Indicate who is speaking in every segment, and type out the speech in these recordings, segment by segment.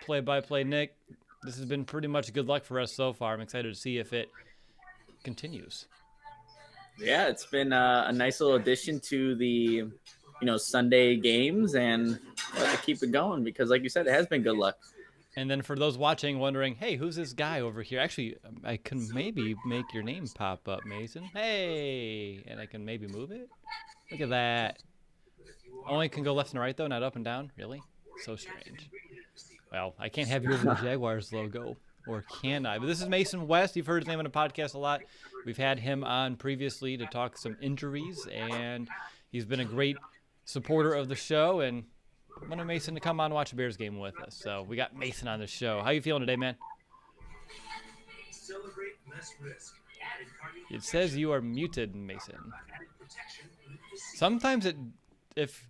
Speaker 1: Play-by-play Nick. This has been pretty much good luck for us so far. I'm excited to see if it continues.
Speaker 2: Yeah, it's been a nice little addition to the, Sunday games, and to keep it going because, like you said, it has been good luck.
Speaker 1: And then for those watching, wondering, hey, who's this guy over here? Actually, I can maybe make your name pop up, Mason. Hey, and I can maybe move it. Look at that. Only can go left and right though, not up and down. Really? So strange. Well, I can't have you over the Jaguars logo, or can I? But this is Mason West. You've heard his name on the podcast a lot. We've had him on previously to talk some injuries, and he's been a great supporter of the show. And I wanted Mason to come on and watch a Bears game with us. So we got Mason on the show. How you feeling today, man? It says you are muted, Mason. Sometimes if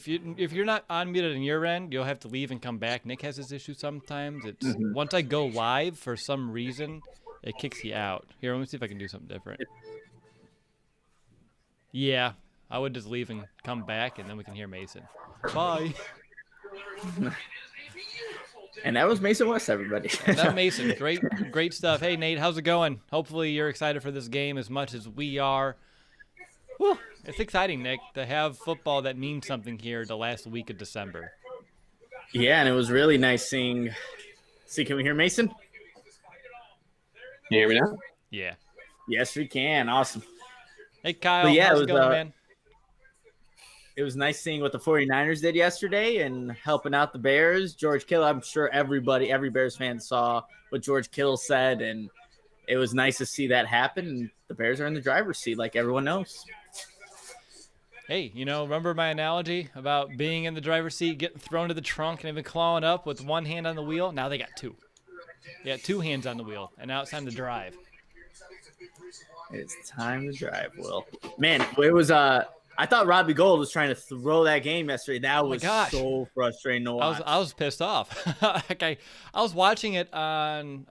Speaker 1: you're not unmuted on your end, you'll have to leave and come back. Nick has this issue sometimes. It's once I go live for some reason, it kicks you out. Here, let me see if I can do something different. Yeah, I would just leave and come back, and then we can hear Mason. Bye.
Speaker 2: And that was Mason West, everybody.
Speaker 1: That Mason, great stuff. Hey, Nate, how's it going? Hopefully you're excited for this game as much as we are. Whew, it's exciting, Nick, to have football that means something here the last week of December.
Speaker 2: Yeah, and it was really nice seeing. See, can we hear Mason?
Speaker 3: Can you hear me now?
Speaker 1: Yeah.
Speaker 2: Yes, we can. Awesome.
Speaker 1: Hey, Kyle,
Speaker 2: yeah,
Speaker 1: how's it going, man?
Speaker 2: It was nice seeing what the 49ers did yesterday and helping out the Bears. George Kittle, I'm sure every Bears fan saw what George Kittle said, and it was nice to see that happen. And the Bears are in the driver's seat like everyone knows.
Speaker 1: Hey, remember my analogy about being in the driver's seat, getting thrown to the trunk, and even clawing up with one hand on the wheel? Now they got two. They got two hands on the wheel, and now it's time to drive.
Speaker 2: It's time to drive, Will. Man, it was I thought Robbie Gould was trying to throw that game yesterday. That was so frustrating to watch.
Speaker 1: I was pissed off. Okay, I was watching it on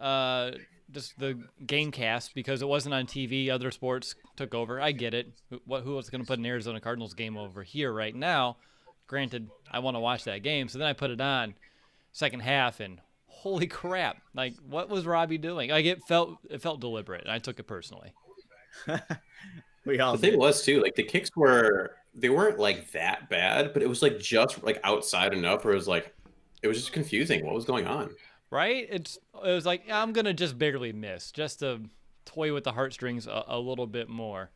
Speaker 1: just the game cast because it wasn't on TV. Other sports took over. I get it. Who was going to put an Arizona Cardinals game over here right now? Granted, I want to watch that game. So then I put it on second half, and holy crap. Like, what was Robbie doing? Like, it felt deliberate, and I took it personally.
Speaker 3: The thing was too, like the kicks they weren't like that bad, but it was like just like outside enough where it was just confusing what was going on.
Speaker 1: Right? It was like, I'm gonna just barely miss, just to toy with the heartstrings a little bit more.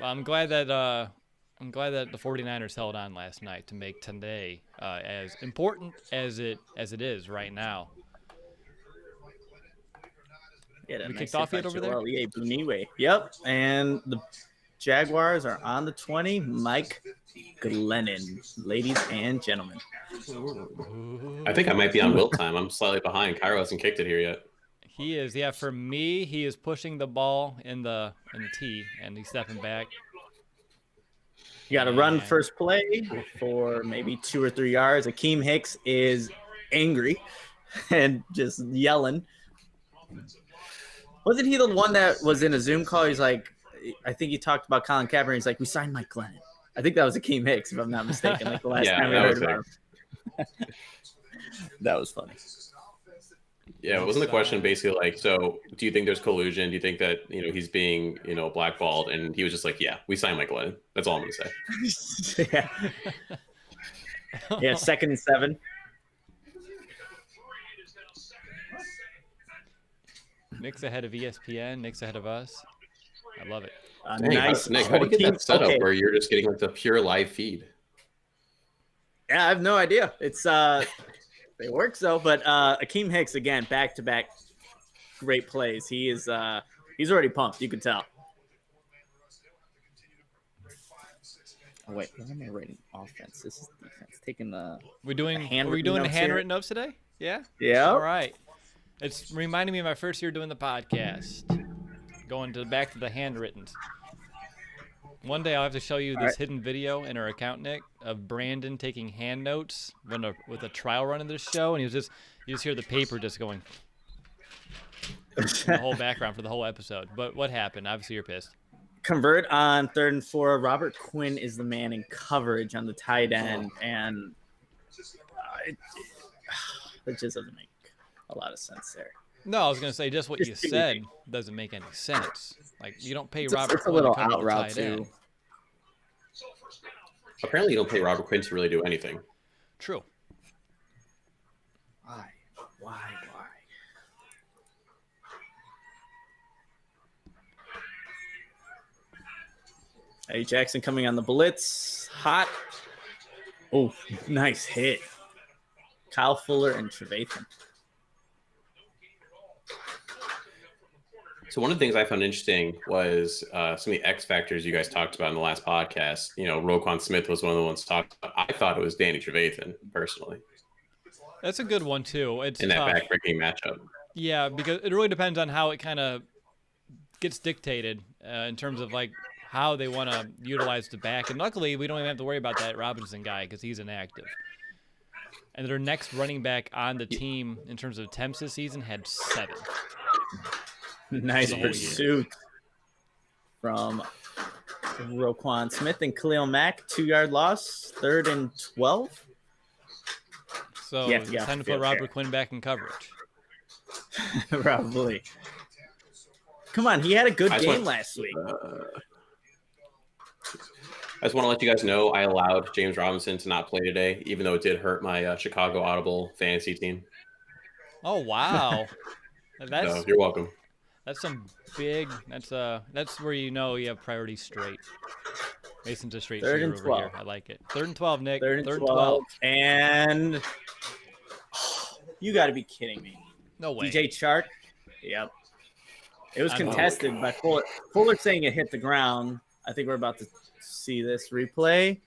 Speaker 1: I'm glad that the 49ers held on last night to make today as important as it is right now.
Speaker 2: Yeah,
Speaker 1: we kicked off yet over there?
Speaker 2: Yep, and the Jaguars are on the 20. Mike Glennon, ladies and gentlemen.
Speaker 3: I think I might be on wilt time. I'm slightly behind. Cairo hasn't kicked it here yet.
Speaker 1: He is, yeah. For me, he is pushing the ball in the tee, and he's stepping back.
Speaker 2: You got to run first play for maybe 2 or 3 yards. Akeem Hicks is angry and just yelling. Wasn't he the one that was in a Zoom call? He's like, I think he talked about Colin Kaepernick. He's like, we signed Mike Glennon. I think that was Akeem Hicks, if I'm not mistaken. Like the last time we heard about him. That was funny.
Speaker 3: Yeah, wasn't the question basically like, so do you think there's collusion? Do you think that, he's being, blackballed? And he was just like, yeah, we signed Mike Glennon. That's all I'm going to
Speaker 2: say. Yeah. Yeah, 2nd and 7.
Speaker 1: Nick's ahead of ESPN. Nick's ahead of us. I love it.
Speaker 3: Nice. Nick, how do you get that set up where you're just getting like the pure live feed?
Speaker 2: Yeah, I have no idea. It's it works though. But Akeem Hicks again, back-to-back great plays. He is he's already pumped. You can tell. Oh, wait, what am I writing? Offense. This is defense. Taking the.
Speaker 1: Are we doing handwritten notes today? Yeah.
Speaker 2: Yeah.
Speaker 1: All right. It's reminding me of my first year doing the podcast. Going back to the handwrittens. One day I'll have to show you this hidden video in our account, Nick, of Brandon taking hand notes with a trial run of this show, and you just hear the paper just going. The whole background for the whole episode. But what happened? Obviously, you're pissed.
Speaker 2: Convert on 3rd and 4. Robert Quinn is the man in coverage on the tight end, and It just doesn't make a lot of sense there.
Speaker 1: No, I was gonna say just what
Speaker 2: Just
Speaker 1: you
Speaker 2: too
Speaker 1: said
Speaker 2: easy.
Speaker 1: doesn't make any sense. Like you don't pay
Speaker 2: It's
Speaker 1: Robert
Speaker 2: a
Speaker 1: Quinn
Speaker 2: little
Speaker 1: to cover
Speaker 2: out
Speaker 1: the
Speaker 2: route
Speaker 1: tight
Speaker 2: too.
Speaker 1: end.
Speaker 3: Apparently, you don't pay Robert Quinn to really do anything.
Speaker 1: True.
Speaker 2: Why? Eddie Jackson coming on the blitz. Hot. Oh, nice hit. Kyle Fuller and Trevathan.
Speaker 3: So one of the things I found interesting was some of the X factors you guys talked about in the last podcast. You know, Roquan Smith was one of the ones talked about. I thought it was Danny Trevathan, personally.
Speaker 1: That's a good one too. It's
Speaker 3: in that
Speaker 1: tough.
Speaker 3: backbreaking matchup.
Speaker 1: Yeah, because it really depends on how it kind of gets dictated in terms of like how they want to utilize the back. And luckily, we don't even have to worry about that Robinson guy because he's inactive. And their next running back on the team in terms of attempts this season had 7.
Speaker 2: Nice pursuit from Roquan Smith and Khalil Mack. 2-yard loss. 3rd and 12.
Speaker 1: So it's time to put Robert Quinn back in coverage.
Speaker 2: Probably. Come on, he had a good game last week.
Speaker 3: I just want to let you guys know I allowed James Robinson to not play today, even though it did hurt my Chicago Audible fantasy team.
Speaker 1: Oh wow!
Speaker 3: So, you're welcome.
Speaker 1: That's some big. That's where you know you have priorities straight. Mason's a straight shooter over here. I like it. 3rd and 12, Nick.
Speaker 2: 3rd and 12. And you got to be kidding me.
Speaker 1: No way.
Speaker 2: DJ Chark. Yep. It was contested by Fuller. Fuller saying it hit the ground. I think we're about to see this replay.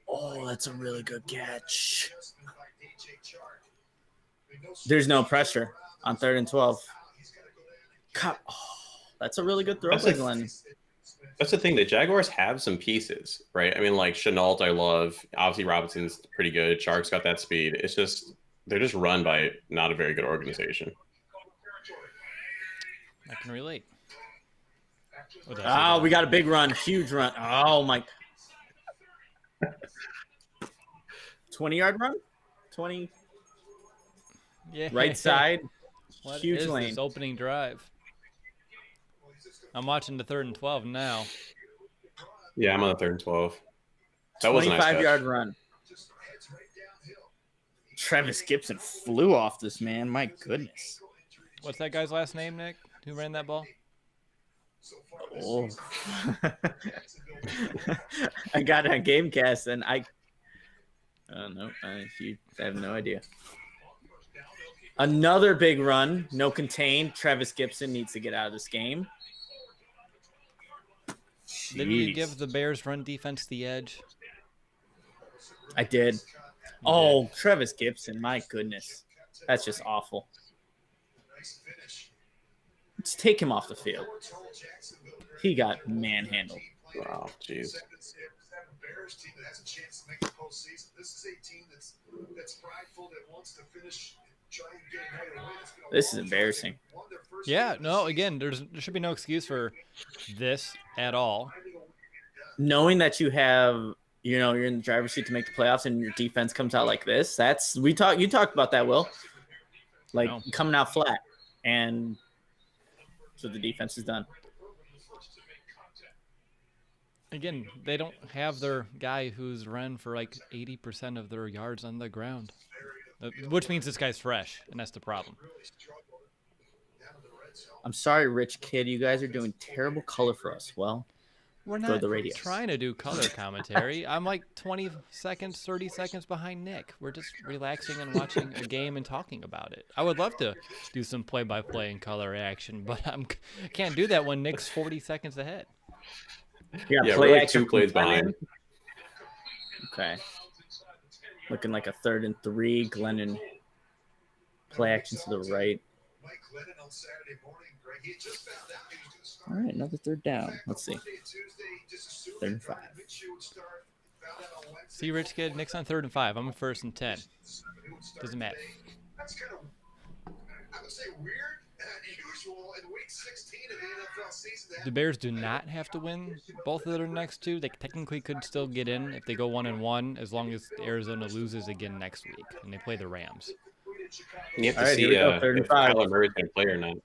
Speaker 2: Oh, that's a really good catch. There's no pressure on 3rd and 12. Oh, that's a really good throw by Glenn.
Speaker 3: That's the thing. The Jaguars have some pieces, right? I mean, like Chenault, I love. Obviously, Robinson's pretty good. Chark's got that speed. It's just they're just run by not a very good organization.
Speaker 1: I can relate.
Speaker 2: Oh, we got a big run, huge run. Oh my! 20-yard run, 20.
Speaker 1: Yeah.
Speaker 2: Right side.
Speaker 1: What
Speaker 2: huge
Speaker 1: is
Speaker 2: lane.
Speaker 1: This opening drive? I'm watching the 3rd and 12 now.
Speaker 3: Yeah, I'm on the 3rd and 12. That was a nice
Speaker 2: 25-yard run. Travis Gibson flew off this man. My goodness.
Speaker 1: What's that guy's last name, Nick? Who ran that ball?
Speaker 2: Oh. I got it on Gamecast, and I don't know. I have no idea. Another big run. No contain. Travis Gibson needs to get out of this game.
Speaker 1: Didn't you give the Bears run defense the edge?
Speaker 2: I did. Oh, Travis Gibson. My goodness. That's just awful. Just take him off the field. He got manhandled.
Speaker 3: Wow, jeez.
Speaker 2: This is embarrassing.
Speaker 1: Yeah, no, again, there should be no excuse for this at all.
Speaker 2: Knowing that you have, you're in the driver's seat to make the playoffs and your defense comes out like this, you talked about that, Will. Like coming out flat. And so the defense is done.
Speaker 1: Again, they don't have their guy who's run for like 80% of their yards on the ground, which means this guy's fresh, and that's the problem.
Speaker 2: I'm sorry, Rich Kid. You guys are doing terrible color for us. Well,
Speaker 1: we're not trying to do color commentary. I'm like 20 seconds, 30 seconds behind Nick. We're just relaxing and watching a game and talking about it. I would love to do some play-by-play and color action, but I can't do that when Nick's 40 seconds ahead.
Speaker 3: Yeah, we're like 2 plays behind.
Speaker 2: Okay. Looking like a 3rd and 3. Glennon play action to the right. All right, another 3rd down. Let's see. 3rd and 5.
Speaker 1: See, Rich Kid, Nick's on 3rd and 5. I'm on 1st and 10. Doesn't matter. The Bears do not have to win both of their next two. They technically could still get in if they go 1-1, as long as Arizona loses again next week and they play the Rams.
Speaker 3: And you have to
Speaker 2: All right,
Speaker 3: see
Speaker 2: here we go, 3rd and
Speaker 3: if
Speaker 2: 5.
Speaker 3: Kyler Murray's going to play or not.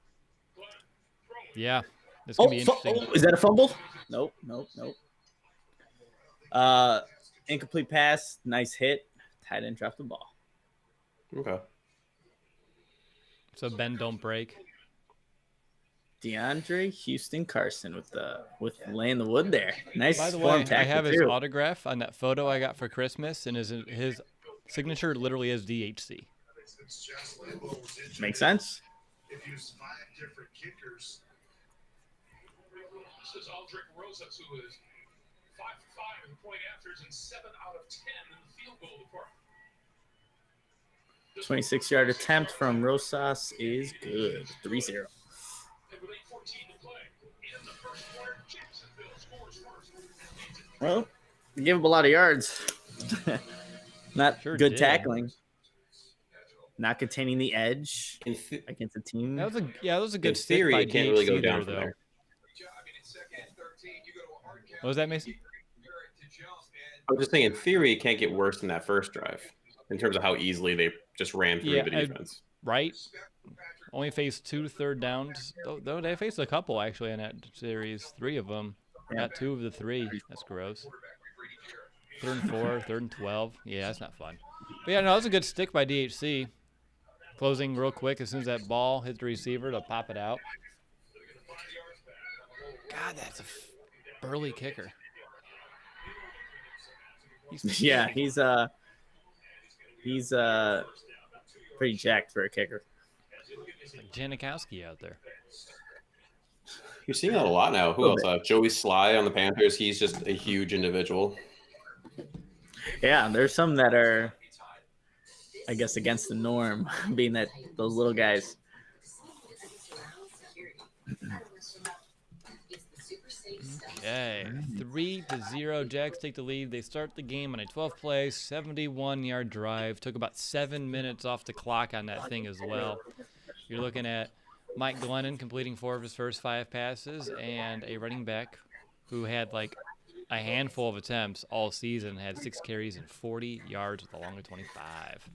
Speaker 1: Yeah, this can be interesting.
Speaker 2: Is that a fumble? Nope. Incomplete pass. Nice hit. Tight end dropped the ball.
Speaker 3: Okay.
Speaker 1: So Ben don't break.
Speaker 2: DeAndre Houston Carson with laying the wood there. Nice.
Speaker 1: By the way, I have his autograph on that photo I got for Christmas, and his signature literally is DHC.
Speaker 2: Makes sense.
Speaker 4: This is Aldrich Rosas, who is 5 for 5 in point afters and 7 out of 10 in the field goal department.
Speaker 2: 26-yard attempt from Rosas is good. 3-0. Well, you gave up a lot of yards. Not
Speaker 1: Sure
Speaker 2: good
Speaker 1: did.
Speaker 2: tackling. Not containing the edge against a team.
Speaker 1: That was a good
Speaker 3: In
Speaker 1: stick
Speaker 3: theory,
Speaker 1: by
Speaker 3: it can't really go
Speaker 1: DHC
Speaker 3: down
Speaker 1: there,
Speaker 3: from there.
Speaker 1: What was that, Mason?
Speaker 3: I was just saying, in theory, it can't get worse than that first drive in terms of how easily they just ran through the defense.
Speaker 1: Right. Only faced 2 third downs. Though they faced a couple, actually, in that series. 3 of them. Got 2 of the 3. That's gross. 3rd and 4, 3rd and 12. Yeah, that's not fun. But yeah, no, that was a good stick by DHC. Closing real quick as soon as that ball hit the receiver to pop it out. God, that's a burly kicker.
Speaker 2: Yeah, he's pretty jacked for a kicker.
Speaker 1: Like Janikowski out there.
Speaker 3: You're seeing that a lot now. Who else? Joey Sly on the Panthers. He's just a huge individual.
Speaker 2: Yeah, there's some that are, I guess, against the norm, being that those little guys.
Speaker 1: Okay, 3-0. Jags take the lead. They start the game on a 12-play, 71-yard drive. Took about 7 minutes off the clock on that thing as well. You're looking at Mike Glennon completing 4 of his first 5 passes, and a running back who had like a handful of attempts all season, had 6 carries and 40 yards with a long of 25.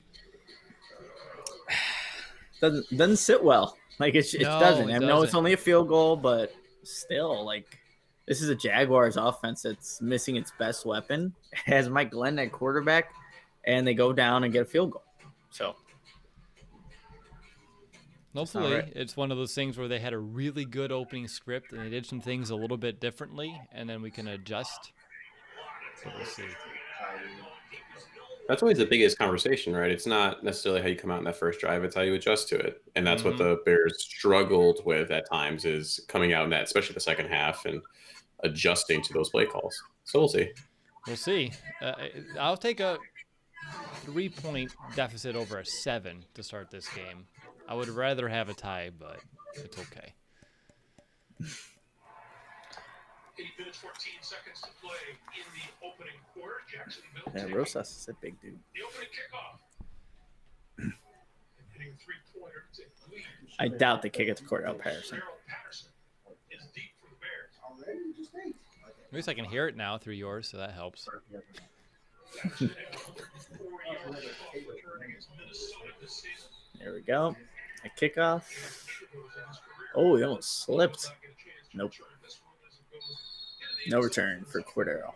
Speaker 2: Doesn't sit well. Like it doesn't. I know it's only a field goal, but still, like, this is a Jaguars offense that's missing its best weapon. It has Mike Glennon at quarterback, and they go down and get a field goal. So
Speaker 1: hopefully it's one of those things where they had a really good opening script and they did some things a little bit differently, and then we can adjust. So we'll see.
Speaker 3: That's always the biggest conversation, right? It's not necessarily how you come out in that first drive. It's how you adjust to it. And that's what the Bears struggled with at times, is coming out in that, especially the second half, and adjusting to those play calls. So we'll see.
Speaker 1: We'll see. I'll take a 3-point deficit over a 7 to start this game. I would rather have a tie, but it's okay.
Speaker 4: 8 minutes, 14 seconds to play in the opening quarter. Jacksonville.
Speaker 2: Yeah, Rosas is a big dude.
Speaker 4: The opening kickoff. Hitting 3-pointer to lead.
Speaker 2: I doubt they kick it to Cordell Patterson.
Speaker 4: Is deep for the Bears.
Speaker 1: At least I can hear it now through yours, so that helps.
Speaker 2: There we go. A kickoff. Oh, he almost slipped. Nope. No return for Cordero.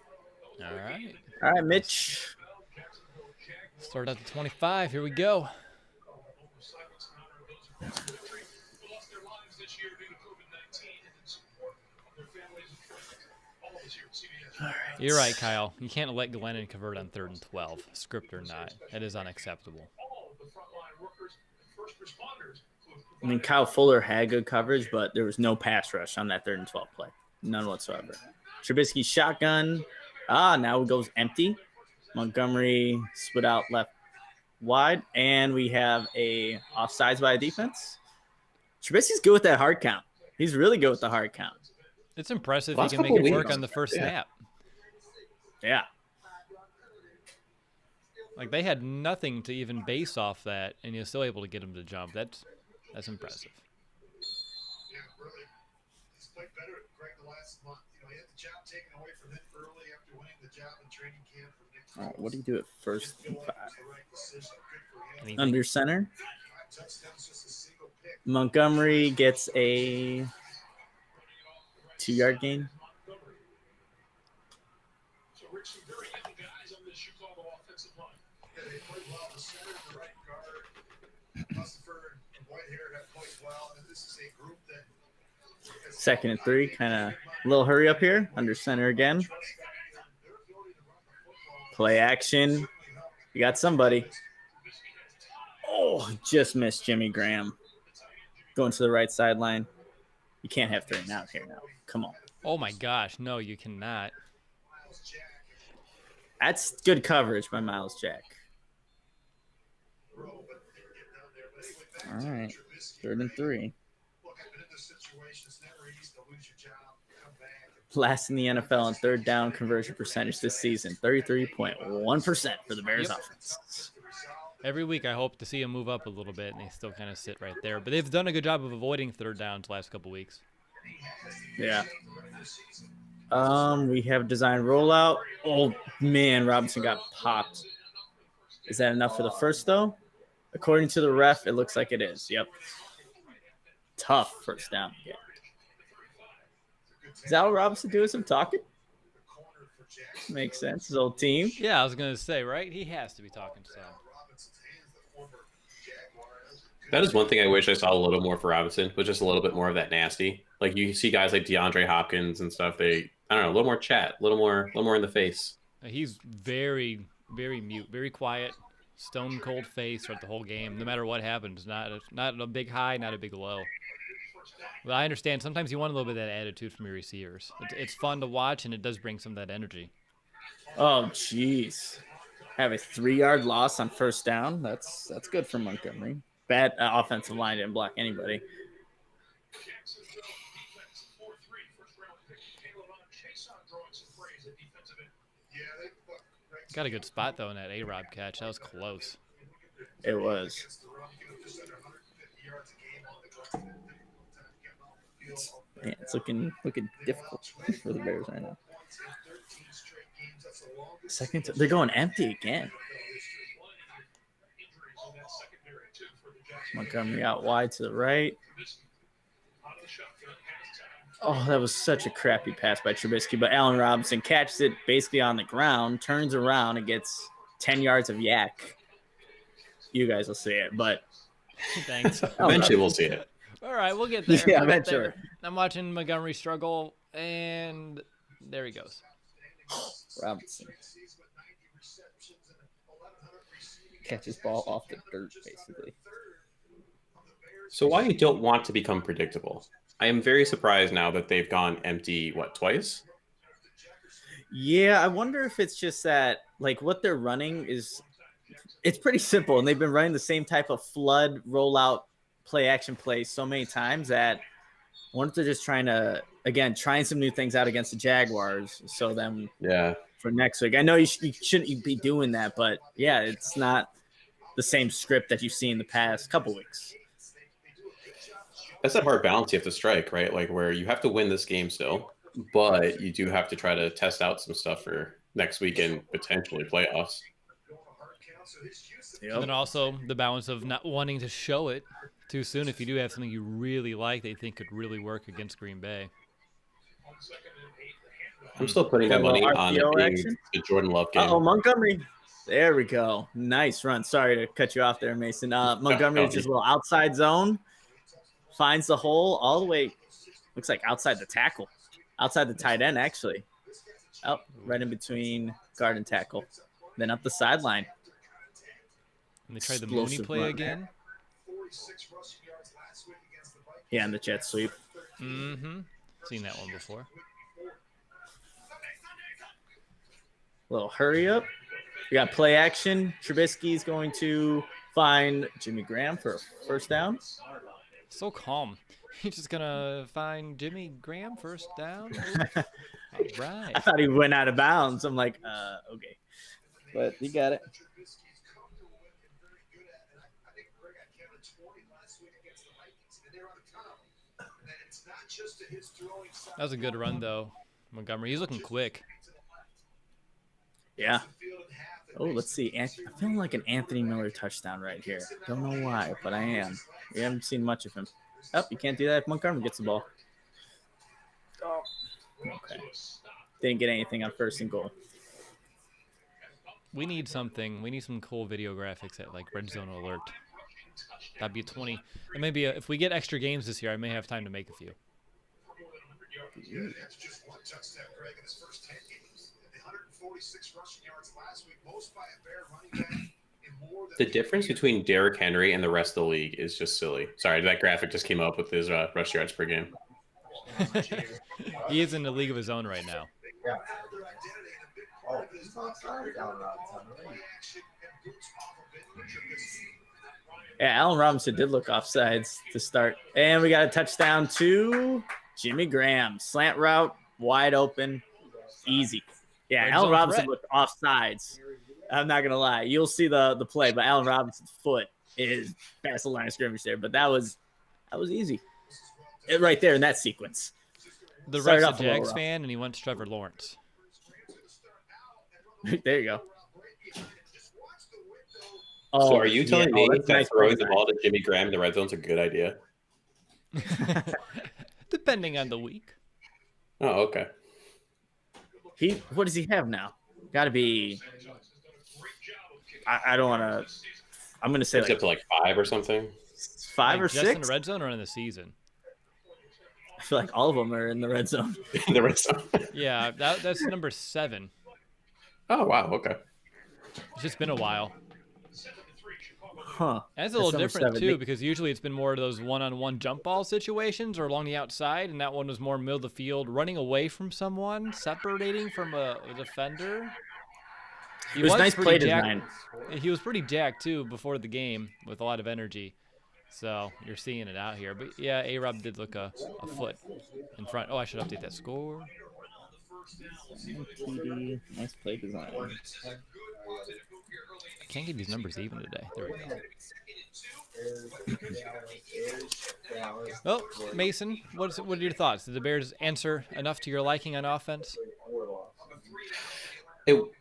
Speaker 2: All right, Mitch.
Speaker 1: Start at the 25. Here we go. You're right, Kyle. You can't let Glennon convert on 3rd and 12, script or not. That is unacceptable.
Speaker 2: I mean, Kyle Fuller had good coverage, but there was no pass rush on that 3rd and 12 play. None whatsoever. Trubisky shotgun. Now it goes empty. Montgomery split out left wide, and we have a offsides by a defense. Trubisky's good with that hard count. He's really good with the hard count.
Speaker 1: It's impressive he can make it work on the first snap.
Speaker 2: Yeah.
Speaker 1: Like, they had nothing to even base off that, and you're still able to get him to jump. That's impressive.
Speaker 2: All right, what do you do at first and 5?
Speaker 1: Anything?
Speaker 2: Under center. Montgomery gets a 2-yard gain.
Speaker 4: So Rich, some very young guys on this Chicago offensive line. Yeah, they played well. The center and the right guard, Mustaford and Whitehair have played well. And this is a group that.
Speaker 2: 2nd and 3, kind of a little hurry up here. Under center again. Play action. You got somebody. Oh, just missed Jimmy Graham. Going to the right sideline. You can't have 3 and out here now. Come on.
Speaker 1: Oh my gosh, no, you cannot.
Speaker 2: That's good coverage by Miles Jack. All right. 3rd and 3. Last in the NFL in third down conversion percentage this season. 33.1% for the Bears offense.
Speaker 1: Every week I hope to see him move up a little bit, and they still kind of sit right there. But they've done a good job of avoiding third downs the last couple weeks.
Speaker 2: Yeah. We have design rollout. Oh, man, Robinson got popped. Is that enough for the first, though? According to the ref, it looks like it is. Yep. Tough first down. Yeah. Is Al Robinson doing some talking? Makes sense. His old team.
Speaker 1: Yeah, I was going to say, right? He has to be talking to some.
Speaker 3: That is one thing I wish I saw a little more for Robinson, but just a little bit more of that nasty. Like you see guys like DeAndre Hopkins and stuff. I don't know, a little more chat, a little more in the face.
Speaker 1: He's very, very mute, very quiet, stone cold face throughout the whole game. No matter what happens, not a big high, not a big low. But I understand sometimes you want a little bit of that attitude from your receivers. It's fun to watch, and it does bring some of that energy.
Speaker 2: Oh, jeez. Have a 3-yard loss on first down. That's good for Montgomery. Bad offensive line didn't block anybody.
Speaker 1: Got a good spot, though, in that A-Rob catch. That was close.
Speaker 2: It was. Man, it's looking difficult for the Bears right now. They're going empty again. Montgomery out wide to the right. Oh, that was such a crappy pass by Trubisky, but Allen Robinson catches it basically on the ground, turns around, and gets 10 yards of yak. You guys will see it, but
Speaker 1: thanks.
Speaker 3: Eventually we'll see it.
Speaker 1: All right, we'll get there.
Speaker 2: Yeah,
Speaker 1: we'll get
Speaker 2: eventually.
Speaker 1: there. I'm watching Montgomery struggle, and there he goes.
Speaker 2: Robinson catches ball off the dirt, basically.
Speaker 3: So why you don't want to become predictable? I am very surprised now that they've gone empty, twice?
Speaker 2: Yeah, I wonder if it's just that, like, what they're running it's pretty simple, and they've been running the same type of flood rollout play action plays so many times that I wonder if they're just trying some new things out against the Jaguars. So then, for next week, I know you shouldn't be doing that, but yeah, it's not the same script that you've seen in the past couple weeks.
Speaker 3: That's that hard balance you have to strike, right? Like where you have to win this game still, but you do have to try to test out some stuff for next week and potentially playoffs.
Speaker 1: Yep. And then also the balance of not wanting to show it too soon if you do have something you really like that you think could really work against Green Bay.
Speaker 3: I'm still putting my money on it being the Jordan Love game.
Speaker 2: Oh, Montgomery. There we go. Nice run. Sorry to cut you off there, Mason. Montgomery just a little outside zone. Finds the hole all the way. Looks like outside the tackle. Outside the tight end, actually. Oh, right in between guard and tackle. Then up the sideline.
Speaker 1: And they tried the Mooney play again.
Speaker 2: Yeah, and the jet sweep.
Speaker 1: Mm-hmm. Seen that one before.
Speaker 2: Little hurry up. We got play action. Trubisky's going to find Jimmy Graham for a first down.
Speaker 1: So calm. He's just going to find Jimmy Graham first down. All right.
Speaker 2: I thought he went out of bounds. I'm like, okay. But he got it.
Speaker 1: That was a good run, though, Montgomery. He's looking quick.
Speaker 2: Yeah. Oh, let's see. I'm feeling like an Anthony Miller touchdown right here. Don't know why, but I am. We haven't seen much of him. Oh, you can't do that if Montgomery gets the ball. Oh, okay. Didn't get anything on 1st and goal.
Speaker 1: We need something. We need some cool video graphics at like Red Zone Alert. That'd be 20. And maybe if we get extra games this year, I may have time to make a few.
Speaker 4: Yeah, that's just one touchdown, Greg, in his first 10 games. The 146 rushing yards last week, most by a Bear running back in more than
Speaker 3: The difference between Derrick Henry and the rest of the league is just silly. Sorry, that graphic just came up with his rush yards per game.
Speaker 1: He is in the league of his own right now.
Speaker 5: Yeah.
Speaker 2: Yeah, Allen Robinson did look offsides to start. And we got a touchdown to Jimmy Graham. Slant route, wide open, easy. Yeah,
Speaker 1: Red
Speaker 2: Allen
Speaker 1: zone
Speaker 2: Robinson
Speaker 1: threat.
Speaker 2: looked offsides. I'm not going to lie. You'll see the play, but Allen Robinson's foot is past the line of scrimmage there. But that was easy. Right there in that sequence.
Speaker 1: The
Speaker 2: Started
Speaker 1: Rex
Speaker 2: off
Speaker 1: a
Speaker 2: a little
Speaker 1: Jags
Speaker 2: rough.
Speaker 1: fan, and he went to Trevor Lawrence.
Speaker 2: There you go.
Speaker 3: So are you telling me
Speaker 2: that's
Speaker 3: that
Speaker 2: nice
Speaker 3: throwing
Speaker 2: play
Speaker 3: the
Speaker 2: design.
Speaker 3: ball to Jimmy Graham in the red zone is a good idea?
Speaker 1: Depending on the week.
Speaker 3: Oh, okay.
Speaker 2: What does he have now? Got to be. I don't want to. I'm going to say
Speaker 3: It's up to like 5 or something.
Speaker 2: 5 or
Speaker 1: Like, just in
Speaker 2: 6.
Speaker 1: the red zone or in the season?
Speaker 2: I feel like all of them are in the red zone.
Speaker 3: In the red zone.
Speaker 1: Yeah, that's number 7.
Speaker 3: Oh, wow. Okay.
Speaker 1: It's just been a while.
Speaker 2: Huh.
Speaker 1: And it's a little
Speaker 2: number
Speaker 1: different
Speaker 2: 7.
Speaker 1: too, because usually it's been more of those one-on-one jump ball situations or along the outside, and that one was more middle of the field, running away from someone, separating from a defender. He
Speaker 2: It was nice
Speaker 1: pretty
Speaker 2: play
Speaker 1: jacked-
Speaker 2: design.
Speaker 1: He was pretty jacked too before the game with a lot of energy. So you're seeing it out here. But yeah, A-Rob did look a foot in front. Oh, I should update that score.
Speaker 2: TD, nice play design.
Speaker 1: I can't get these numbers even today. There we go. Oh, Mason, what are your thoughts? Did the Bears answer enough to your liking on offense?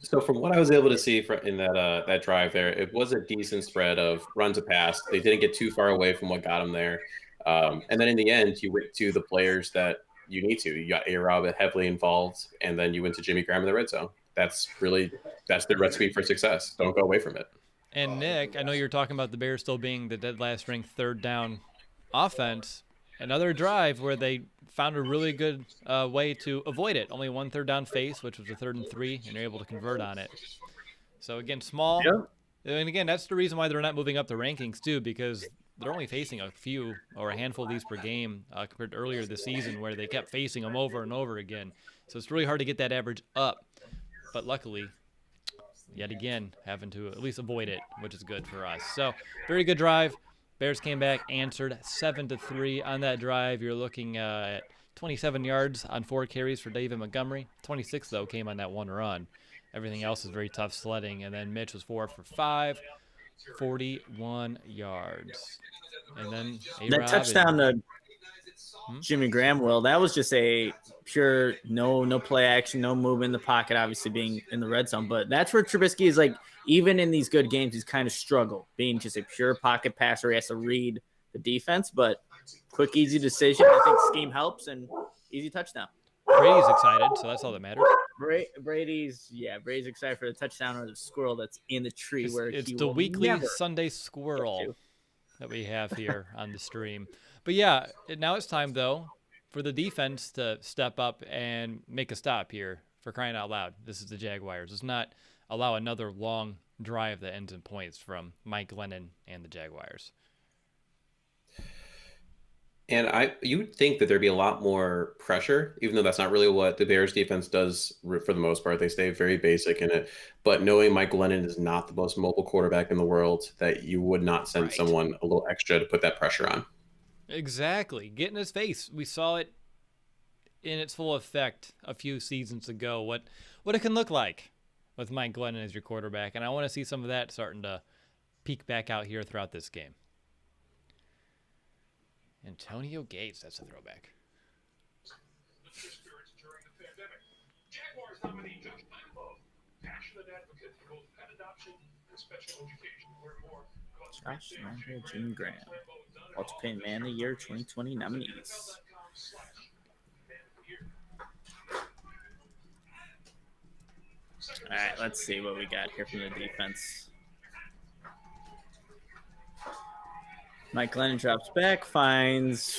Speaker 3: So from what I was able to see in that drive there, it was a decent spread of run to pass. They didn't get too far away from what got them there. And then in the end, you went to the players that you need to. You got A-Rob heavily involved, and then you went to Jimmy Graham in the red zone. That's the recipe for success. Don't go away from it.
Speaker 1: And Nick, I know you were talking about the Bears still being the dead last ranked third down offense. Another drive where they found a really good way to avoid it. Only one third down face, which was a 3rd and 3, and they're able to convert on it. So again, small.
Speaker 2: Yeah.
Speaker 1: And again, that's the reason why they're not moving up the rankings too, because they're only facing a few or a handful of these per game compared to earlier this season where they kept facing them over and over again. So it's really hard to get that average up. But luckily, yet again, having to at least avoid it, which is good for us. So very good drive. Bears came back, answered 7-3 on that drive. You're looking at 27 yards on 4 carries for David Montgomery. 26, though, came on that one run. Everything else is very tough sledding. And then Mitch was 4 for 5, 41 yards. And then
Speaker 2: That touchdown to Jimmy Graham, that was just a pure no play action, no movement in the pocket, obviously being in the red zone. But that's where Trubisky is like, even in these good games, he's kind of struggled being just a pure pocket passer. He has to read the defense, but quick, easy decision. I think scheme helps and easy touchdown.
Speaker 1: Brady's excited, so that's all that matters.
Speaker 2: Brady's excited for the touchdown or the squirrel that's in the tree where
Speaker 1: It's
Speaker 2: he
Speaker 1: the
Speaker 2: will
Speaker 1: weekly
Speaker 2: never
Speaker 1: Sunday
Speaker 2: get
Speaker 1: squirrel
Speaker 2: to.
Speaker 1: that we have here on the stream. But yeah, now it's time, though, for the defense to step up and make a stop here, for crying out loud. This is the Jaguars. Let's not allow another long drive that ends in points from Mike Glennon and the Jaguars.
Speaker 3: And you would think that there'd be a lot more pressure, even though that's not really what the Bears defense does for the most part. They stay very basic in it. But knowing Mike Glennon is not the most mobile quarterback in the world, that you would not send someone a little extra to put that pressure on.
Speaker 1: Exactly. Get in his face. We saw it in its full effect a few seasons ago, what it can look like with Mike Glennon as your quarterback. And I want to see some of that starting to peek back out here throughout this game. Antonio Gates, that's a throwback.
Speaker 4: Jaguars nominee Judge Lambo, passionate advocate for both pet adoption and special education. Learn more about
Speaker 2: Josh Lambo, Jimmy Graham. Walter Payton Man of the Year 2020 nominees. All right, let's see what we got here from the defense. Mike Lennon drops back, finds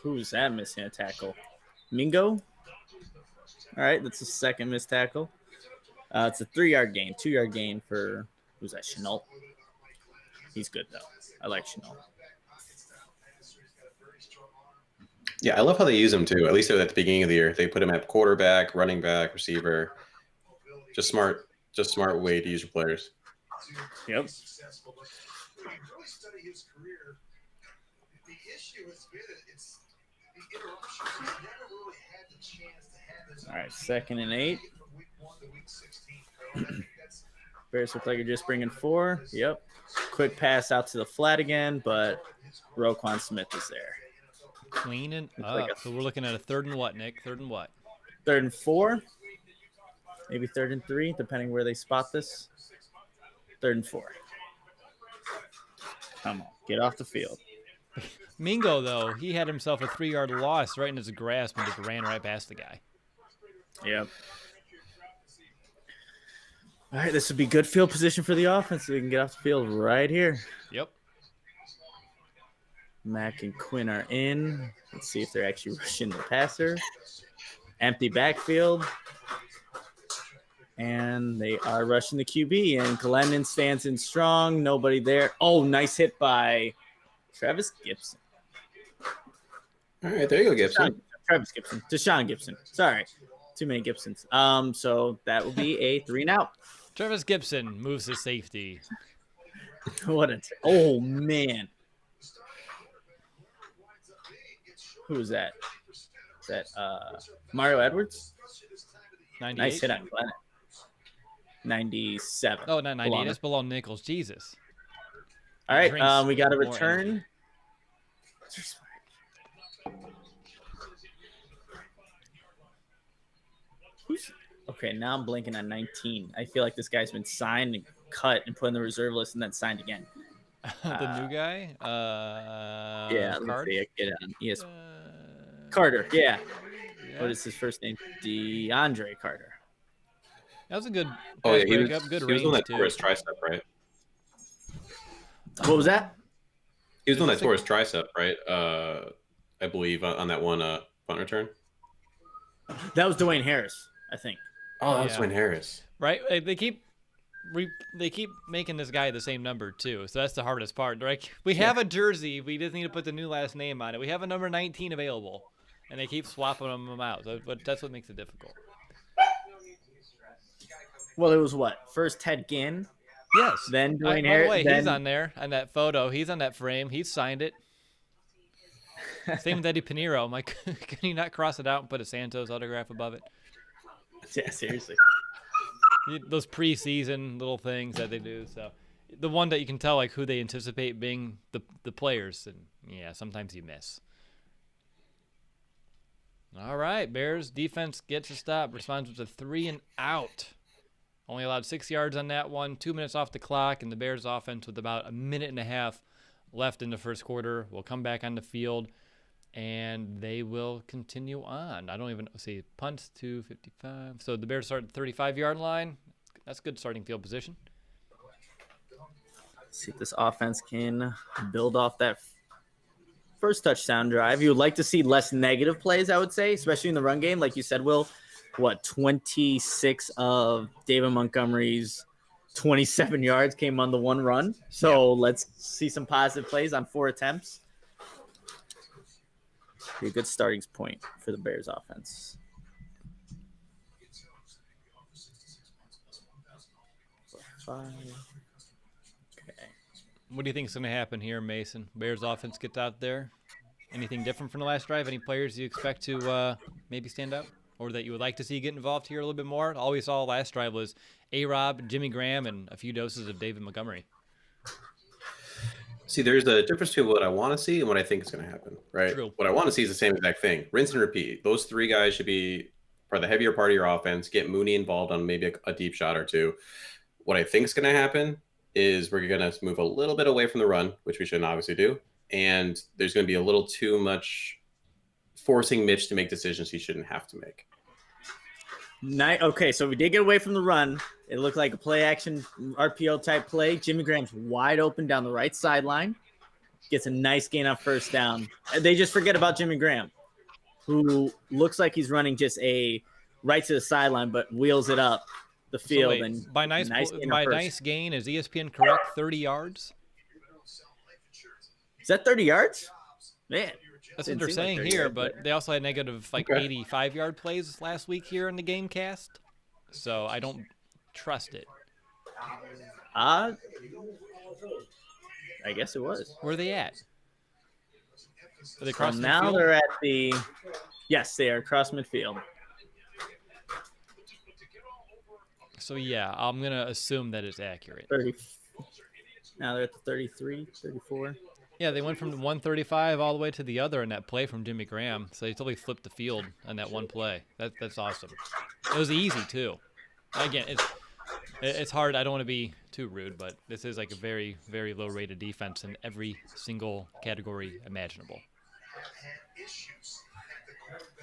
Speaker 2: who's that missing a tackle? Mingo. All right, that's the second missed tackle. It's a 3-yard gain, 2-yard gain for who's that? Chenault. He's good though. I like Chenault.
Speaker 3: Yeah, I love how they use him too. At least at the beginning of the year, they put him at quarterback, running back, receiver. Just smart way to use your players.
Speaker 2: Yep.
Speaker 4: Really study his career. The issue has been it's the interruptions. He never really had the chance to have this.
Speaker 2: All right, 2nd and 8.
Speaker 4: From week 1 to week 16.
Speaker 2: Bears look like you're just bringing 4. Yep. Quick pass out to the flat again, but Roquan Smith is there.
Speaker 1: Cleaning up.
Speaker 2: like
Speaker 1: So we're looking at a 3rd and what, Nick? 3rd and what?
Speaker 2: 3rd and 4. Maybe 3rd and 3, depending where they spot this. 3rd and 4. Come on, get off the field.
Speaker 1: Mingo, though, he had himself a 3-yard loss right in his grasp and just ran right past the guy.
Speaker 2: Yep. All right, this would be good field position for the offense so we can get off the field right here.
Speaker 1: Yep.
Speaker 2: Mack and Quinn are in. Let's see if they're actually rushing the passer. Empty backfield. And they are rushing the QB. And Glennon stands in strong. Nobody there. Oh, nice hit by Travis Gibson.
Speaker 3: All right, there you go, Gibson.
Speaker 2: Travis Gibson. Deshaun Gibson. Sorry. Too many Gibsons. So that will be a 3-and-out.
Speaker 1: Travis Gibson moves to safety.
Speaker 2: Oh, man. Who is that? Is that Mario Edwards?
Speaker 1: 98?
Speaker 2: Nice hit on Glennon. 97.
Speaker 1: Oh, not 98. That's below Nichols. Jesus.
Speaker 2: All right,
Speaker 1: Drinks
Speaker 2: we got a
Speaker 1: more
Speaker 2: return. Okay, now I'm blanking on 19. I feel like this guy's been signed and cut and put in the reserve list and then signed again.
Speaker 1: The new guy?
Speaker 2: Yeah, let's
Speaker 1: Card?
Speaker 2: see. I get it on ES.
Speaker 1: Uh,
Speaker 2: Carter, yeah.
Speaker 1: yeah.
Speaker 2: What is his first name? DeAndre Carter.
Speaker 1: That was a good
Speaker 3: Oh, yeah,
Speaker 1: pass
Speaker 3: he was,
Speaker 1: breakup, good
Speaker 3: he was
Speaker 1: range,
Speaker 3: the one that
Speaker 1: too.
Speaker 3: tore his tricep, right?
Speaker 2: What was that?
Speaker 3: He was the one that tore his tricep, right? I believe on that one punt return.
Speaker 2: That was Dwayne Harris, I think.
Speaker 3: Oh, that was
Speaker 1: Yeah.
Speaker 3: Wayne Harris.
Speaker 1: Right? They keep making this guy the same number, too. So that's the hardest part. Right? We have a jersey. We just need to put the new last name on it. We have a number 19 available, and they keep swapping them out. So, but that's what makes it difficult.
Speaker 2: Well, it was what? First Ted Ginn,
Speaker 1: Yes.
Speaker 2: then
Speaker 1: By
Speaker 2: Dwayne
Speaker 1: the
Speaker 2: Harris.
Speaker 1: way,
Speaker 2: then...
Speaker 1: he's on there on that photo. He's on that frame. He signed it. Same with Eddie Pinheiro. I'm like, can you not cross it out and put a Santos autograph above it?
Speaker 2: Yeah, seriously.
Speaker 1: Those preseason little things that they do. So the one that you can tell like who they anticipate being the players, and yeah, sometimes you miss. All right, Bears defense gets a stop. Responds with a 3-and-out. Only allowed 6 yards on that one. 2 minutes off the clock, and the Bears offense with about a minute and a half left in the first quarter will come back on the field, and they will continue on. I don't even see punts to 55. So the Bears start at the 35-yard line. That's good starting field position.
Speaker 2: Let's see if this offense can build off that first touchdown drive. You would like to see less negative plays, I would say, especially in the run game. Like you said, Will, 26 of David Montgomery's 27 yards came on the one run. So let's see some positive plays on 4 attempts. Be a good starting point for the Bears offense. Five. Okay.
Speaker 1: What do you think is going to happen here, Mason? Bears offense gets out there. Anything different from the last drive? Any players you expect to maybe stand out, or that you would like to see get involved here a little bit more? All we saw last drive was A-Rob, Jimmy Graham, and a few doses of David Montgomery.
Speaker 3: See, there's a difference between what I want to see and what I think is going to happen, right?
Speaker 1: True.
Speaker 3: What I want to see is the same exact thing. Rinse and repeat. Those three guys should be for the heavier part of your offense. Get Mooney involved on maybe a deep shot or two. What I think is going to happen is we're going to move a little bit away from the run, which we shouldn't obviously do. And there's going to be a little too much forcing Mitch to make decisions he shouldn't have to make.
Speaker 2: Okay, so we did get away from the run. It looked like a play action RPO type play. Jimmy Graham's wide open down the right sideline. Gets a nice gain on first down. They just forget about Jimmy Graham, who looks like he's running just a right to the sideline, but wheels it up the field.
Speaker 1: So wait,
Speaker 2: and
Speaker 1: by nice gain, is ESPN correct? 30 yards?
Speaker 2: Is that 30 yards? Man.
Speaker 1: That's what they're saying here, but they also had negative 85-yard plays last week here in the game cast. So I don't trust it.
Speaker 2: I guess it was.
Speaker 1: Where are they at? Are they
Speaker 2: across now midfield? They're at the – yes, they are across midfield.
Speaker 1: So, yeah, I'm going to assume that it's accurate.
Speaker 2: 30. Now they're at the 33, 34.
Speaker 1: Yeah, they went from the 135 all the way to the other in that play from Jimmy Graham. So they totally flipped the field on that one play. That's awesome. It was easy, too. Again, it's hard. I don't want to be too rude, but this is like a very, very low-rated defense in every single category imaginable.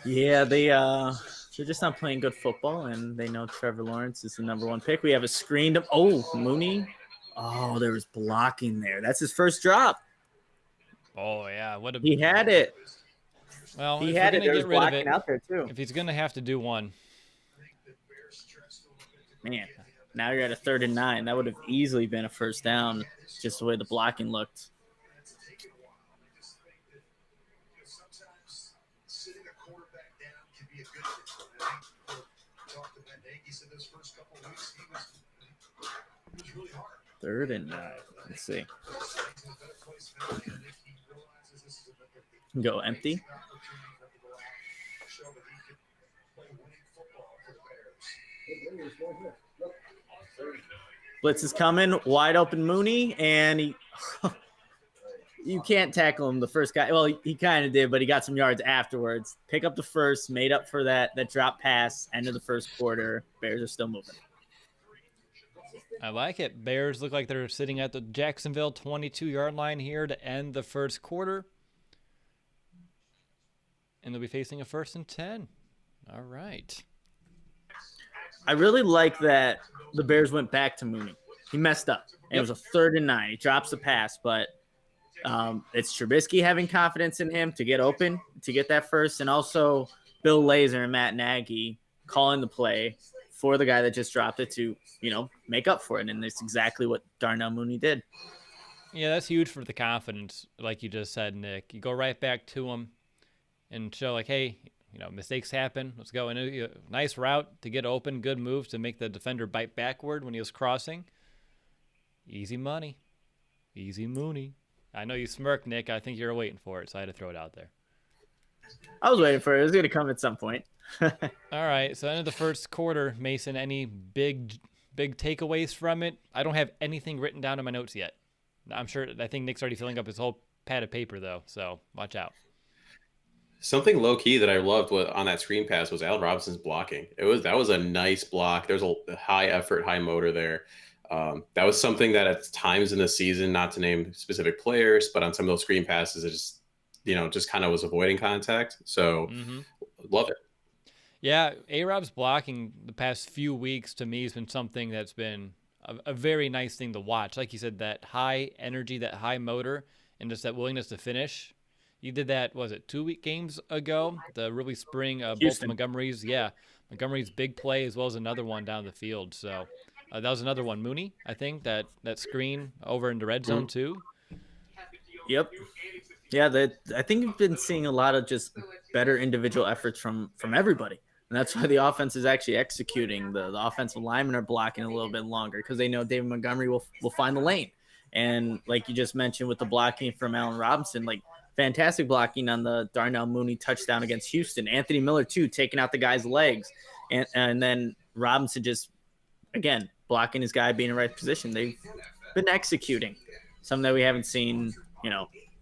Speaker 2: Yeah, they're just not playing good football, and they know Trevor Lawrence is the #1 pick. We have a screen to – oh, Mooney. Oh, there was blocking there. That's his first drop.
Speaker 1: Oh, yeah.
Speaker 2: He had it.
Speaker 1: Well,
Speaker 2: he had it. There was blocking out there, too.
Speaker 1: If he's going to have to do one.
Speaker 2: Man, now you're at a 3rd and 9. That would have easily been a first down, just the way the blocking looked. Third and 9. Let's see. Go empty. Blitz is coming, wide open Mooney, and he you can't tackle him the first guy. Well, he kind of did, but he got some yards afterwards. Pick up the first, made up for that drop pass, end of the first quarter. Bears are still moving.
Speaker 1: I like it. Bears look like they're sitting at the Jacksonville 22-yard line here to end the first quarter. And they'll be facing a 1st and 10. All right.
Speaker 2: I really like that the Bears went back to Mooney. He messed up. It was a 3rd and 9. He drops the pass, but it's Trubisky having confidence in him to get open, to get that first, and also Bill Lazor and Matt Nagy calling the play for the guy that just dropped it to, make up for it. And that's exactly what Darnell Mooney did.
Speaker 1: Yeah, that's huge for the confidence, like you just said, Nick. You go right back to him and show, like, hey, mistakes happen. Let's go. And a nice route to get open, good move to make the defender bite backward when he was crossing. Easy money. Easy Mooney. I know you smirked, Nick. I think you were waiting for it, so I had to throw it out there.
Speaker 2: I was waiting for it. It was going to come at some point.
Speaker 1: All right, so end of the first quarter, Mason, any big takeaways from it? I don't have anything written down in my notes yet. I think Nick's already filling up his whole pad of paper, though, so watch out.
Speaker 3: Something low-key that I loved on that screen pass was Allen Robinson's blocking. That was a nice block. There's a high effort, high motor there. That was something that at times in the season, not to name specific players, but on some of those screen passes, it just kind of was avoiding contact. So love it.
Speaker 1: Yeah, A-Rob's blocking the past few weeks to me has been something that's been a very nice thing to watch. Like you said, that high energy, that high motor, and just that willingness to finish. You did that, was it 2 games ago? The really spring, both Montgomery's. Yeah, Montgomery's big play as well as another one down the field. So that was another one. Mooney, I think, that screen over in the red zone too.
Speaker 2: Yep. Yeah, I think you've been seeing a lot of just better individual efforts from everybody. And that's why the offense is actually executing. The offensive linemen are blocking a little bit longer because they know David Montgomery will find the lane. And like you just mentioned with the blocking from Allen Robinson, like fantastic blocking on the Darnell Mooney touchdown against Houston. Anthony Miller, too, taking out the guy's legs. And then Robinson just, again, blocking his guy, being in the right position. They've been executing. Something that we haven't seen,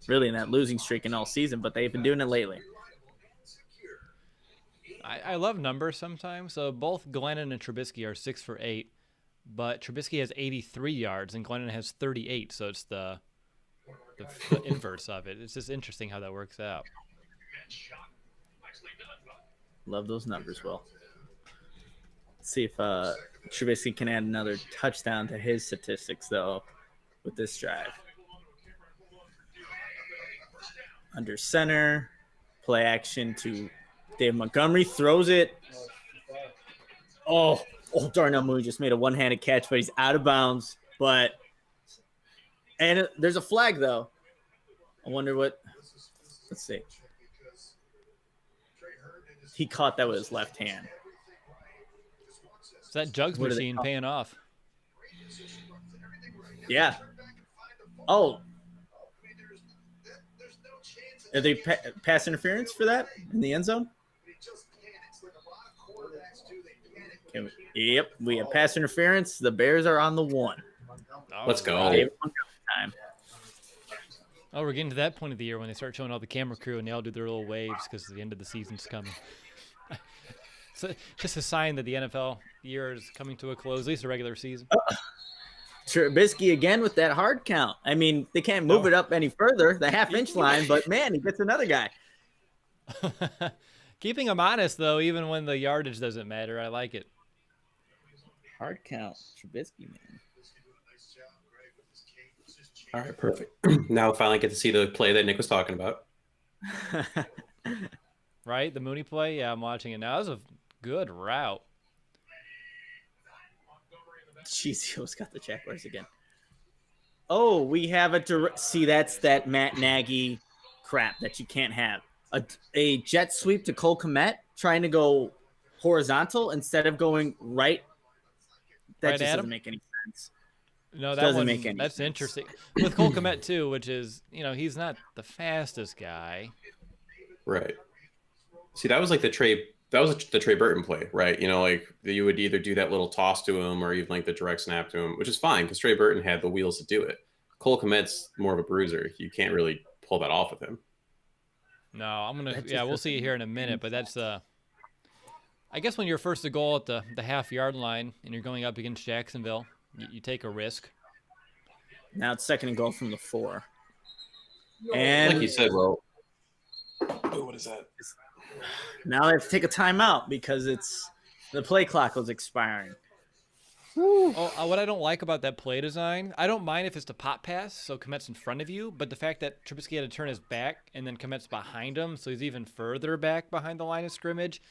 Speaker 2: really in that losing streak in all season, but they've been doing it lately.
Speaker 1: I love numbers sometimes. So both Glennon and Trubisky are 6 for 8, but Trubisky has 83 yards and Glennon has 38. So it's the inverse of it. It's just interesting how that works out.
Speaker 2: Love those numbers, Will. Let's see if Trubisky can add another touchdown to his statistics, though, with this drive. Under center, play action to Dave Montgomery, throws it. Oh, Darnell Mooney just made a one-handed catch, but he's out of bounds. And there's a flag, though. I wonder what. Let's see. He caught that with his left hand.
Speaker 1: Is that Jugs machine paying off?
Speaker 2: Yeah. Oh. Are they pass interference for that in the end zone? Yep, we have pass interference. The Bears are on the 1.
Speaker 3: Let's go.
Speaker 2: Time.
Speaker 1: Oh, we're getting to that point of the year when they start showing all the camera crew and they all do their little waves because the end of the season's coming. So just a sign that the NFL year is coming to a close, at least the regular season.
Speaker 2: Trubisky again with that hard count. I mean, they can't move it up any further, the half-inch line, but, man, he gets another guy.
Speaker 1: Keeping him honest, though, even when the yardage doesn't matter, I like it.
Speaker 2: Hard count, Trubisky, man.
Speaker 3: All right, perfect. Now we finally get to see the play that Nick was talking about.
Speaker 1: Right? The Mooney play? Yeah, I'm watching it now. That was a good route.
Speaker 2: Jeez, he almost got the Jaguars again. Oh, we have a direct. See, that's that Matt Nagy crap that you can't have. A jet sweep to Cole Kmet trying to go horizontal instead of going right. That
Speaker 1: Right
Speaker 2: just
Speaker 1: at
Speaker 2: doesn't
Speaker 1: him?
Speaker 2: make any sense.
Speaker 1: No, that
Speaker 2: Doesn't
Speaker 1: one,
Speaker 2: make any
Speaker 1: that's
Speaker 2: sense.
Speaker 1: interesting. With Cole Kmet, too, which is, he's not the fastest guy.
Speaker 3: Right. See, that was like the Trey Burton play, right? Like you would either do that little toss to him or even like the direct snap to him, which is fine because Trey Burton had the wheels to do it. Cole Kmet's more of a bruiser. You can't really pull that off with him.
Speaker 1: No,
Speaker 2: That just
Speaker 1: we'll see it here in a minute, but that's I guess when you're first to goal at the half-yard line and you're going up against Jacksonville, you take a risk.
Speaker 2: Now it's 2nd and goal from the 4. And
Speaker 3: Like you said, well, what is that?
Speaker 2: now they have to take a timeout because the play clock was expiring.
Speaker 1: What I don't like about that play design, I don't mind if it's the pop pass, so Kmet's in front of you, but the fact that Trubisky had to turn his back and then Kmet's behind him, so he's even further back behind the line of scrimmage.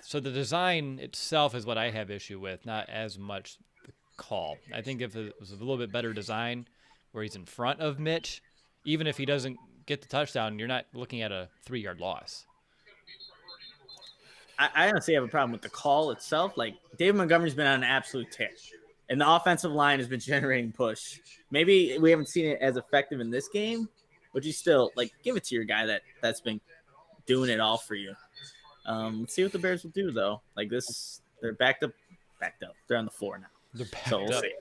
Speaker 1: So the design itself is what I have issue with, not as much the call. I think if it was a little bit better design where he's in front of Mitch, even if he doesn't get the touchdown, you're not looking at a 3-yard loss.
Speaker 2: I honestly have a problem with the call itself. Like, David Montgomery's been on an absolute tear, and the offensive line has been generating push. Maybe we haven't seen it as effective in this game, but you still, give it to your guy that's been doing it all for you. Let's see what the Bears will do, though. Like this, they're backed up. They're on the 4 now.
Speaker 1: They're backed
Speaker 2: So we'll
Speaker 1: up.
Speaker 2: see.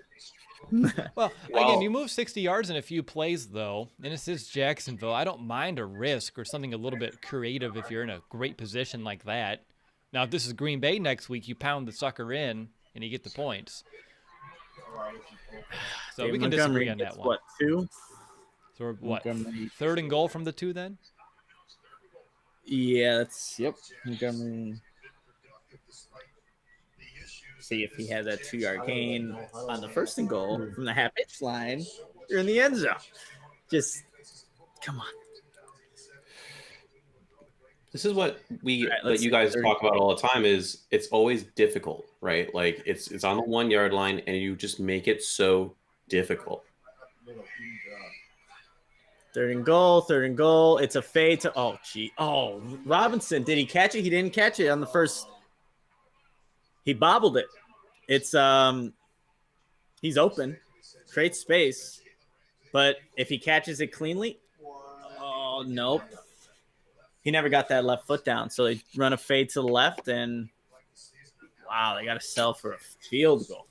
Speaker 1: Well, again, you move 60 yards in a few plays, though, and this is Jacksonville. I don't mind a risk or something a little bit creative if you're in a great position like that. Now, if this is Green Bay next week, you pound the sucker in and you get the points. So we can disagree on that one.
Speaker 2: What, 2?
Speaker 1: So we're, what,
Speaker 2: Montgomery.
Speaker 1: 3rd and goal from the 2 then?
Speaker 2: Yeah, yep. Montgomery. See if he had that 2-yard gain on the 1st and goal from the half-inch line. You're in the end zone. Just, come on.
Speaker 3: This is what
Speaker 2: right,
Speaker 3: that you guys talk about all the time is it's always difficult, right? Like it's on the 1-yard line and you just make it so difficult.
Speaker 2: 3rd and goal. It's a fade to Robinson. Did he catch it? He didn't catch it on the first. He bobbled it. It's he's open, creates space, but if he catches it cleanly, nope. He never got that left foot down, so they run a fade to the left, and wow, they got to sell for a field goal.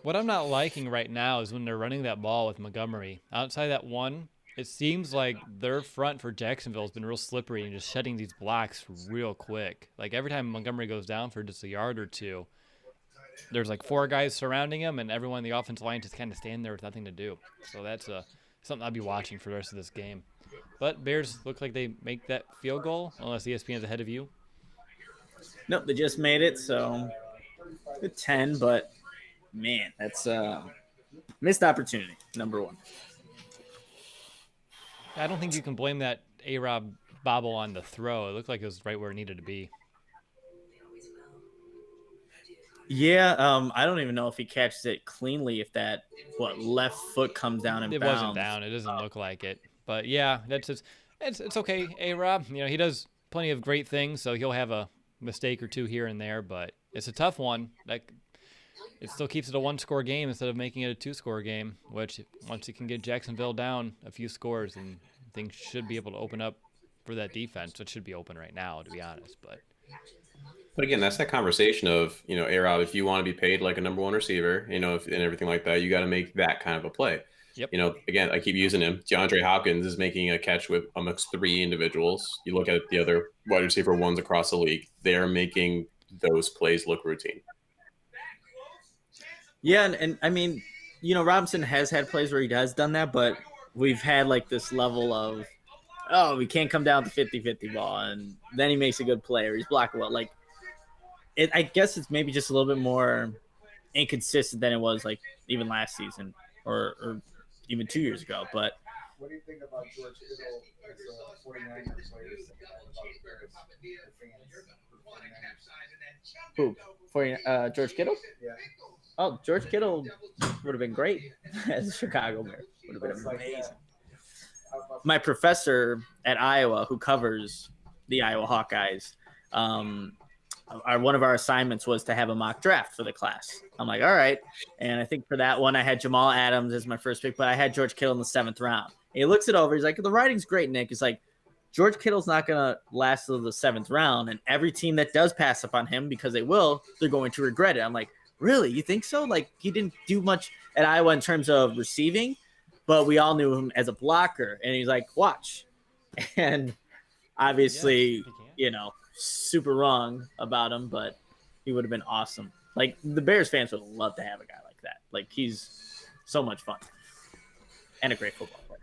Speaker 1: What I'm not liking right now is when they're running that ball with Montgomery. Outside that one, it seems like their front for Jacksonville has been real slippery and just shedding these blocks real quick. Like every time Montgomery goes down for just a yard or two, there's like 4 guys surrounding him, and everyone in the offensive line just kind of stand there with nothing to do. So that's something I'll be watching for the rest of this game. But Bears look like they make that field goal, unless ESPN's ahead of you.
Speaker 2: Nope, they just made it, so good 10, but man, that's missed opportunity, number one.
Speaker 1: I don't think you can blame that A-Rob bobble on the throw. It looked like it was right where it needed to be.
Speaker 2: Yeah, I don't even know if he catches it cleanly if that left foot comes down and
Speaker 1: it
Speaker 2: bounds.
Speaker 1: wasn't down. It doesn't look like it. But yeah, that's just, it's okay. A-Rob, he does plenty of great things, so he'll have a mistake or two here and there, but it's a tough one. Like, it still keeps it a 1-score game instead of making it a 2-score game, which once you can get Jacksonville down a few scores, and things should be able to open up for that defense, which should be open right now, to be honest.
Speaker 3: But again, that's that conversation of, A-Rob, if you want to be paid like a number one receiver, and everything like that, you got to make that kind of a play.
Speaker 1: Yep.
Speaker 3: Again, I keep using him. DeAndre Hopkins is making a catch with amongst 3 individuals. You look at the other wide receiver ones across the league, they're making those plays look routine.
Speaker 2: Yeah, and I mean, Robinson has had plays where he has done that, but we've had like this level of, we can't come down to 50-50 ball, and then he makes a good play or he's blocking well. Like, I guess it's maybe just a little bit more inconsistent than it was like even last season or even 2 years ago. But
Speaker 5: what do you think about George Kittle as a 49ers
Speaker 2: Who? George Kittle?
Speaker 5: Yeah.
Speaker 2: Oh, George Kittle would have been great as a Chicago Bear. Would have been amazing. My professor at Iowa, who covers the Iowa Hawkeyes, one of our assignments was to have a mock draft for the class. I'm like, all right. And I think for that one, I had Jamal Adams as my first pick, but I had George Kittle in the 7th round. And he looks it over. He's like, the writing's great, Nick. He's like, George Kittle's not going to last till the 7th round. And every team that does pass up on him, because they will, they're going to regret it. I'm like, really? You think so? Like, he didn't do much at Iowa in terms of receiving, but we all knew him as a blocker. And he's like, watch. And obviously, super wrong about him, but he would have been awesome. Like, the Bears fans would love to have a guy like that. Like, he's so much fun and a great football player.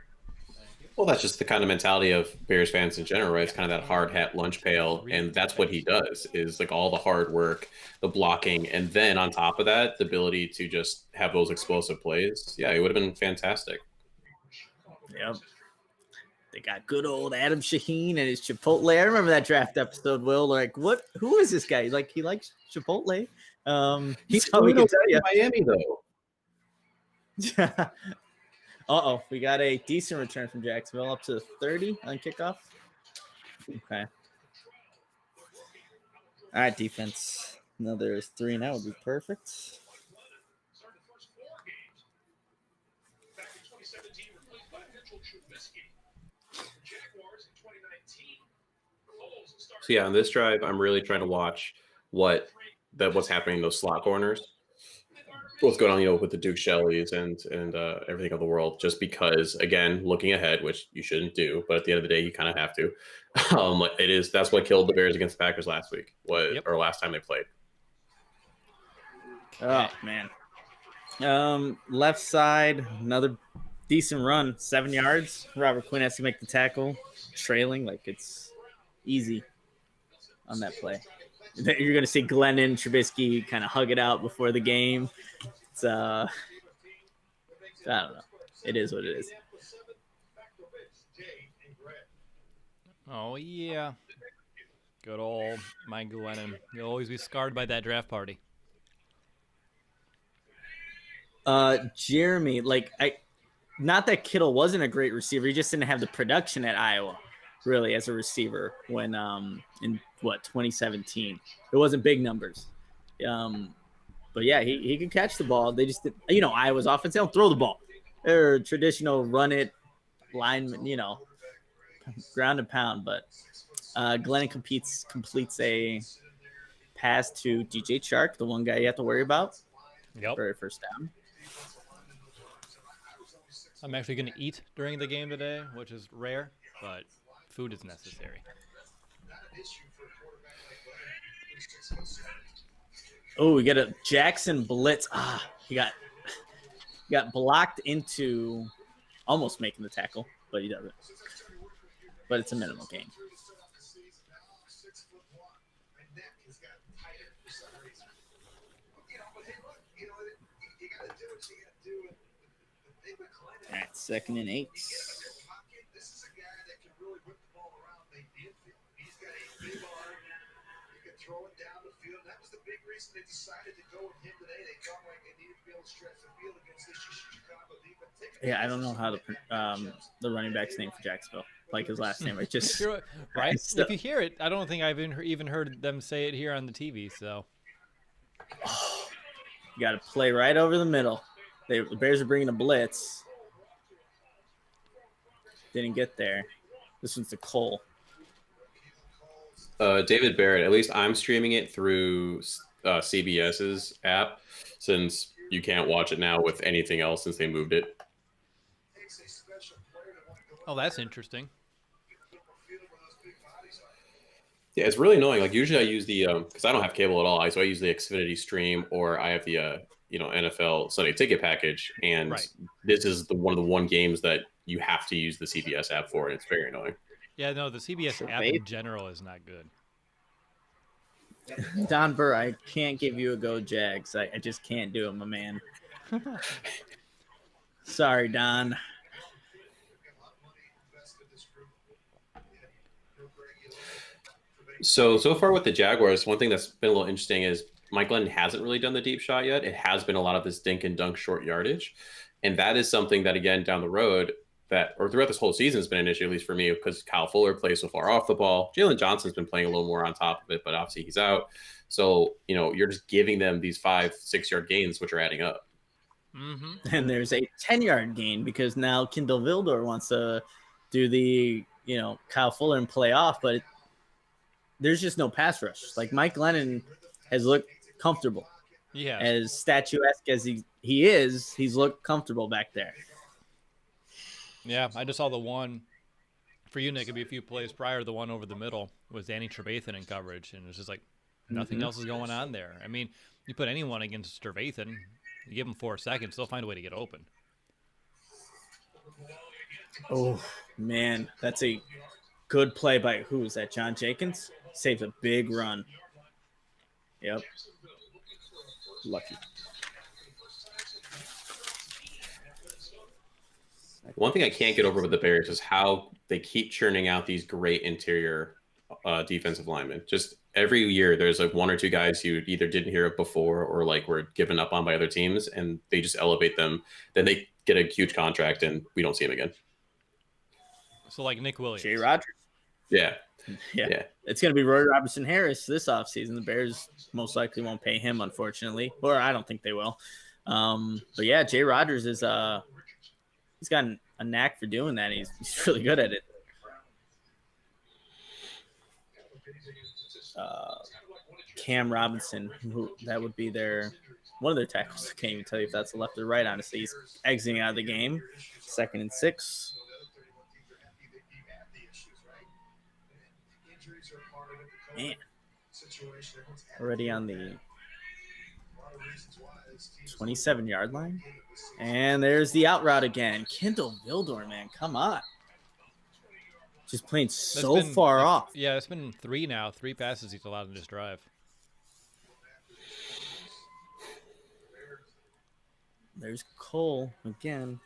Speaker 3: Well, that's just the kind of mentality of Bears fans in general, right? It's kind of that hard hat lunch pail, and that's what he does, is like all the hard work, the blocking, and then on top of that, the ability to just have those explosive plays. Yeah, it would have been fantastic.
Speaker 2: Yep. They got good old Adam Shaheen and his Chipotle. I remember that draft episode, Will. Like, who is this guy? Like, he likes Chipotle. He's probably can tell you.
Speaker 3: Miami, though.
Speaker 2: Uh-oh. We got a decent return from Jacksonville, up to 30 on kickoff. Okay. All right, defense. Another 3 and that would be perfect.
Speaker 3: So yeah, on this drive, I'm really trying to watch what's happening in those slot corners, what's going on, with the Duke Shelleys and everything of the world. Just because, again, looking ahead, which you shouldn't do, but at the end of the day, you kind of have to. That's what killed the Bears against the Packers last week, or last time they played.
Speaker 2: Oh man, left side, another decent run, 7 yards. Robert Quinn has to make the tackle, trailing like it's easy on that play. You're going to see Glennon, Trubisky kind of hug it out before the game. It's I don't know. It is what it is.
Speaker 1: Oh, yeah. Good old Mike Glennon. You'll always be scarred by that draft party.
Speaker 2: Jeremy, not that Kittle wasn't a great receiver. He just didn't have the production at Iowa, really, as a receiver when in 2017. It wasn't big numbers. But yeah, he could catch the ball. They just Iowa's offense, they don't throw the ball. They're traditional run it lineman, ground and pound. But Glennon completes a pass to DJ Chark, the one guy you have to worry about.
Speaker 1: Yep.
Speaker 2: Very first down.
Speaker 1: I'm actually going to eat during the game today, which is rare, but food is necessary.
Speaker 2: Oh, we get a Jackson blitz. He got blocked into almost making the tackle, but he doesn't. But it's a minimal gain. All right, 2nd and 8.
Speaker 4: This is a guy that can really whip the ball around the infield. He's got a big arm. He can throw it down the field. And that was the big reason they decided to go with him today. They felt like they needed to be able to stretch the field against this Chicago defense.
Speaker 2: Yeah, I don't know how the running back's name for Jacksonville, like his last name. I just
Speaker 1: right. If you hear it, I don't think I've even heard them say it here on the TV. So
Speaker 2: you got to play right over the middle. The Bears are bringing a blitz. Didn't get there. This one's to Cole.
Speaker 3: David Barrett, at least I'm streaming it through CBS's app, since you can't watch it now with anything else since they moved it.
Speaker 1: Oh, that's interesting.
Speaker 3: Yeah, it's really annoying. Like usually I use the because I don't have cable at all. So I use the Xfinity stream, or I have the NFL Sunday Ticket package, and this is one of the one games that you have to use the CBS app for, and it's very annoying.
Speaker 1: Yeah, no, the CBS app in general is not good.
Speaker 2: Don Burr, I can't give you a go, Jags. I just can't do it, my man. Sorry, Don.
Speaker 3: So far with the Jaguars, one thing that's been a little interesting is Mike Glennon hasn't really done the deep shot yet. It has been a lot of this dink and dunk short yardage. And that is something that, again, down the road, or throughout this whole season has been an issue, at least for me, because Kyle Fuller plays so far off the ball. Jalen Johnson's been playing a little more on top of it, but obviously he's out. So, you're just giving them these 5-6 yard gains, which are adding up.
Speaker 1: Mm-hmm.
Speaker 2: And there's a 10-yard gain because now Kindle Vildor wants to do the, Kyle Fuller and play off, but there's just no pass rush. Like Mike Glennon has looked comfortable.
Speaker 1: Yeah.
Speaker 2: As statuesque as he is, he's looked comfortable back there.
Speaker 1: Yeah, I just saw the one for you, Nick. It'd be a few plays prior. The one over the middle was Danny Trevathan in coverage, and it's just like nothing else is going on there. I mean, you put anyone against Trevathan, you give him 4 seconds, they'll find a way to get open.
Speaker 2: Oh man, that's a good play by who is that? John Jenkins saves a big run. Yep. Lucky.
Speaker 3: One thing I can't get over with the Bears is how they keep churning out these great interior defensive linemen. Just every year, there's like 1 or 2 guys you either didn't hear of before or like were given up on by other teams, and they just elevate them. Then they get a huge contract, and we don't see them again.
Speaker 1: So like Nick Williams.
Speaker 2: Jay Rogers.
Speaker 3: Yeah.
Speaker 2: It's going to be Roy Robertson Harris this offseason. The Bears most likely won't pay him, unfortunately, or I don't think they will. But yeah, Jay Rogers is he's got a knack for doing that. He's really good at it. Cam Robinson, that would be one of their tackles. I can't even tell you if that's left or right, honestly. He's exiting out of the game. 2nd and 6. Man, already on the 27-yard line. And there's the out route again. Kindle Vildor, man, come on. Just playing far off.
Speaker 1: Yeah, it's been 3 now. 3 passes he's allowed in this drive.
Speaker 2: There's Cole again.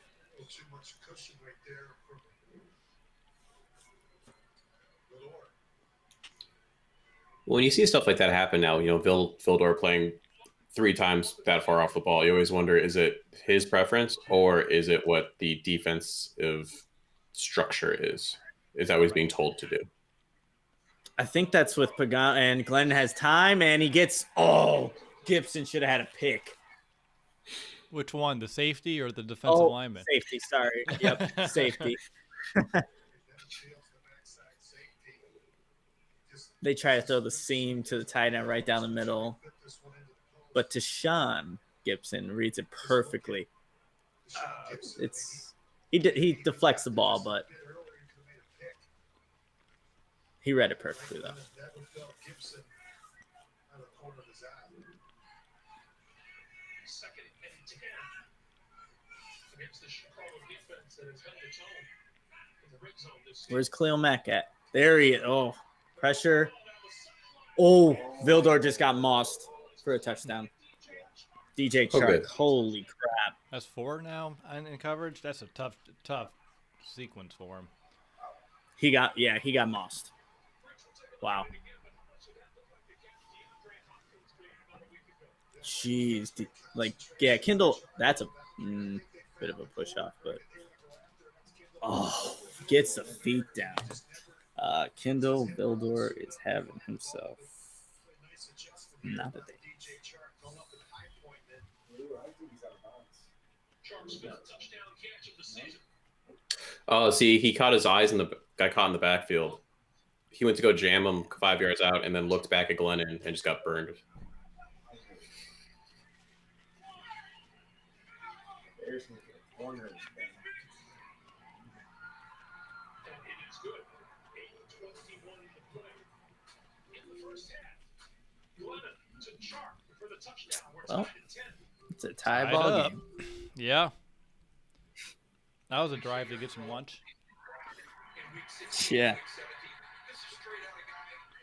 Speaker 3: When you see stuff like that happen now, Vildor playing 3 times that far off the ball, you always wonder, is it his preference or is it what the defensive structure is? Is that what he's being told to do?
Speaker 2: I think that's with Pagano, and Glenn has time, and he gets, Gibson should have had a pick.
Speaker 1: Which one, the safety or the defensive lineman?
Speaker 2: Safety, sorry. Yep, safety. They try to throw the seam to the tight end right down the middle. But Tashawn Gibson reads it perfectly. He deflects the ball, but he read it perfectly though.
Speaker 4: Second and 10 against the Chicago defense that has held its own in the red zone this season.
Speaker 2: Where's Khalil Mack at? There he is. Oh, pressure. Oh, Vildor just got mossed for a touchdown. DJ Chark.
Speaker 3: good.
Speaker 2: Holy crap.
Speaker 1: That's 4 now in coverage. That's a tough sequence for him.
Speaker 2: He got mossed. Wow. Jeez. Kindle, that's a bit of a push off, but gets the feet down. Kindle Vildor is having himself not a day.
Speaker 3: Oh, see, he caught his eyes and got caught in the backfield. He went to go jam him 5 yards out and then looked back at Glennon and just got burned.
Speaker 2: Well, it's a tie
Speaker 1: Tied
Speaker 2: ball
Speaker 1: up.
Speaker 2: game.
Speaker 1: Yeah. That was a drive to get some lunch.
Speaker 2: Yeah.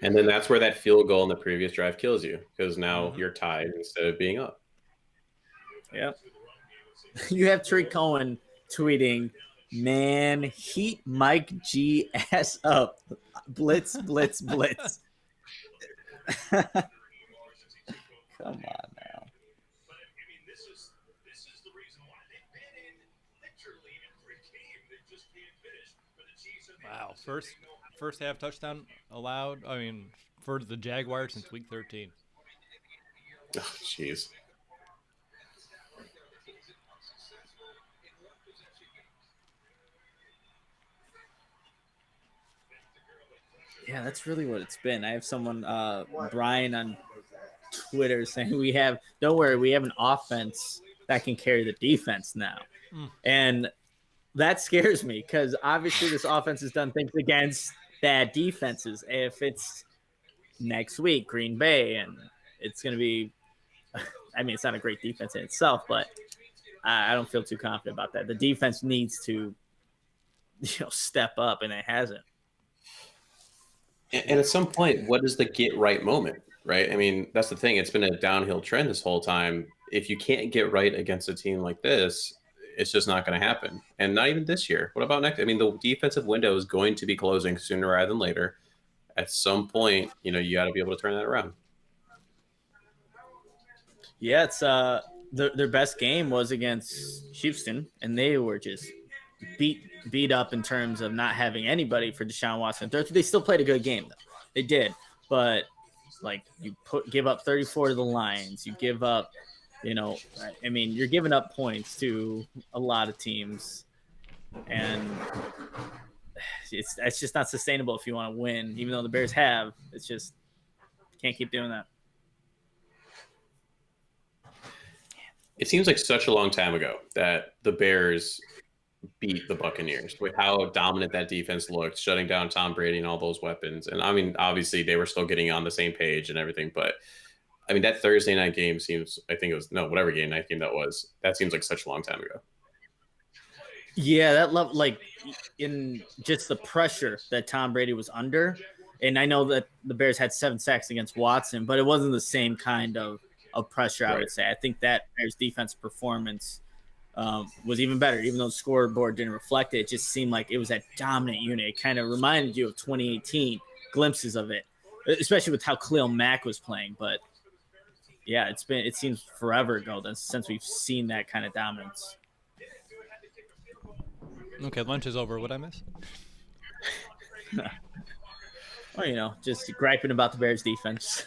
Speaker 3: And then that's where that field goal in the previous drive kills you because now you're tied instead of being up.
Speaker 2: Yep. You have Tariq Cohen tweeting, "Man, heat Mike G ass up. Blitz, blitz, blitz." Come on now.
Speaker 1: Wow. First half touchdown allowed. I mean, for the Jaguars since week 13.
Speaker 3: Oh, jeez.
Speaker 2: Yeah, that's really what it's been. I have someone, Brian on Twitter, saying don't worry, we have an offense that can carry the defense now. And that scares me because obviously this offense has done things against bad defenses. If it's next week, Green Bay, and it's going to be, I mean, it's not a great defense in itself, but I don't feel too confident about that. The defense needs to, step up, and it hasn't.
Speaker 3: And at some point, what is the get right moment, right? I mean, that's the thing. It's been a downhill trend this whole time. If you can't get right against a team like this, it's just not going to happen. And not even this year. What about next? I mean, the defensive window is going to be closing sooner rather than later. At some point, you got to be able to turn that around.
Speaker 2: Yeah, it's their best game was against Houston, and they were just beat up in terms of not having anybody for Deshaun Watson. They still played a good game, though. They did, but you give up 34 to the Lions. You give up, I mean, you're giving up points to a lot of teams, and it's just not sustainable if you want to win. Even though the Bears have, it's just can't keep doing that.
Speaker 3: It seems like such a long time ago that the Bears beat the Buccaneers with how dominant that defense looked, shutting down Tom Brady and all those weapons. And I mean, obviously they were still getting on the same page and everything, but I mean, that Thursday night game seems, whatever night game that was, that seems like such a long time ago.
Speaker 2: Yeah, that love, in just the pressure that Tom Brady was under. And I know that the Bears had 7 sacks against Watson, but it wasn't the same kind of pressure, I would say. I think that Bears defense performance was even better, even though the scoreboard didn't reflect it. It just seemed like it was that dominant unit. It kind of reminded you of 2018, glimpses of it, especially with how Khalil Mack was playing. But yeah, it seems forever ago since we've seen that kind of dominance.
Speaker 1: Okay, lunch is over. What I miss?
Speaker 2: Well, just griping about the Bears defense.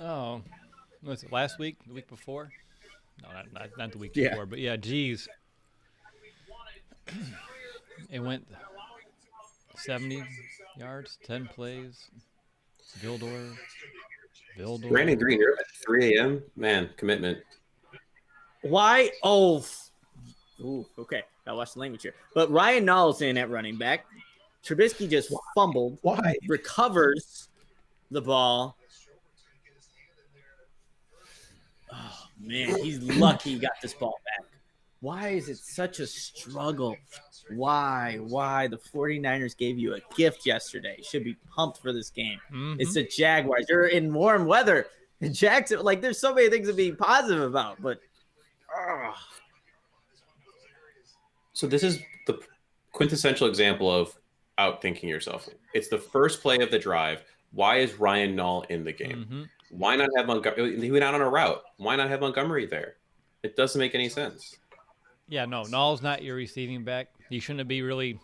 Speaker 1: Oh, was it last week? The week before? No, not the week before. But yeah, geez. It went 70 yards, 10 plays. Vildor.
Speaker 3: Brandon Green, you're up at 3 a.m. Man, commitment.
Speaker 2: Why? Oh, ooh, okay. Gotta watch the language here. But Ryan Nall's in at running back. Trubisky just fumbled,
Speaker 6: Why?
Speaker 2: recovers the ball. Oh, man, he's lucky he got this ball back. Why is it such a struggle? Why? The 49ers gave you a gift yesterday. You should be pumped for this game.
Speaker 1: Mhm.
Speaker 2: It's the Jaguars. You're in warm weather. In Jackson, like, there's so many things to be positive about, but
Speaker 3: So this is the quintessential example of outthinking yourself. It's the first play of the drive. Why is Ryan Nall in the game?
Speaker 1: Mhm.
Speaker 3: Why not have Montgomery? He went out on a route. Why not have Montgomery there? It doesn't make any sense.
Speaker 1: Yeah, no, Nall's not your receiving back. He shouldn't be really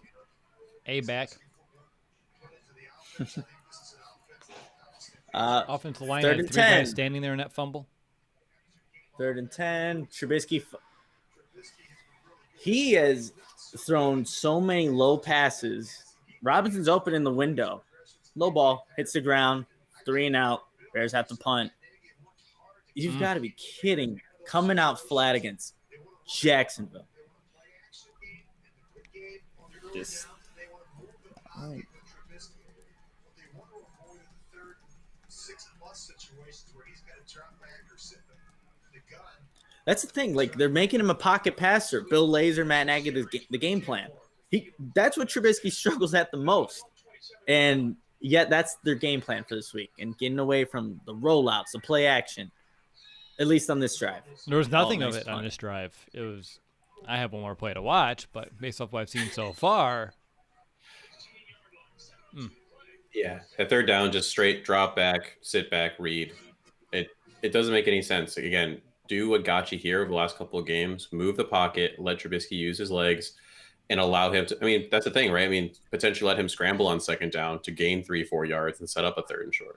Speaker 1: a back. Offensive line
Speaker 2: third
Speaker 1: had
Speaker 2: and
Speaker 1: 3
Speaker 2: 10.
Speaker 1: guys standing there in that fumble.
Speaker 2: 3rd and 10. Trubisky. He has thrown so many low passes. Robinson's open in the window. Low ball, hits the ground, 3 and out. Bears have to punt. You've got to be kidding me. Coming out flat against Jacksonville. Just. That's the thing. Like, they're making him a pocket passer. Bill Lazor, Matt Nagy, the game plan. That's what Trubisky struggles at the most. And yet that's their game plan for this week. And getting away from the rollouts, the play action, at least on this drive.
Speaker 1: There was nothing
Speaker 2: nice
Speaker 1: of it
Speaker 2: punt.
Speaker 1: on this drive. It was. I have one more play to watch, but based off what I've seen so far,
Speaker 3: Yeah, at third down, just straight drop back, sit back, read. It doesn't make any sense. Again, do what got you here over the last couple of games. Move the pocket, let Trubisky use his legs, and allow him to. I mean, that's the thing, right? I mean, potentially let him scramble on second down to gain 3-4 yards and set up a 3rd and short.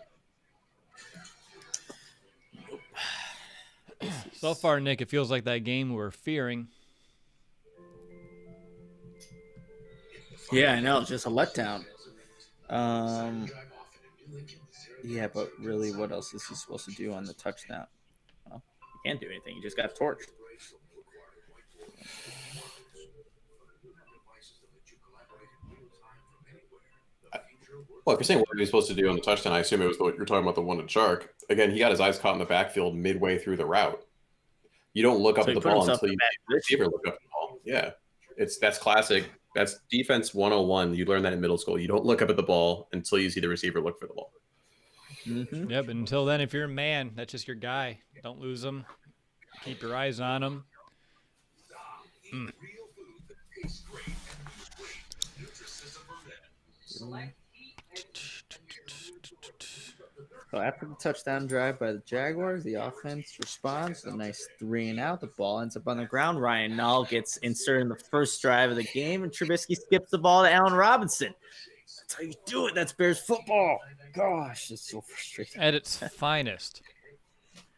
Speaker 1: so far, Nick, it feels like that game we're fearing.
Speaker 2: Yeah, I know. It's just a letdown. Yeah, but really, what else is he supposed to do on the touchdown? Well, he can't do anything. He just got torched.
Speaker 3: Well, if you're saying what he was supposed to do on the touchdown, I assume it was you're talking about the one to Chark. Again, he got his eyes caught in the backfield midway through the route. You don't look up
Speaker 2: So
Speaker 3: at
Speaker 2: he
Speaker 3: the
Speaker 2: put
Speaker 3: ball
Speaker 2: himself
Speaker 3: until
Speaker 2: in
Speaker 3: you
Speaker 2: a bad
Speaker 3: see the receiver look up at the ball. Yeah, that's classic. That's defense 101. You learn that in middle school. You don't look up at the ball until you see the receiver look for the ball.
Speaker 2: Mm-hmm.
Speaker 1: Yeah, but until then, if you're a man, that's just your guy. Don't lose him. Keep your eyes on him.
Speaker 2: So after the touchdown drive by the Jaguars, the offense responds. A nice 3 and out. The ball ends up on the ground. Ryan Nall gets inserted in the first drive of the game, and Trubisky skips the ball to Allen Robinson. That's how you do it. That's Bears football. Gosh, it's so frustrating.
Speaker 1: At its finest.
Speaker 3: Do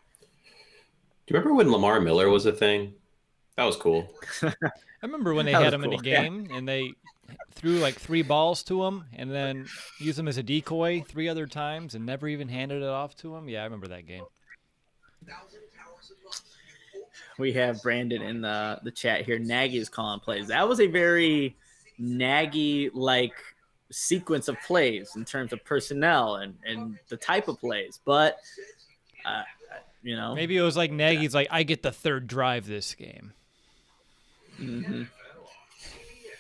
Speaker 3: you remember when Lamar Miller was a thing? That was cool.
Speaker 1: I remember when they
Speaker 2: That
Speaker 1: had
Speaker 2: was
Speaker 1: him in a
Speaker 2: cool, yeah.
Speaker 1: game and they threw like 3 balls to him and then used him as a decoy 3 other times and never even handed it off to him. Yeah, I remember that game.
Speaker 2: We have Brandon in the chat here. Nagy is calling plays. That was a very Nagy-like sequence of plays in terms of personnel and the type of plays. But, you know.
Speaker 1: Maybe it was like Nagy's like, I get the 3rd drive this game.
Speaker 2: Mm-hmm.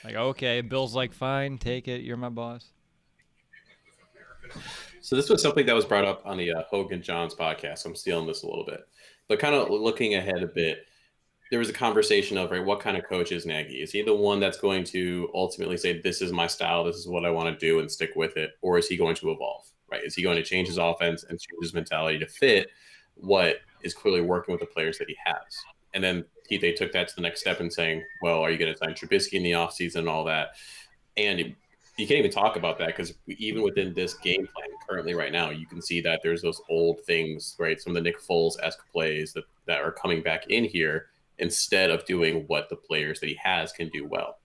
Speaker 1: Like, okay, Bill's like, fine, take it. You're my boss.
Speaker 3: So this was something that was brought up on the Hogan Johns podcast. I'm stealing this a little bit, but kind of looking ahead a bit. There was a conversation of, right, what kind of coach is Nagy? Is he the one that's going to ultimately say, this is my style, this is what I want to do and stick with it? Or is he going to evolve, right? Is he going to change his offense and change his mentality to fit what is clearly working with the players that he has? And then they took that to the next step and saying, well, are you going to sign Trubisky in the offseason and all that? And you can't even talk about that because even within this game plan currently right now, you can see that there's those old things, right? Some of the Nick Foles-esque plays that are coming back in here instead of doing what the players that he has can do well.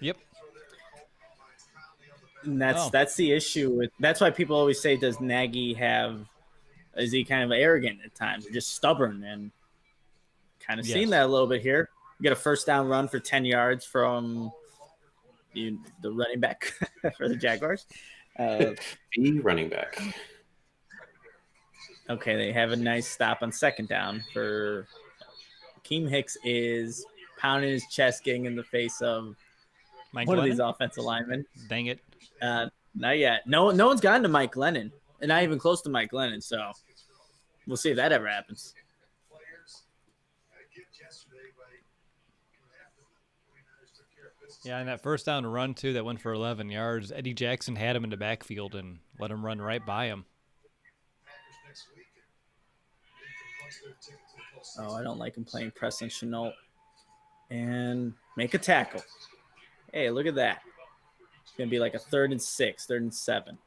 Speaker 1: Yep.
Speaker 2: And that's the issue with. That's why people always say, does Nagy is he kind of arrogant at times, or just stubborn? And kind of
Speaker 1: Yes.
Speaker 2: seen that a little bit here. You get a first down run for 10 yards from the running back for the Jaguars.
Speaker 3: The running back.
Speaker 2: Okay, they have a nice stop on second down for Akeem Hicks is pounding his chest, getting in the face of
Speaker 1: Mike
Speaker 2: one of
Speaker 1: Glennon?
Speaker 2: these offensive linemen.
Speaker 1: Dang it.
Speaker 2: Not yet. No one's gotten to Mike Glennon, and not even close to Mike Glennon. So we'll see if that ever happens.
Speaker 1: Yeah, and that first down run, too, that went for 11 yards. Eddie Jackson had him in the backfield and let him run right by him.
Speaker 2: Oh, I don't like him playing Preston Chenault. And make a tackle. Hey, look at that. It's going to be like a 3rd and 6, 3rd and 7.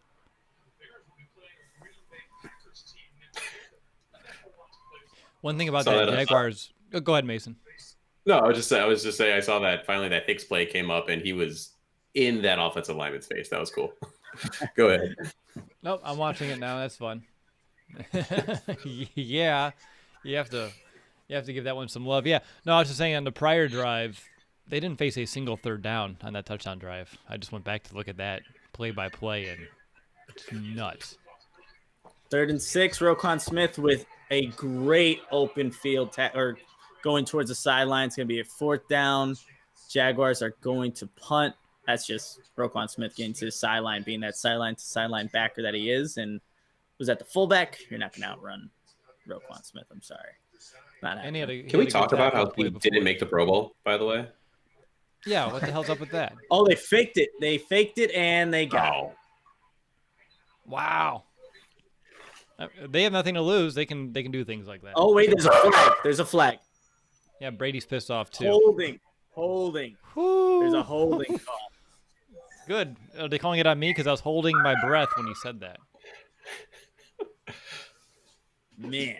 Speaker 1: One thing about
Speaker 3: Saw
Speaker 1: that
Speaker 3: that,
Speaker 1: Jaguars... Oh, go ahead, Mason.
Speaker 3: No, I was just saying I saw that finally that Hicks play came up and he was in that offensive lineman's face. That was cool. Go ahead.
Speaker 1: Nope, I'm watching it now. That's fun. Yeah, you have to give that one some love. Yeah, no, I was just saying on the prior drive, they didn't face a single third down on that touchdown drive. I just went back to look at that play by play, and it's nuts.
Speaker 2: 3rd and 6, Roquan Smith with a great open field or going towards the sideline. It's going to be a 4th down. Jaguars are going to punt. That's just Roquan Smith getting to the sideline, being that sideline to sideline backer that he is. And was that the fullback? You're not going to outrun Roquan Smith. I'm sorry. Not
Speaker 1: And
Speaker 3: Can we talk about how he didn't make the Pro Bowl, by the way?
Speaker 1: Yeah, what the hell's up with that?
Speaker 2: Oh, they faked it. They faked it, and they got it.
Speaker 1: Wow. They have nothing to lose. They can do things like that.
Speaker 2: Oh, wait, there's a flag. There's a flag.
Speaker 1: Yeah, Brady's pissed off, too.
Speaker 2: Holding.
Speaker 1: Whew.
Speaker 2: There's a holding call.
Speaker 1: Good. Are they calling it on me? Because I was holding my breath when he said that.
Speaker 2: Man.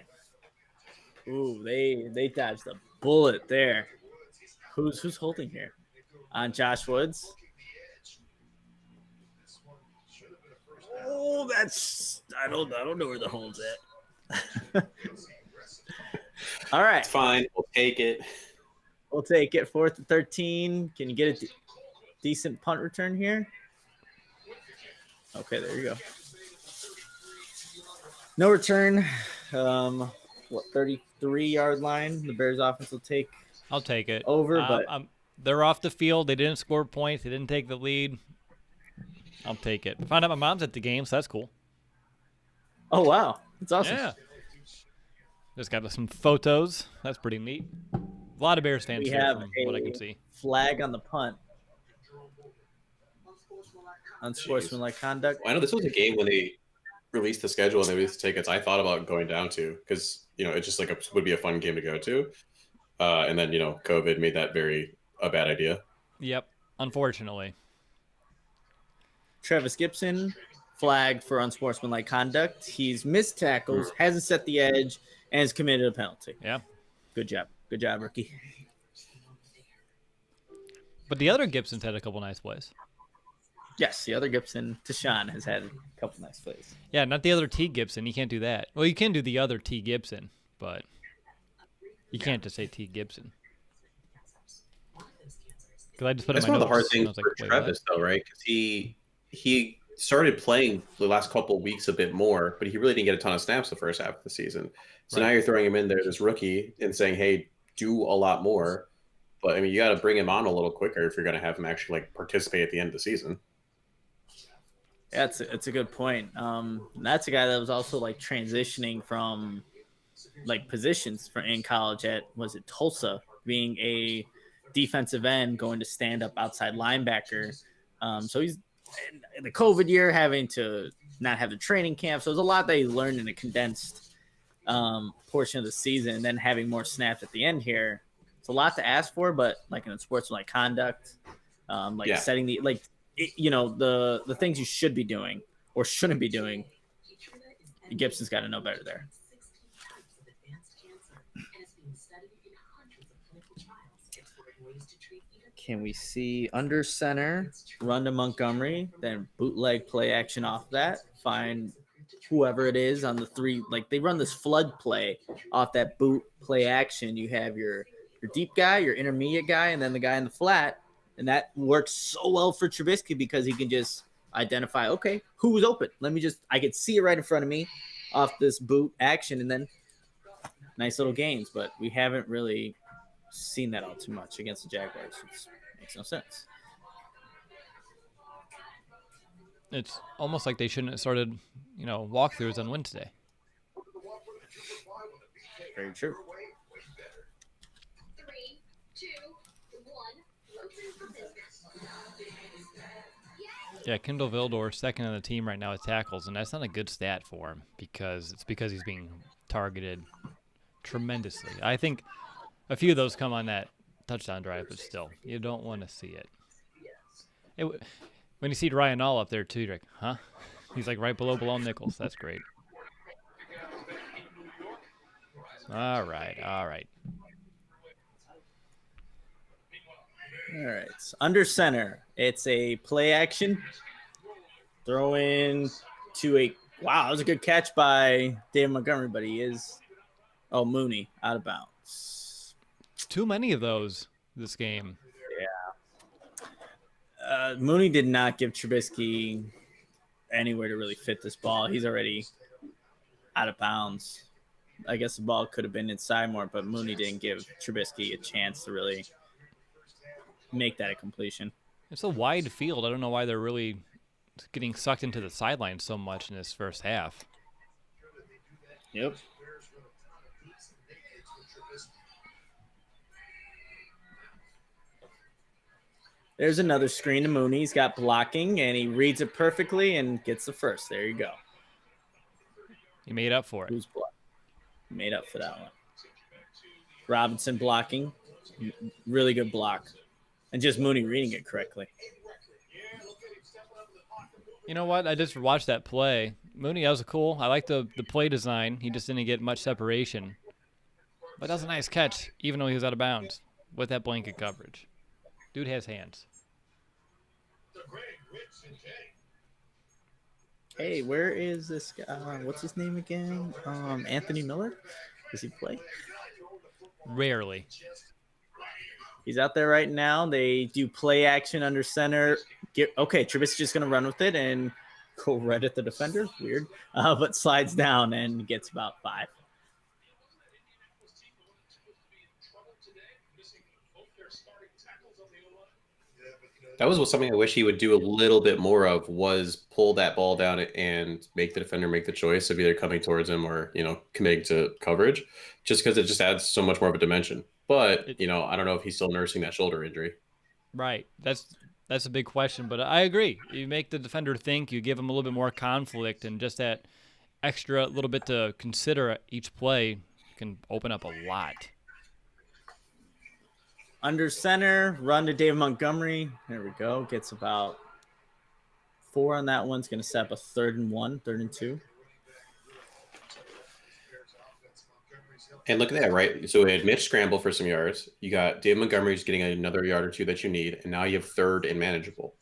Speaker 2: Ooh, they dodged a bullet there. Who's holding here? On Josh Woods. Oh, that's I don't know where the hold's at. All right.
Speaker 3: It's fine. We'll take it.
Speaker 2: We'll take it. 4th and 13. Can you get a decent punt return here? Okay, there you go. No return. 33-yard line. The Bears offense will take.
Speaker 1: I'll take it.
Speaker 2: Over, but
Speaker 1: they're off the field. They didn't score points. They didn't take the lead. I'll take it. Found out my mom's at the game, so that's cool.
Speaker 2: Oh, wow. That's awesome.
Speaker 1: Yeah. Just got some photos. That's pretty neat. A lot of Bears fans
Speaker 2: We
Speaker 1: here
Speaker 2: have
Speaker 1: from what I can see.
Speaker 2: Flag on the punt. Unsportsmanlike conduct.
Speaker 3: I know this was a game when they released the schedule and they released the tickets. I thought about going down to because it's just like would be a fun game to go to, and then COVID made that a bad idea.
Speaker 1: Yep, unfortunately.
Speaker 2: Travis Gibson flagged for unsportsmanlike conduct. He's missed tackles, hasn't set the edge, and has committed a penalty.
Speaker 1: Yeah.
Speaker 2: Good job, rookie.
Speaker 1: But the other Gibsons had a couple nice plays.
Speaker 2: Yes, the other Gibson, Tashawn, has had a couple nice plays.
Speaker 1: Yeah, not the other T. Gibson. You can't do that. Well, you can do the other T. Gibson, but you can't just say T. Gibson. Because I just put
Speaker 3: That's
Speaker 1: in my
Speaker 3: one of the hard
Speaker 1: notes, and I
Speaker 3: things
Speaker 1: was like,
Speaker 3: for
Speaker 1: wait,
Speaker 3: Travis, though, right? Because he started playing the last couple of weeks a bit more, but he really didn't get a ton of snaps the first half of the season. So now you're throwing him in there, this rookie, and saying, "Hey, do a lot more." But I mean, you got to bring him on a little quicker if you're going to have him actually participate at the end of the season.
Speaker 2: Yeah, it's a good point. That's a guy that was also transitioning from positions in college at Tulsa, being a defensive end, going to stand up outside linebacker. So he's in the COVID year having to not have the training camp. So there's a lot that he learned in a condensed portion of the season, and then having more snaps at the end here. It's a lot to ask for, but in a sportsmanlike conduct, setting the things you should be doing or shouldn't be doing, Gibson's got to know better there. Can we see under center, run to Montgomery, then bootleg play action off that, find whoever it is on the three. Like they run this flood play off that boot play action. You have your deep guy, your intermediate guy, and then the guy in the flat. And that works so well for Trubisky because he can just identify, okay, who was open? I could see it right in front of me off this boot action, and then nice little gains. But we haven't really seen that all too much against the Jaguars. It makes no sense.
Speaker 1: It's almost like they shouldn't have started, walkthroughs on Wednesday.
Speaker 2: Very true.
Speaker 6: 3, 2, 1. Open for business.
Speaker 1: Yeah, Kendall Vildor second on the team right now with tackles, and that's not a good stat for him because he's being targeted tremendously. I think a few of those come on that touchdown drive, but still, you don't want to see it. When you see Ryan All up there too, you're like, huh? He's like right below Nichols. That's great. All right.
Speaker 2: All right. So under center, it's a play action. Throw in to wow, that was a good catch by David Montgomery, but he is Mooney out of bounds.
Speaker 1: Too many of those this game.
Speaker 2: Mooney did not give Trubisky anywhere to really fit this ball. He's already out of bounds. I guess the ball could have been inside more, but Mooney didn't give Trubisky a chance to really make that a completion.
Speaker 1: It's a wide field. I don't know why they're really getting sucked into the sideline so much in this first half.
Speaker 2: Yep. There's another screen to Mooney. He's got blocking, and he reads it perfectly and gets the first. There you go.
Speaker 1: He made up for it.
Speaker 2: Who's blocked? Made up for that one. Robinson blocking. Really good block. And just Mooney reading it correctly.
Speaker 1: You know what? I just watched that play. Mooney, that was cool. I like the play design. He just didn't get much separation. But that was a nice catch, even though he was out of bounds with that blanket coverage. Dude has hands.
Speaker 2: Hey, where is this guy? What's his name again? Anthony Miller? Does he play?
Speaker 1: Rarely.
Speaker 2: He's out there right now. They do play action under center. Trubisky's just going to run with it and go right at the defender. Weird. But slides down and gets about 5.
Speaker 3: That was something I wish he would do a little bit more of, was pull that ball down and make the defender make the choice of either coming towards him or, committing to coverage, just because it just adds so much more of a dimension. But, I don't know if he's still nursing that shoulder injury.
Speaker 1: Right. That's a big question, but I agree. You make the defender think, you give him a little bit more conflict, and just that extra little bit to consider each play can open up a lot.
Speaker 2: Under center, run to David Montgomery. There we go. Gets about 4 on that one. It's going to set up a 3rd and 1, 3rd and 2.
Speaker 3: And look at that, right? So we had Mitch scramble for some yards. You got David Montgomery's getting another yard or 2 that you need, and now you have 3rd and manageable.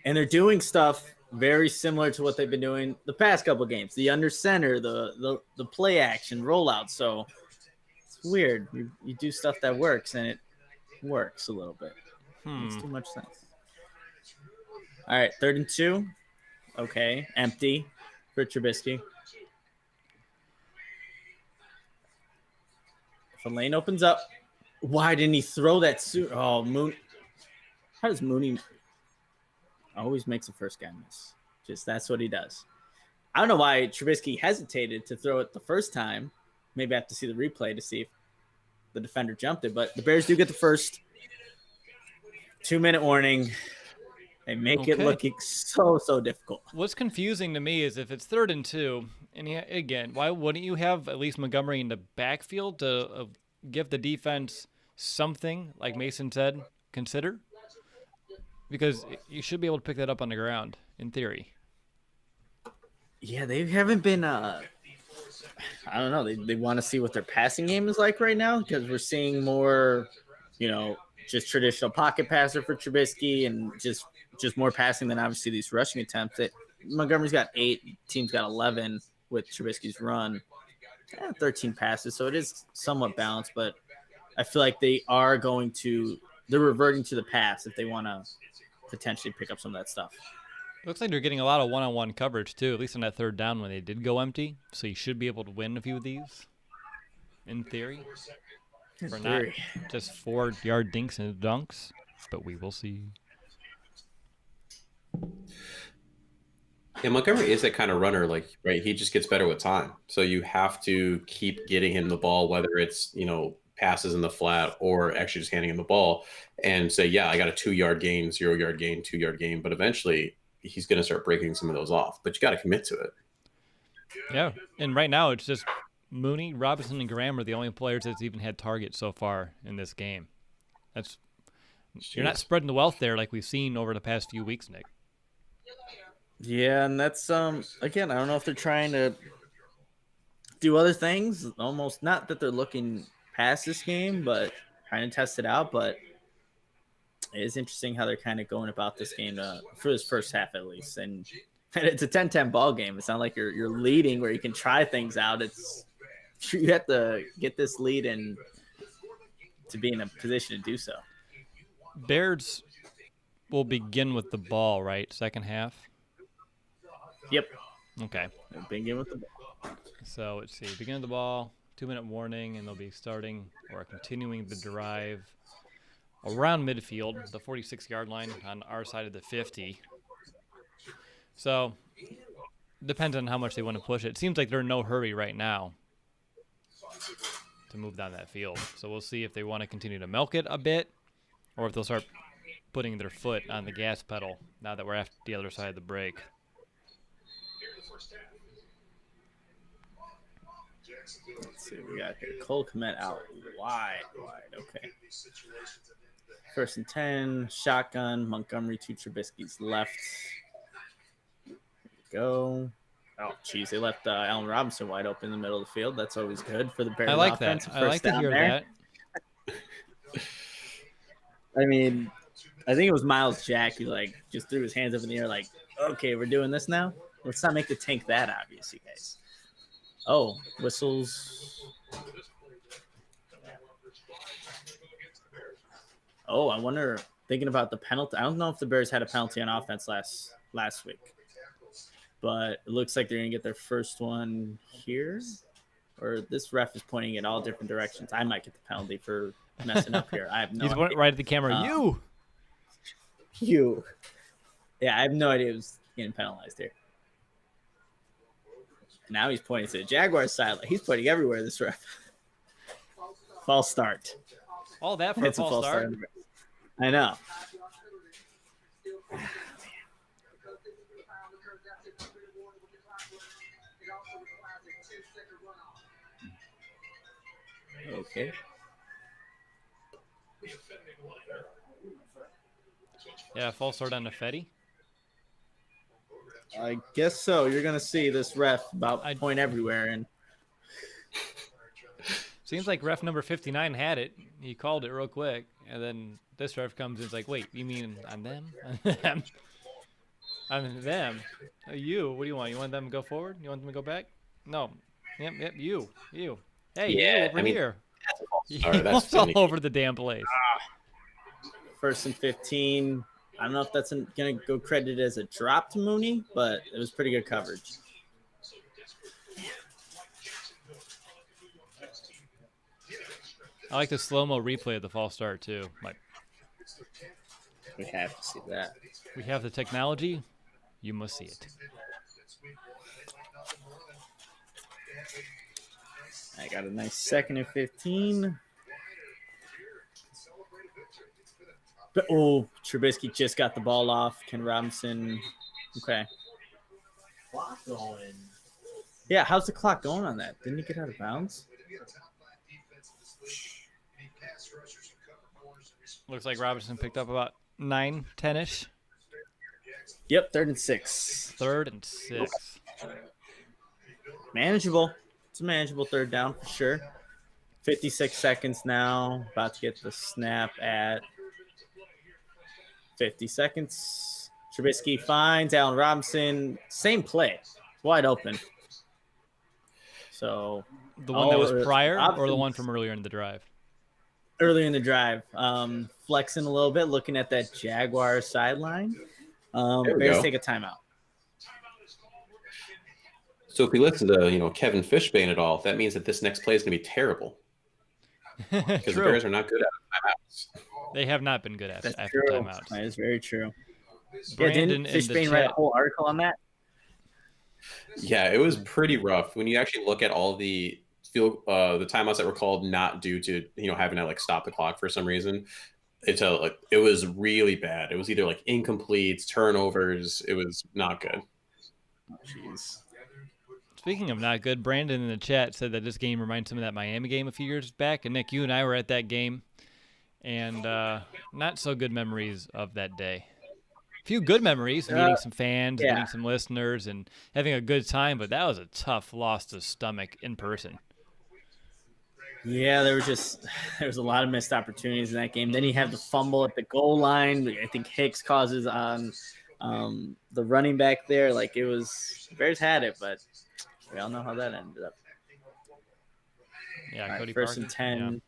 Speaker 2: And they're doing stuff very similar to what they've been doing the past couple of games. The under center, the play action, rollout. So weird. You do stuff that works, and it works a little bit. Makes too much sense. All right, 3rd and 2. Okay, empty for Trubisky. If a lane opens up, why didn't he throw that suit? Oh, Moon. How does Mooney always makes the first guy miss? Just that's what he does. I don't know why Trubisky hesitated to throw it the first time. Maybe I have to see the replay to see if the defender jumped it, but the Bears do get the first. 2-minute warning. They make it looking so difficult.
Speaker 1: What's confusing to me is if it's 3rd and 2, and again, why wouldn't you have at least Montgomery in the backfield to give the defense something, like Mason said, consider? Because you should be able to pick that up on the ground, in theory.
Speaker 2: Yeah, they haven't been I don't know. They want to see what their passing game is like right now, because we're seeing more, just traditional pocket passer for Trubisky, and just more passing than obviously these rushing attempts. Montgomery's got 8, team's got 11 with Trubisky's run. 13 passes, so it is somewhat balanced, but I feel like they're reverting to the pass if they want to potentially pick up some of that stuff.
Speaker 1: Looks like they're getting a lot of one-on-one coverage too, at least on that third down when they did go empty. So you should be able to win a few of these, in theory. For not just 4-yard dinks and dunks, but we will see.
Speaker 3: Yeah, Montgomery is that kind of runner, like, right? He just gets better with time. So you have to keep getting him the ball, whether it's, passes in the flat or actually just handing him the ball and say, yeah, I got a 2-yard gain, 0-yard gain, 2-yard gain. But eventually he's going to start breaking some of those off, but you got to commit to it.
Speaker 1: Yeah. And right now it's just Mooney, Robinson, and Graham are the only players that's even had targets so far in this game. You're not spreading the wealth there like we've seen over the past few weeks, Nick.
Speaker 2: Yeah, and that's again, I don't know if they're trying to do other things. Almost not that they're looking past this game, but trying to test it out. But it is interesting how they're kind of going about this game for this first half at least. And it's a 10-10 ball game. It's not like you're leading where you can try things out. It's you have to get this lead and to be in a position to do so.
Speaker 1: Bears will begin with the ball, right? Second half?
Speaker 2: Yep.
Speaker 1: Okay.
Speaker 2: Begin with the ball.
Speaker 1: So let's see. Begin with the ball, 2-minute warning, and they'll be starting or continuing the drive around midfield, the 46-yard line on our side of the 50. So depends on how much they want to push it. It seems like they're in no hurry right now to move down that field. So we'll see if they want to continue to milk it a bit or if they'll start putting their foot on the gas pedal now that we're at the other side of the break.
Speaker 2: Let's see what we got here. Cole Kmet out wide. Okay. 1st and 10. Shotgun. Montgomery to Trubisky's left. Here we go. Oh, geez. They left Allen Robinson wide open in the middle of the field. That's always good for the Bears offense.
Speaker 1: I like to hear that.
Speaker 2: I mean, I think it was Miles Jack who just threw his hands up in the air okay, we're doing this now? Let's not make the tank that obvious, you guys. Oh, whistles. Oh, I wonder, thinking about the penalty. I don't know if the Bears had a penalty on offense last week, but it looks like they're going to get their first one here. Or this ref is pointing in all different directions. I might get the penalty for messing up here. I have no idea.
Speaker 1: He's right at the camera.
Speaker 2: You. Yeah, I have no idea who's getting penalized here. Now he's pointing to the Jaguars side. He's pointing everywhere, this ref. False start.
Speaker 1: All that for a false start?
Speaker 2: I know. Okay.
Speaker 1: Yeah, false start on Nefetti.
Speaker 2: I guess so. You're going to see this ref point everywhere. And
Speaker 1: seems like ref number 59 had it. He called it real quick. And then this ref comes and is like, wait, you mean on them? On them? On them? You? What do you want? You want them to go forward? You want them to go back? No. Yep, you. Hey,
Speaker 3: yeah,
Speaker 1: you over here.
Speaker 3: That's
Speaker 1: all over the damn place.
Speaker 2: 1st and 15. I don't know if that's going to go credited as a drop to Mooney, but it was pretty good coverage.
Speaker 1: I like the slow-mo replay of the false start, too.
Speaker 2: We have to see that.
Speaker 1: We have the technology. You must see it.
Speaker 2: I got a nice 2nd and 15. But, Trubisky just got the ball off. Ken Robinson. Okay.
Speaker 5: Clock going.
Speaker 2: Yeah, how's the clock going on that? Didn't he get out of bounds?
Speaker 1: Looks like Robinson picked up about 9, 10-ish.
Speaker 2: Yep, 3rd and 6.
Speaker 1: 3rd and 6.
Speaker 2: Manageable. It's a manageable 3rd down for sure. 56 seconds now. About to get the snap at 50 seconds. Trubisky finds Allen Robinson. Same play. Wide open. So
Speaker 1: The one that was prior or the
Speaker 2: Robinson
Speaker 1: one from earlier in the drive?
Speaker 2: earlier in the drive. Flexing a little bit, looking at that Jaguar sideline.
Speaker 3: There we
Speaker 2: Bears
Speaker 3: go.
Speaker 2: take a timeout.
Speaker 3: So if we listen to Kevin Fishbane at all, that means that this next play is going to be terrible because the
Speaker 1: True.
Speaker 3: Bears are not good at timeouts.
Speaker 1: They have not been good
Speaker 2: That's
Speaker 1: after
Speaker 2: true.
Speaker 1: timeouts.
Speaker 2: That is very true.
Speaker 1: Brandon
Speaker 2: didn't
Speaker 1: in the
Speaker 2: Fishbane write a
Speaker 1: chat.
Speaker 2: whole article on that?
Speaker 3: Yeah, it was pretty rough when you actually look at all the the timeouts that were called not due to having to stop the clock for some reason. It was really bad. It was either incompletes, turnovers. It was not good.
Speaker 2: Jeez.
Speaker 1: Speaking of not good, Brandon in the chat said that this game reminds him of that Miami game a few years back. And Nick, you and I were at that game, and not so good memories of that day. A few good memories, meeting some fans,
Speaker 2: yeah.
Speaker 1: meeting some listeners, and having a good time. But that was a tough loss to stomach in person.
Speaker 2: Yeah, there was a lot of missed opportunities in that game. Then you have the fumble at the goal line. I think Hicks causes on the running back there. Bears had it, but we all know how that ended up.
Speaker 1: Yeah,
Speaker 2: All right,
Speaker 1: Cody
Speaker 2: first
Speaker 1: Parker.
Speaker 2: and 10.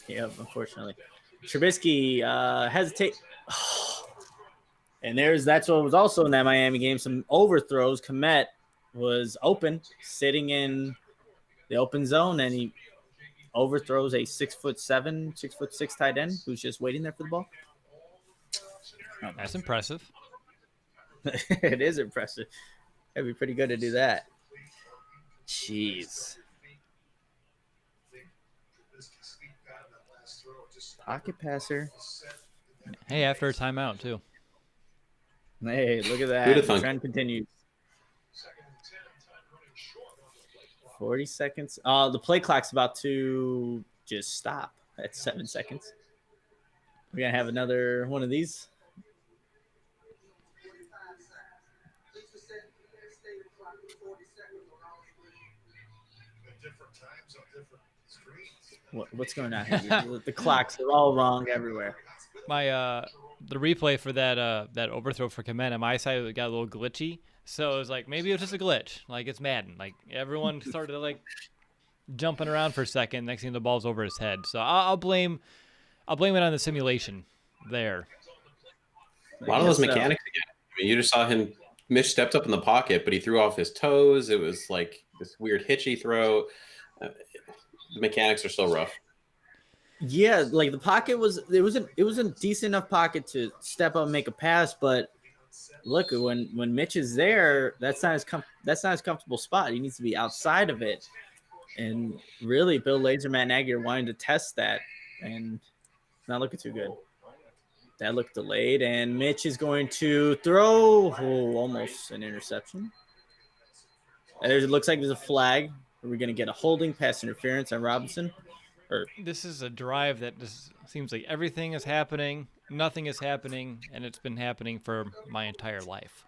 Speaker 2: Yeah, unfortunately. Trubisky hesitate. And that's what was also in that Miami game. Some overthrows. Komet was open, sitting in the open zone, and he overthrows a 6'7", 6'6" tight end who's just waiting there for the ball.
Speaker 1: That's impressive.
Speaker 2: It is impressive. That'd be pretty good to do that. Jeez. Pocket passer.
Speaker 1: Hey, after a timeout, too.
Speaker 2: Hey, look at that.
Speaker 3: Who'd have
Speaker 2: The
Speaker 3: thunk?
Speaker 2: trend continues. 40 seconds. The play clock's about to just stop at 7 seconds. We're going to have another one of these.
Speaker 4: Different times on different screens.
Speaker 2: What's going on here? The clocks are all wrong everywhere.
Speaker 1: My the replay for that overthrow for Komet on my side got a little glitchy. So it was maybe it was just a glitch. It's Madden. Everyone started jumping around for a second. Next thing the ball's over his head. So I'll blame it on the simulation there.
Speaker 3: A lot of those mechanics again. I mean, you just saw him. Mitch stepped up in the pocket, but he threw off his toes. It was this weird hitchy throw. The mechanics are so rough.
Speaker 2: Yeah, the pocket was a decent enough pocket to step up and make a pass, but look, when Mitch is there, that's not his comfortable spot. He needs to be outside of it. And really, Bill Laser, Matt Nagy are wanting to test that, and it's not looking too good. That looked delayed, and Mitch is going to throw almost an interception. It looks like there's a flag. Are we going to get a holding pass interference on Robinson?
Speaker 1: This is a drive that just seems like everything is happening, nothing is happening, and it's been happening for my entire life.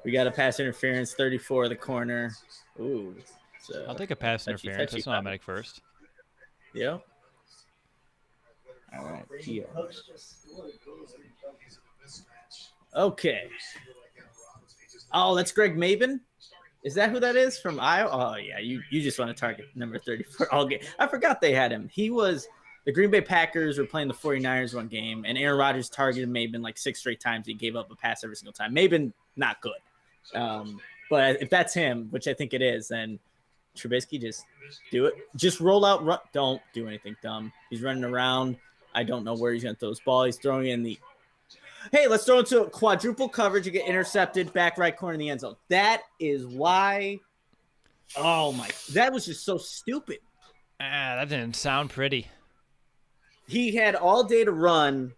Speaker 2: We got a pass interference, 34 of the corner. Ooh.
Speaker 1: I'll take a pass interference. That's an automatic first.
Speaker 2: Yep. All right. Here. Okay. Oh, that's Greg Maben? Is that who that is from Iowa? Oh, yeah. You just want to target number 34 all game. I forgot they had him. The Green Bay Packers were playing the 49ers one game, and Aaron Rodgers targeted Maben 6 straight times. He gave up a pass every single time. Maben, not good. But if that's him, which I think it is, then Trubisky, just do it. Just roll out. Run. Don't do anything dumb. He's running around. I don't know where he's going to throw his ball. He's throwing in the – hey, let's throw into a quadruple coverage and get intercepted, back right corner in the end zone. That is why – oh, my – that was just so stupid.
Speaker 1: That didn't sound pretty.
Speaker 2: He had all day to run,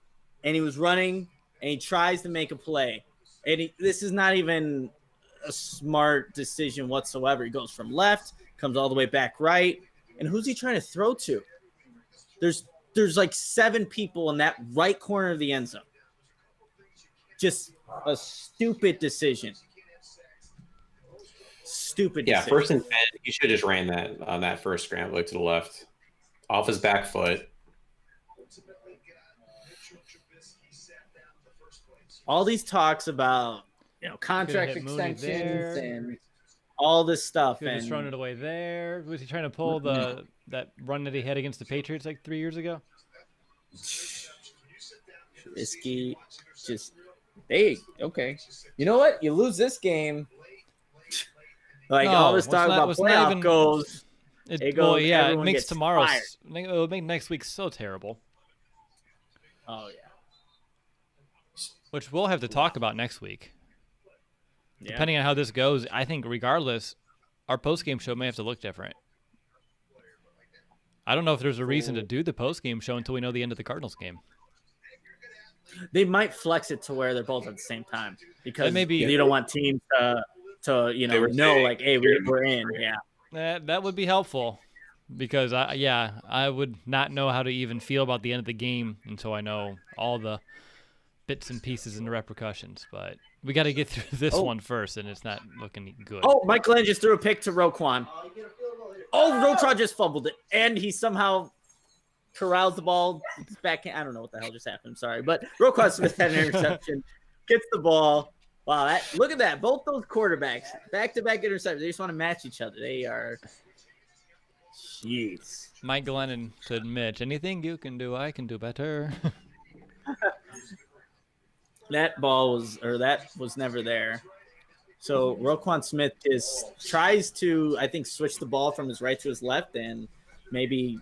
Speaker 2: and he was running, and he tries to make a play. And this is not even a smart decision whatsoever. He goes from left, comes all the way back right. And who's he trying to throw to? There's 7 people in that right corner of the end zone. Just a stupid decision. Stupid decision.
Speaker 3: Yeah, first and 10, he should have just ran that on that first scramble to the left. Off his back foot.
Speaker 2: all these talks about contract
Speaker 1: hit Mooney
Speaker 2: extensions
Speaker 1: there.
Speaker 2: and all this stuff,
Speaker 1: Could have
Speaker 2: and
Speaker 1: just thrown it away there. Was he trying to pull that run that he had against the Patriots like 3 years ago?
Speaker 2: Trubisky just okay. You know what? You lose this game, like
Speaker 1: No,
Speaker 2: all this
Speaker 1: it's
Speaker 2: talk
Speaker 1: not-
Speaker 2: about
Speaker 1: it's not
Speaker 2: playoff
Speaker 1: even-
Speaker 2: goes.
Speaker 1: It
Speaker 2: goes,
Speaker 1: it
Speaker 2: everyone
Speaker 1: makes
Speaker 2: gets
Speaker 1: tomorrow.
Speaker 2: fired.
Speaker 1: It will make next week so terrible.
Speaker 2: Oh yeah.
Speaker 1: Which we'll have to talk about next week.
Speaker 2: Yeah.
Speaker 1: Depending on how this goes, I think regardless, our post-game show may have to look different. I don't know if there's a reason to do the post-game show until we know the end of the Cardinals game.
Speaker 2: They might flex it to where they're both at the same time because
Speaker 1: maybe-
Speaker 2: you don't want teams to
Speaker 3: were
Speaker 2: know
Speaker 3: saying-
Speaker 2: like, hey, we're in. Yeah.
Speaker 1: That would be helpful because I would not know how to even feel about the end of the game until I know all the bits and pieces and the repercussions. But we got to get through this one first, and it's not looking good.
Speaker 2: Oh, Mike Glenn just threw a pick to Roquan. Oh, Roquan just fumbled it, and he somehow corrals the ball back. I don't know what the hell just happened. I'm sorry, but Roquan Smith had an interception, gets the ball. Wow, look at that! Both those quarterbacks, back-to-back interceptions. They just want to match each other. They are. Jeez.
Speaker 1: Mike Glennon to Mitch, anything you can do, I can do better.
Speaker 2: That was never there. So Roquan Smith tries to, I think, switch the ball from his right to his left, and maybe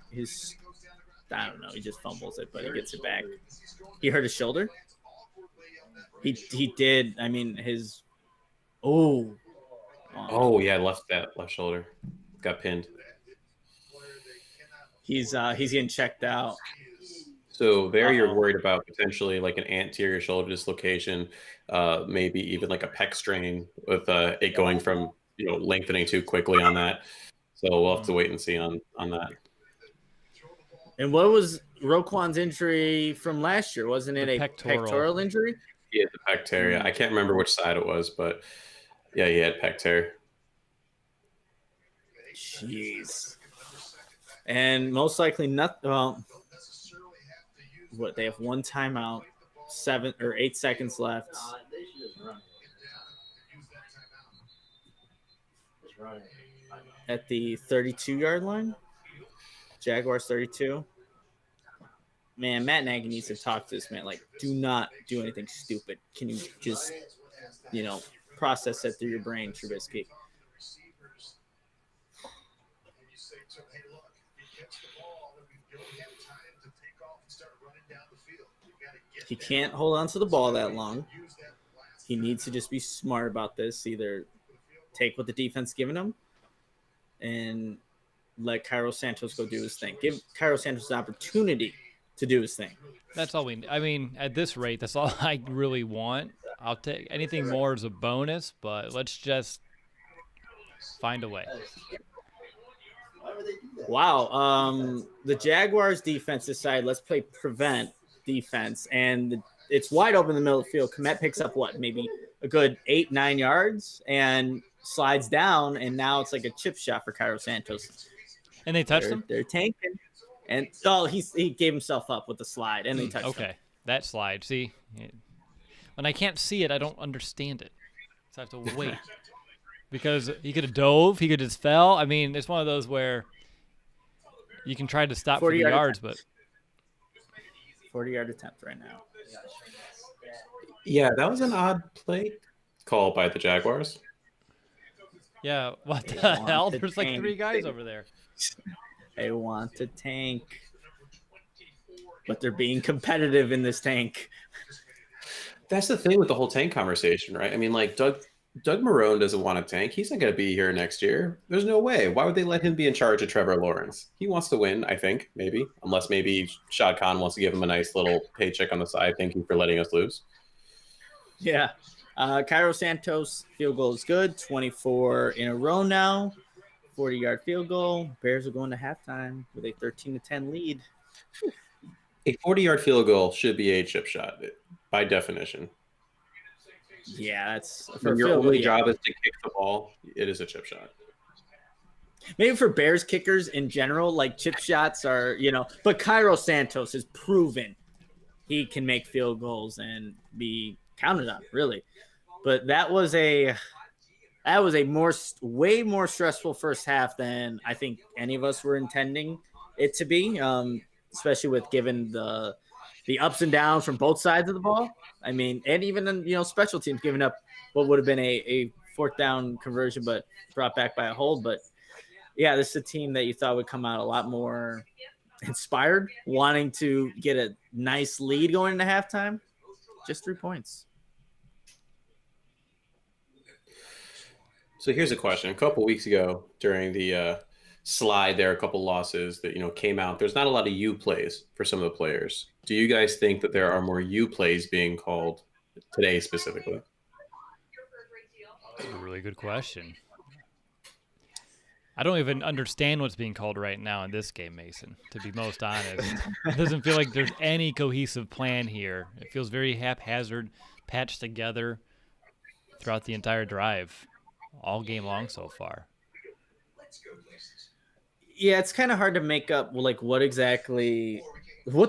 Speaker 2: I don't know, he just fumbles it, but he gets it back. He hurt his shoulder. He did. I mean,
Speaker 3: Oh yeah, left shoulder got pinned.
Speaker 2: He's getting checked out.
Speaker 3: So there, you're worried about potentially like an anterior shoulder dislocation, maybe even like a pec strain with it going from lengthening too quickly on that. So we'll have to wait and see on that.
Speaker 2: And what was Roquan's injury from last year? Wasn't it a pectoral injury?
Speaker 3: He had the pec tear. Yeah. I can't remember which side it was, but yeah, he had pec tear.
Speaker 2: Jeez. And most likely not. Well, what, they have one timeout, 7 or 8 seconds left. At the 32-yard line. Jaguars 32. Man, Matt Nagy needs to talk to this man. Like, do not do anything stupid. Can you just, process that through your brain, Trubisky? He can't hold on to the ball that long. He needs to just be smart about this. Either take what the defense giving him and let Cairo Santos go do his thing. Give Cairo Santos an opportunity to do his thing.
Speaker 1: That's all I mean, at this rate, that's all I really want. I'll take anything more as a bonus, but let's just find a way.
Speaker 2: Wow. The Jaguars defense decided, let's play prevent defense, and it's wide open in the middle of the field. Komet picks up maybe a good 8-9 yards and slides down, and now it's like a chip shot for Cairo Santos.
Speaker 1: And they touched him?
Speaker 2: They're tanking. And he gave himself up with the slide, and they touched him.
Speaker 1: Okay, that slide. See, when I can't see it, I don't understand it. So I have to wait. Because he could have dove, he could have just fell. I mean, it's one of those where you can try to stop for the yards, but
Speaker 2: 40-yard attempt right now.
Speaker 3: Yeah, that was an odd play call by the Jaguars.
Speaker 1: Yeah, what the hell? There's like 3 guys over there.
Speaker 2: They want to tank, but they're being competitive in this tank.
Speaker 3: That's the thing with the whole tank conversation, right? I mean, like Doug Marrone doesn't want to tank. He's not going to be here next year. There's no way. Why would they let him be in charge of Trevor Lawrence? He wants to win, I think, maybe. Unless maybe Shad Khan wants to give him a nice little paycheck on the side. Thank you for letting us lose.
Speaker 2: Yeah. Cairo Santos field goal is good. 24 in a row now. 40-yard field goal. Bears are going to halftime with a 13-10 lead.
Speaker 3: A 40-yard field goal should be a chip shot by definition.
Speaker 2: Yeah, that's
Speaker 3: when your only job is to kick the ball. It is a chip shot.
Speaker 2: Maybe for Bears kickers in general, like chip shots are, but Cairo Santos has proven he can make field goals and be counted on, really. But that was a way more stressful first half than I think any of us were intending it to be, especially with given the ups and downs from both sides of the ball. I mean, and even in special teams giving up what would have been a fourth down conversion, but brought back by a hold. But yeah, this is a team that you thought would come out a lot more inspired, wanting to get a nice lead going into halftime. Just 3 points.
Speaker 3: So here's a question. A couple weeks ago during the slide, there are a couple losses that came out. There's not a lot of U plays for some of the players. Do you guys think that there are more U plays being called today specifically?
Speaker 1: That's a really good question. I don't even understand what's being called right now in this game, Mason, to be most honest. It doesn't feel like there's any cohesive plan here. It feels very haphazard, patched together throughout the entire drive, all game long so far.
Speaker 2: Yeah, it's kind of hard to make up like what the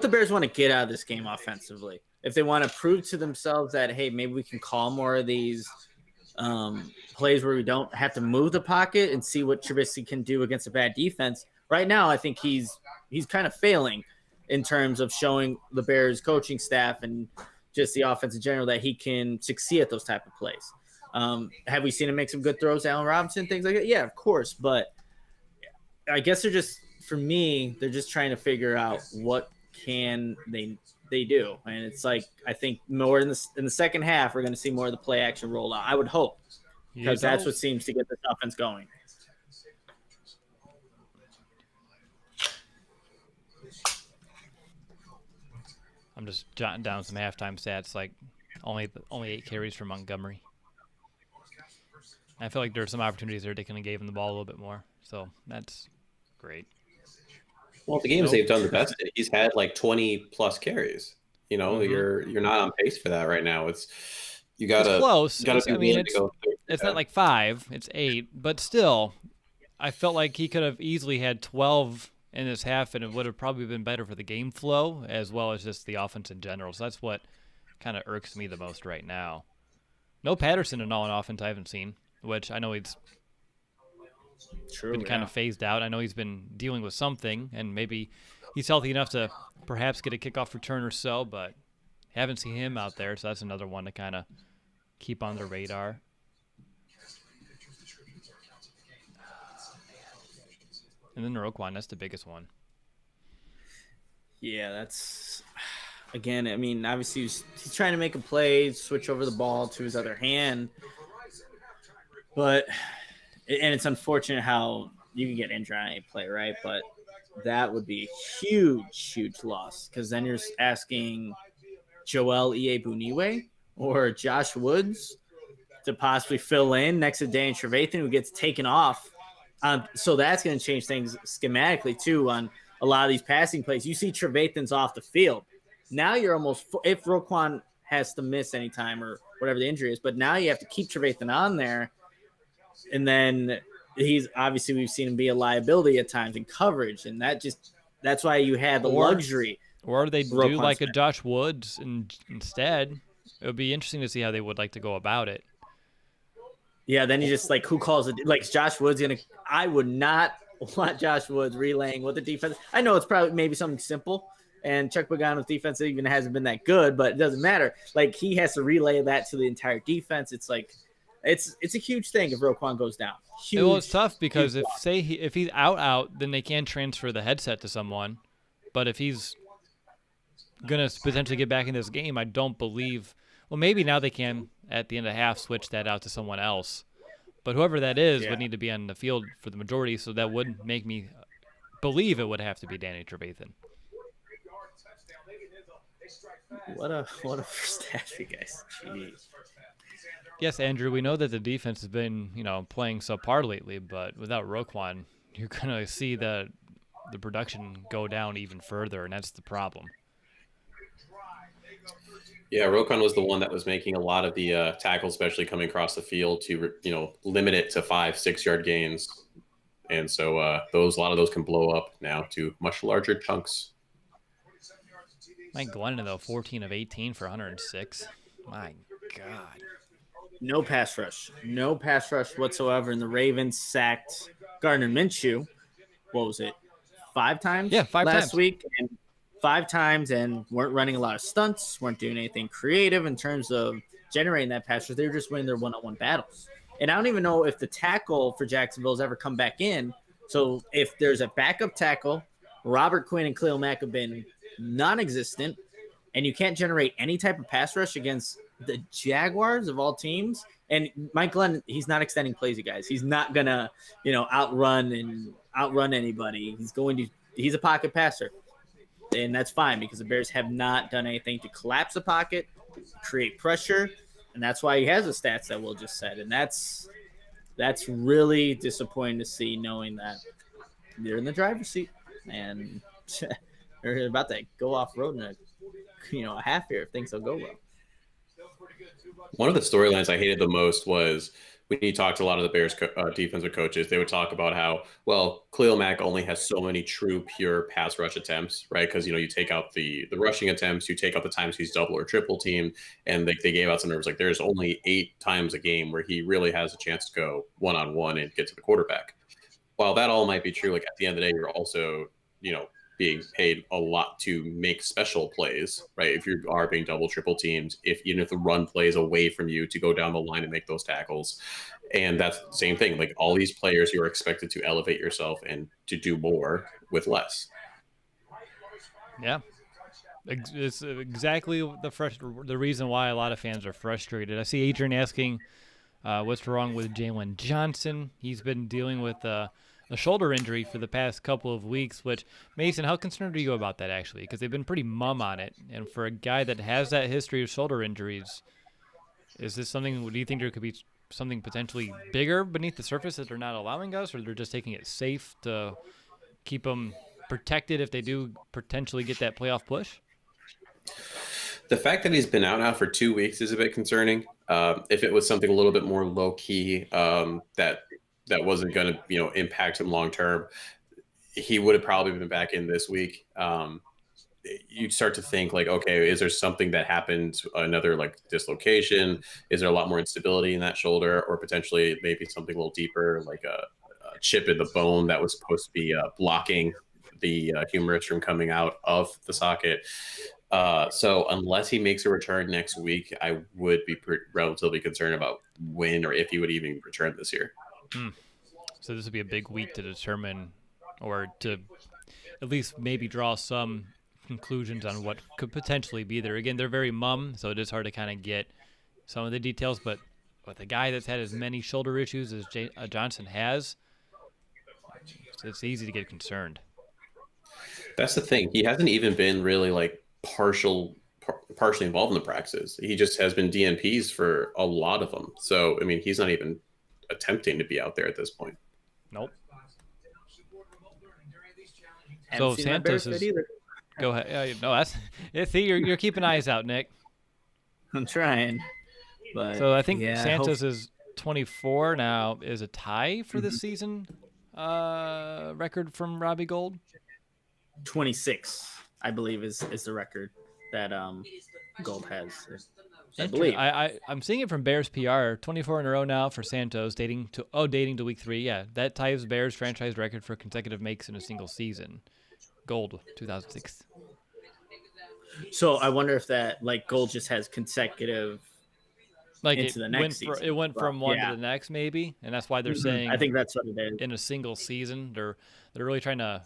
Speaker 2: Bears want to get out of this game offensively. If they want to prove to themselves that, hey, maybe we can call more of these plays where we don't have to move the pocket and see what Trubisky can do against a bad defense. Right now, I think he's kind of failing in terms of showing the Bears coaching staff and just the offense in general that he can succeed at those type of plays. Have we seen him make some good throws, Allen Robinson, things like that? Yeah, of course. But I guess they're just trying to figure out what can they do. And it's like, I think more in the second half, we're going to see more of the play action roll out. I would hope, because that's what seems to get this offense going.
Speaker 1: I'm just jotting down some halftime stats, like only 8 carries for Montgomery. I feel like there are some opportunities there they could have gave him the ball a little bit more. So that's great.
Speaker 3: Well, the games they've done the best, he's had like 20 plus carries. You're not on pace for that right now. It's
Speaker 1: close.
Speaker 3: It's
Speaker 1: not like 5, it's 8, but still, I felt like he could have easily had 12 in this half, and it would have probably been better for the game flow as well as just the offense in general. So that's what kind of irks me the most right now. No Patterson in all in offense I haven't seen, which I know he's been kind of phased out. I know he's been dealing with something, and maybe he's healthy enough to perhaps get a kickoff return or so, but haven't seen him out there, so that's another one to kind of keep on the radar. And then Roquan, that's the biggest one.
Speaker 2: Yeah, that's again. I mean, obviously he's trying to make a play, switch over the ball to his other hand, and it's unfortunate how you can get injured on a play, right? But that would be a huge loss, because then you're asking Joel Iyiegbuniwe or Josh Woods to possibly fill in next to Danny Trevathan, who gets taken off. So that's going to change things schematically, too, on a lot of these passing plays. You see Trevathan's off the field. Now you're almost – if Roquan has to miss any time or whatever the injury is, but now you have to keep Trevathan on there. And then he's – obviously we've seen him be a liability at times in coverage, and that's why you had the luxury.
Speaker 1: Or they do like a Josh Woods instead. It would be interesting to see how they would like to go about it.
Speaker 2: Yeah, then you just who calls it? Like Josh Woods I would not want Josh Woods relaying what the defense. I know it's probably maybe something simple, and Chuck Pagano's defense even hasn't been that good, but it doesn't matter. Like, he has to relay that to the entire defense. It's like it's a huge thing if Roquan goes down. Huge,
Speaker 1: well, it's tough because if he's out, then they can transfer the headset to someone. But if he's gonna potentially get back in this game, I don't believe. Well, maybe now they can, at the end of half, switch that out to someone else. But whoever that is would need to be on the field for the majority, so that would make me believe it would have to be Danny Trevathan.
Speaker 2: What a first half, you guys. Jeez.
Speaker 1: Yes, Andrew, we know that the defense has been, playing subpar lately, but without Roquan, you're going to see the production go down even further, and that's the problem.
Speaker 3: Yeah, Roquan was the one that was making a lot of the tackles, especially coming across the field to, limit it to 5-6 yard gains. And so a lot of those can blow up now to much larger chunks.
Speaker 1: Mike Glennon, though, 14 of 18 for 106. My God.
Speaker 2: No pass rush. No pass rush whatsoever. And the Ravens sacked Gardner Minshew. What was it? 5 times?
Speaker 1: Yeah, 5
Speaker 2: last
Speaker 1: times.
Speaker 2: week. And 5 times, and weren't running a lot of stunts, weren't doing anything creative in terms of generating that pass rush. They were just winning their one-on-one battles. And I don't even know if the tackle for Jacksonville has ever come back in. So if there's a backup tackle, Robert Quinn and Khalil Mack have been non-existent, and you can't generate any type of pass rush against the Jaguars of all teams. And Mike Glenn, he's not extending plays, you guys. He's not gonna, outrun anybody. He's a pocket passer. And that's fine because the Bears have not done anything to collapse the pocket, create pressure, and that's why he has the stats that Will just said. And that's really disappointing to see, knowing that they're in the driver's seat and they're about to go off road in a half here if things don't go well.
Speaker 3: One of the storylines I hated the most was when you talked to a lot of the Bears defensive coaches, they would talk about how, well, Khalil Mack only has so many true, pure pass rush attempts, right? Because, you take out the rushing attempts, you take out the times he's double or triple teamed, and they gave out some numbers like there's only 8 times a game where he really has a chance to go one-on-one and get to the quarterback. While that all might be true, like at the end of the day, you're also, being paid a lot to make special plays, right? If you are being double, triple teamed, even if the run plays away from you to go down the line and make those tackles. And that's the same thing. Like all these players, you're expected to elevate yourself and to do more with less.
Speaker 1: Yeah. It's exactly the reason why a lot of fans are frustrated. I see Adrian asking what's wrong with Jalen Johnson. He's been dealing with a shoulder injury for the past couple of weeks, which, Mason, how concerned are you about that, actually? Because they've been pretty mum on it. And for a guy that has that history of shoulder injuries, is this something, do you think there could be something potentially bigger beneath the surface that they're not allowing us, or they're just taking it safe to keep them protected if they do potentially get that playoff push?
Speaker 3: The fact that he's been out now for 2 weeks is a bit concerning. If it was something a little bit more low key, that wasn't going to, impact him long term, he would have probably been back in this week. You'd start to think like, okay, is there something that happened, another like dislocation? Is there a lot more instability in that shoulder, or potentially maybe something a little deeper, like a chip in the bone that was supposed to be blocking the humerus from coming out of the socket? So unless he makes a return next week, I would be relatively concerned about when or if he would even return this year.
Speaker 1: So this would be a big week to determine, or to at least maybe draw some conclusions on what could potentially be there. Again, they're very mum, so it is hard to kind of get some of the details, but with a guy that's had as many shoulder issues as Johnson has, it's easy to get concerned.
Speaker 3: That's the thing. He hasn't even been really like partially involved in the practices. He just has been DNPs for a lot of them. So, I mean, he's not even attempting to be out there at this point.
Speaker 1: Nope.
Speaker 2: Haven't
Speaker 1: So
Speaker 2: seen my
Speaker 1: Santos
Speaker 2: Bears
Speaker 1: is.
Speaker 2: fit either.
Speaker 1: Go ahead. No, that's. See, you're keeping eyes out, Nick.
Speaker 2: I'm trying. But
Speaker 1: So I think
Speaker 2: yeah,
Speaker 1: Santos is 24 now, is a tie for the season record from Robbie Gold.
Speaker 2: 26, I believe, is the record that Gold has. I believe.
Speaker 1: I'm seeing it from Bears PR. 24 in a row now for Santos, dating to week 3. Yeah, that ties Bears franchise record for consecutive makes in a single season. Gold, 2006.
Speaker 2: So I wonder if that Gold just has consecutive into the next season.
Speaker 1: It went from one to the next, maybe, and that's why they're saying.
Speaker 2: I think that's what it is.
Speaker 1: In a single season, they're really trying to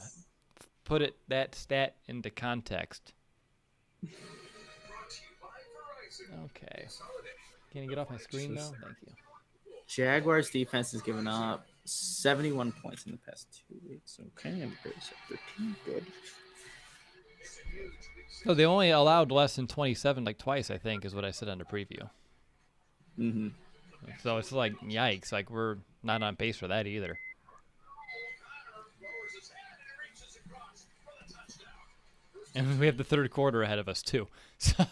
Speaker 1: put that stat into context. Okay. Can you get off my screen now? Thank you.
Speaker 2: Jaguars defense has given up 71 points in the past 2 weeks. Okay, and the Bears have 13. Good.
Speaker 1: No, they only allowed less than 27, twice, I think, is what I said on the preview.
Speaker 2: Mm-hmm.
Speaker 1: So it's like, yikes. We're not on pace for that either. And we have the third quarter ahead of us, too. So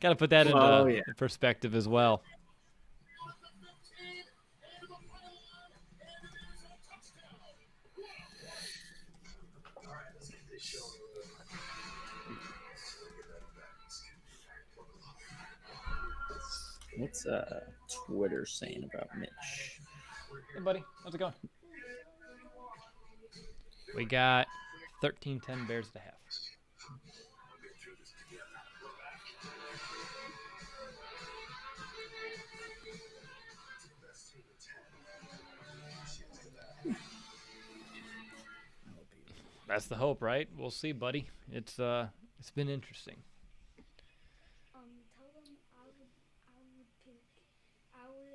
Speaker 1: got to put that into perspective as well.
Speaker 2: What's Twitter saying about Mitch?
Speaker 1: Hey, buddy. How's it going? We got 13-10 Bears at the half. That's the hope, right? We'll see, buddy. It's been interesting.
Speaker 6: Tell them I would pick. I would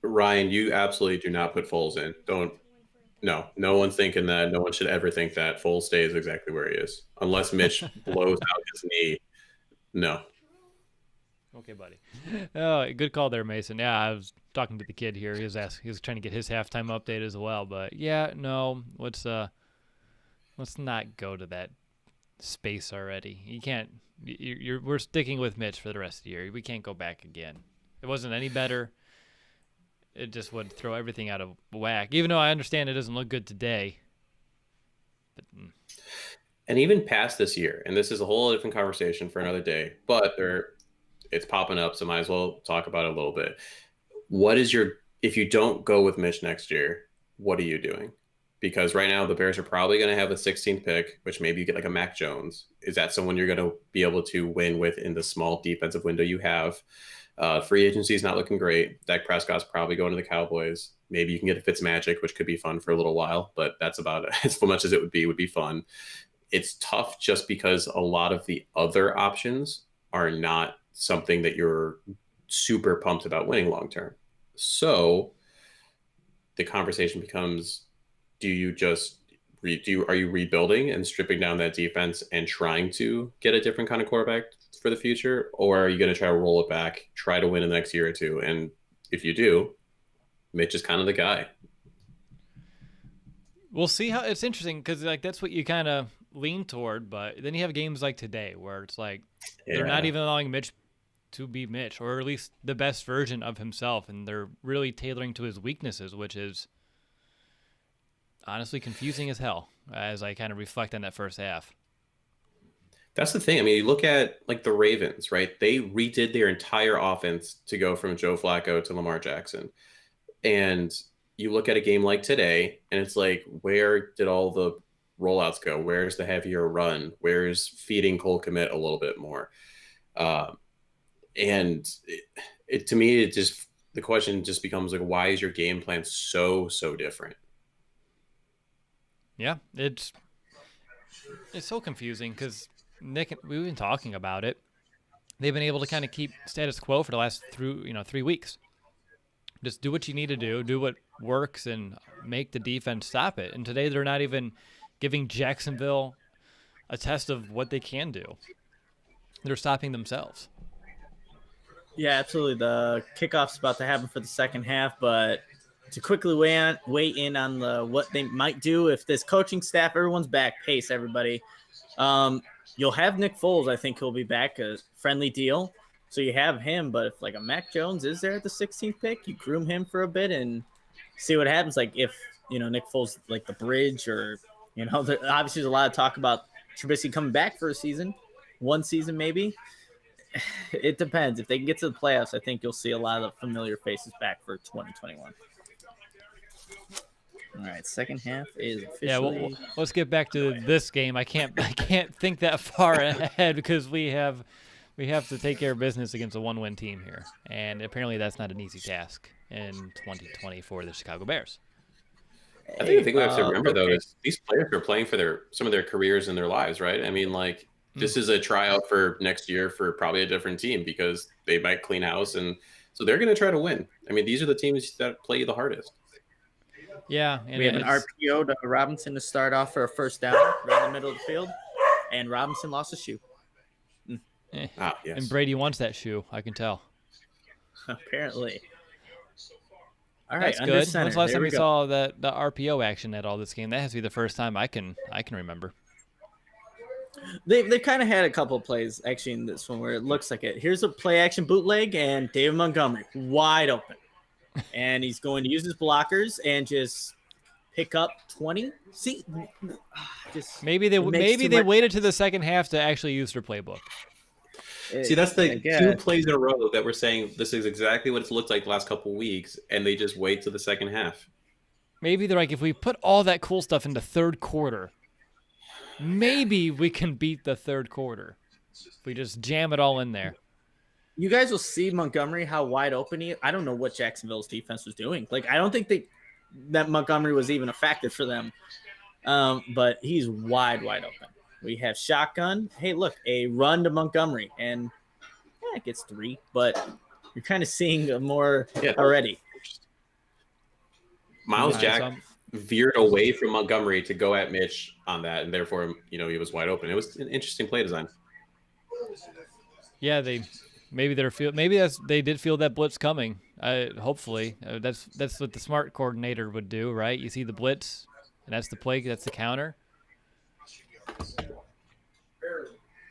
Speaker 3: Ryan, you absolutely do not put Foles in. Don't. No one's thinking that. No one should ever think that Foles stays exactly where he is, unless Mitch blows out his knee. No.
Speaker 1: Okay, buddy. Oh, good call there, Mason. Yeah, I was talking to the kid here. He was trying to get his halftime update as well. But yeah, no, let's not go to that space already. You can't. We're sticking with Mitch for the rest of the year. We can't go back again. It wasn't any better. It just would throw everything out of whack. Even though I understand it doesn't look good today. But,
Speaker 3: And even past this year, and this is a whole different conversation for another day, but it's popping up, so might as well talk about it a little bit. If you don't go with Mitch next year, what are you doing? Because right now the Bears are probably going to have the 16th pick, which maybe you get like a Mac Jones. Is that someone you're going to be able to win with in the small defensive window you have? Free agency is not looking great. Dak Prescott's probably going to the Cowboys. Maybe you can get a Fitzmagic, which could be fun for a little while, but that's about it. As much as it would be fun. It's tough just because a lot of the other options are not something that you're super pumped about winning long term. So the conversation becomes, are you rebuilding and stripping down that defense and trying to get a different kind of quarterback for the future? Or are you going to try to roll it back, try to win in the next year or two? And if you do, Mitch is kind of the guy.
Speaker 1: We'll see how it's interesting because like that's what you kind of lean toward, but then you have games like today where it's like they're not even allowing Mitch to be Mitch, or at least the best version of himself, and they're really tailoring to his weaknesses, which is honestly confusing as hell as I kind of reflect on that first half.
Speaker 3: That's the thing. I mean, you look at like the Ravens, right? They redid their entire offense to go from Joe Flacco to Lamar Jackson. And you look at a game like today, and it's like, where did all the rollouts go? Where's the heavier run? Where's feeding Cole Kmet a little bit more? And to me, the question just becomes like, why is your game plan so different?
Speaker 1: Yeah, it's so confusing because Nick, we've been talking about it. They've been able to kind of keep status quo for the last 3 weeks. Just do what you need to do what works, and make the defense stop it. And today they're not even giving Jacksonville a test of what they can do. They're stopping themselves.
Speaker 2: Yeah, absolutely. The kickoff's about to happen for the second half, but to quickly weigh in on what they might do if this coaching staff, everyone's back. Pace, everybody. You'll have Nick Foles. I think he'll be back, a friendly deal. So you have him, but if like a Mac Jones is there at the 16th pick, you groom him for a bit and see what happens. Like if, Nick Foles, like the bridge, or, obviously there's a lot of talk about Trubisky coming back for one season maybe. It depends. If they can get to the playoffs, I think you'll see a lot of familiar faces back for 2021. All right, second half is officially.
Speaker 1: Yeah, well, let's get back to this game. I can't think that far ahead because we have to take care of business against a one-win team here, and apparently that's not an easy task in 2020 for the Chicago Bears.
Speaker 3: I think the thing we have to remember though is these players are playing for some of their careers and their lives, right? I mean, like this is a tryout for next year for probably a different team because they might clean house, and so they're going to try to win. I mean, these are the teams that play the hardest.
Speaker 1: Yeah, and
Speaker 2: we have an RPO to Robinson to start off for a first down right in the middle of the field, and Robinson lost a shoe.
Speaker 3: Yes.
Speaker 1: And Brady wants that shoe, I can tell.
Speaker 2: Apparently. All right,
Speaker 1: that's good. When's the last time we saw the RPO action at all this game? That has to be the first time I can remember.
Speaker 2: They kind of had a couple of plays actually in this one where it looks like it. Here's a play action bootleg, and David Montgomery wide open, and he's going to use his blockers and just pick up 20. See, just
Speaker 1: Maybe they
Speaker 2: it makes too much
Speaker 1: waited to the second half to actually use their playbook.
Speaker 3: See, that's
Speaker 2: I
Speaker 3: the
Speaker 2: guess.
Speaker 3: 2 plays in a row that we're saying this is exactly what it's looked like the last couple of weeks, and they just wait to the second half.
Speaker 1: Maybe they're like, if we put all that cool stuff into third quarter, maybe we can beat the third quarter. If we just jam it all in there.
Speaker 2: You guys will see Montgomery how wide open he is. I don't know what Jacksonville's defense was doing. Like, I don't think that Montgomery was even a factor for them. But he's wide open. We have shotgun. Hey, look, a run to Montgomery, and it gets 3. But you're kind of seeing more already.
Speaker 3: Miles
Speaker 1: Nice.
Speaker 3: Jack veered away from Montgomery to go at Mitch on that, and therefore, he was wide open. It was an interesting play design.
Speaker 1: Yeah, they did feel that blitz coming. Hopefully, that's what the smart coordinator would do, right? You see the blitz, and that's the play, that's the counter.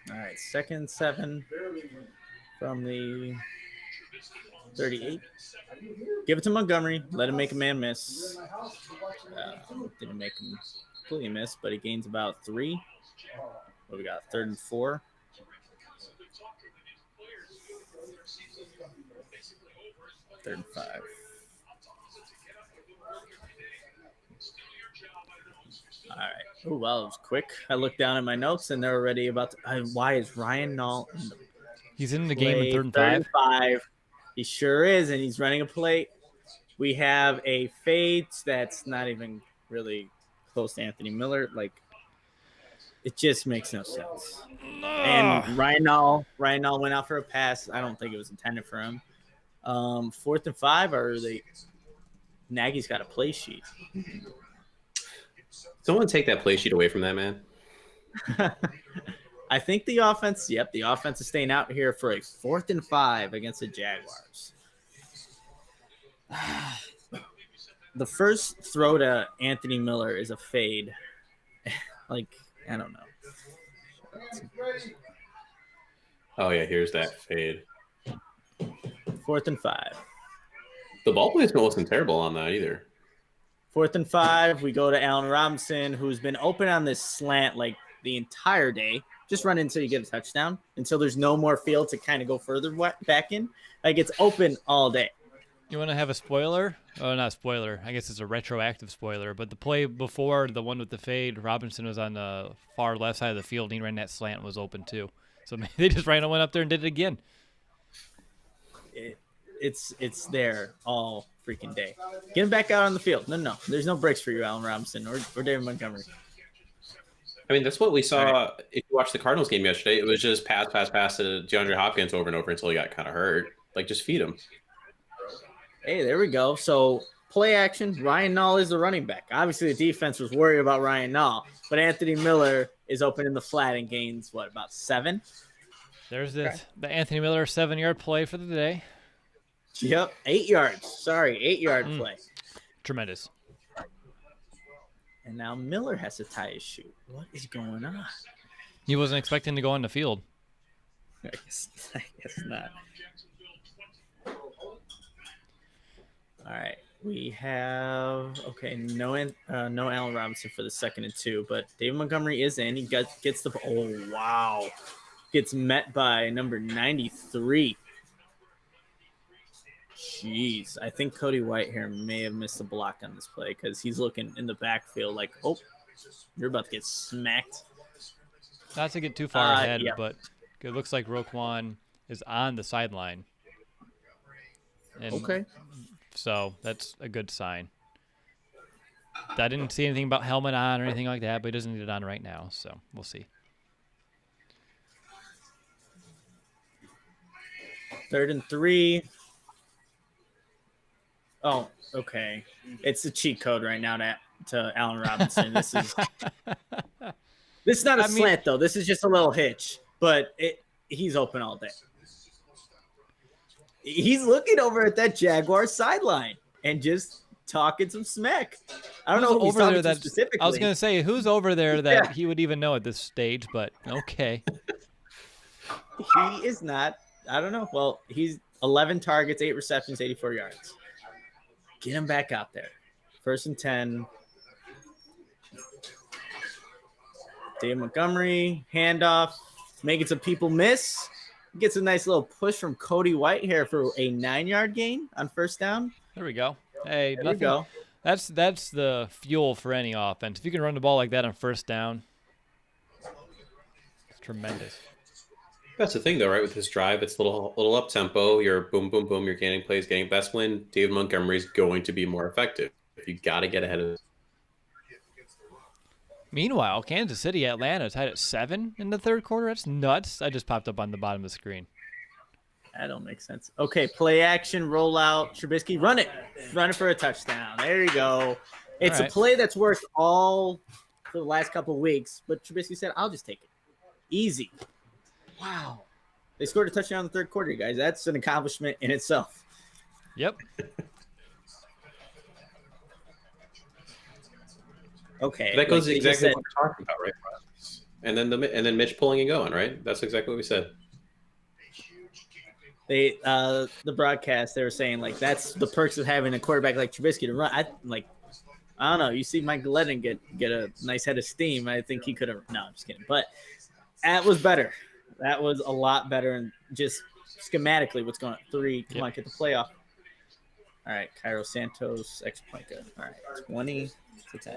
Speaker 2: All right, 2nd 7 from the 38. Give it to Montgomery. Let him make a man miss. Didn't make him completely miss, but he gains about 3. What we got? 3rd and 4. Third and 5. All right. Oh, well, it was quick. I looked down at my notes, and they're already about to. Why is Ryan Nall in the
Speaker 1: He's in the game in
Speaker 2: play?
Speaker 1: 3rd and 5.
Speaker 2: He sure is, and he's running a play. We have a fade that's not even really close to Anthony Miller. Like, it just makes no sense. And Ryan Nall went out for a pass. I don't think it was intended for him. 4th and 5, or Nagy's got a play sheet.
Speaker 3: Someone take that play sheet away from that man.
Speaker 2: I think the offense is staying out here for a 4th and 5 against the Jaguars. The first throw to Anthony Miller is a fade. Like, I don't know.
Speaker 3: Oh, yeah, here's that fade.
Speaker 2: 4th and 5.
Speaker 3: The ball placement wasn't terrible on that either.
Speaker 2: 4th and 5, we go to Allen Robinson, who's been open on this slant like the entire day. Just run until you get a touchdown, until there's no more field to kind of go further back in. Like, it's open all day.
Speaker 1: You want to have a spoiler? Oh, not spoiler. I guess it's a retroactive spoiler. But the play before, the one with the fade, Robinson was on the far left side of the field, and he ran that slant and was open too. So maybe they just went up there and did it again.
Speaker 2: It's there all freaking day. Get him back out on the field. No. There's no breaks for you, Allen Robinson or David Montgomery.
Speaker 3: I mean, that's what we saw. If you watched the Cardinals game yesterday, it was just pass to DeAndre Hopkins over and over until he got kind of hurt. Like, just feed him.
Speaker 2: Hey, there we go. So, play action. Ryan Nall is the running back. Obviously, the defense was worried about Ryan Nall, but Anthony Miller is open in the flat and gains, about 7?
Speaker 1: There's the Anthony Miller 7-yard play for the day.
Speaker 2: Yep, 8 yards. Sorry, 8-yard play.
Speaker 1: Tremendous.
Speaker 2: And now Miller has to tie his shoe. What is going on?
Speaker 1: He wasn't expecting to go on the field.
Speaker 2: I guess not. All right, we have no Allen Robinson for the 2nd and 2, but David Montgomery is in. He gets the gets met by number 93. Jeez, I think Cody Whitehair may have missed a block on this play because he's looking in the backfield like, oh, you're about to get smacked.
Speaker 1: Not to get too far ahead,
Speaker 2: yeah.
Speaker 1: but it looks like Roquan is on the sideline. And so that's a good sign. I didn't see anything about helmet on or anything like that, but he doesn't need it on right now, so we'll see.
Speaker 2: 3rd and 3. Oh, okay. It's a cheat code right now to Allen Robinson. This is not a slant though. This is just a little hitch, but he's open all day. He's looking over at that Jaguars sideline and just talking some smack. I don't know who he's talking to specifically.
Speaker 1: I was going to say, who's over there that he would even know at this stage, but okay.
Speaker 2: He is not. I don't know. Well, he's 11 targets, 8 receptions, 84 yards. Get him back out there. 1st and 10 Dave Montgomery, handoff, making some people miss. Gets a nice little push from Cody White here for a 9-yard gain on first down.
Speaker 1: There we go. Hey,
Speaker 2: There
Speaker 1: nothing.
Speaker 2: we go.
Speaker 1: That's the fuel for any offense. If you can run the ball like that on first down, it's tremendous.
Speaker 3: That's the thing, though, right? With this drive, it's a little up tempo. You're boom, boom, boom. You're gaining plays, getting best win. David Montgomery is going to be more effective. If you got to get ahead of.
Speaker 1: Meanwhile, Kansas City, Atlanta tied at 7 in the third quarter. That's nuts. I just popped up on the bottom of the screen.
Speaker 2: That don't make sense. Okay, play action, rollout. Trubisky, run it. Run it for a touchdown. There you go. It's
Speaker 1: All right.
Speaker 2: a play that's worked all for the last couple of weeks, but Trubisky said, I'll just take it. Easy. Wow. They scored a touchdown in the third quarter, guys. That's an accomplishment in itself.
Speaker 1: Yep.
Speaker 2: Okay.
Speaker 3: That goes
Speaker 2: like they just
Speaker 3: exactly
Speaker 2: said-
Speaker 3: what we're talking about, right? And then Mitch pulling and going, right? That's exactly what we said.
Speaker 2: They the broadcast, they were saying like that's the perks of having a quarterback like Trubisky to run. I don't know. You see Mike Glennon get a nice head of steam. I think he could have. No, I'm just kidding. But that was better. That was a lot better. And just schematically, what's going on? 3. Come on, get the playoff. All right, Cairo Santos, ex point guard. All right, 20 to 10.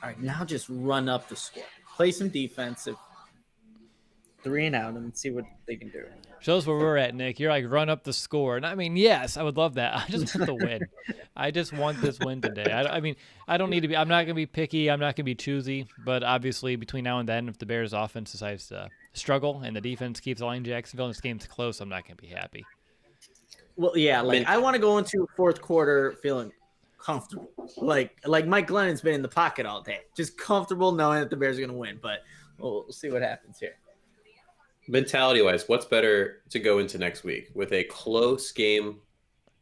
Speaker 2: All right, now just run up the score. Play some defensive. 3 and out and see what they can do.
Speaker 1: Shows where we're at, Nick. You're like, run up the score. And I mean, yes, I would love that. I just want the win. I just want this win today. I mean, I don't need to be – I'm not going to be picky. I'm not going to be choosy. But obviously, between now and then, if the Bears' offense decides to struggle and the defense keeps allowing Jacksonville and this game's close, I'm not going to be happy.
Speaker 2: Well, yeah, like I want to go into fourth quarter feeling comfortable. Like Mike Glennon's been in the pocket all day. Just comfortable knowing that the Bears are going to win. But we'll see what happens here.
Speaker 3: Mentality-wise, what's better to go into next week with a close game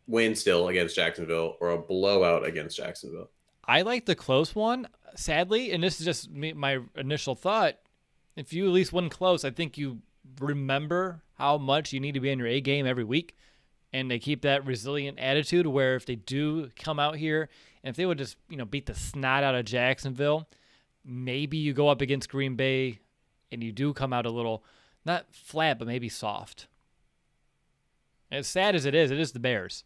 Speaker 3: win still against Jacksonville or a blowout against Jacksonville?
Speaker 1: I like the close one, sadly, and this is just my initial thought. If you at least win close, I think you remember how much you need to be in your A game every week, and they keep that resilient attitude where if they do come out here, and if they would just beat the snot out of Jacksonville, maybe you go up against Green Bay and you do come out a little – not flat, but maybe soft. As sad as it is the Bears.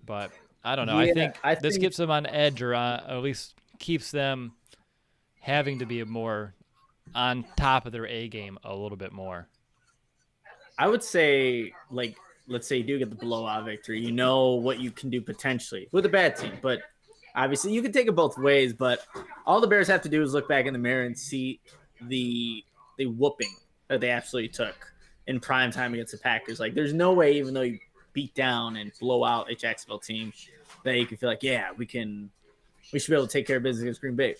Speaker 1: But I don't know.
Speaker 2: Yeah,
Speaker 1: I think this gets them on edge, or at least keeps them having to be more on top of their A game a little bit more.
Speaker 2: I would say, like, let's say you do get the blowout victory. You know what you can do potentially with a bad team. But obviously you can take it both ways. But all the Bears have to do is look back in the mirror and see the whooping that they absolutely took in prime time against the Packers. Like, there's no way, even though you beat down and blow out a Jacksonville team, that you can feel like, yeah, we should be able to take care of business against Green Bay.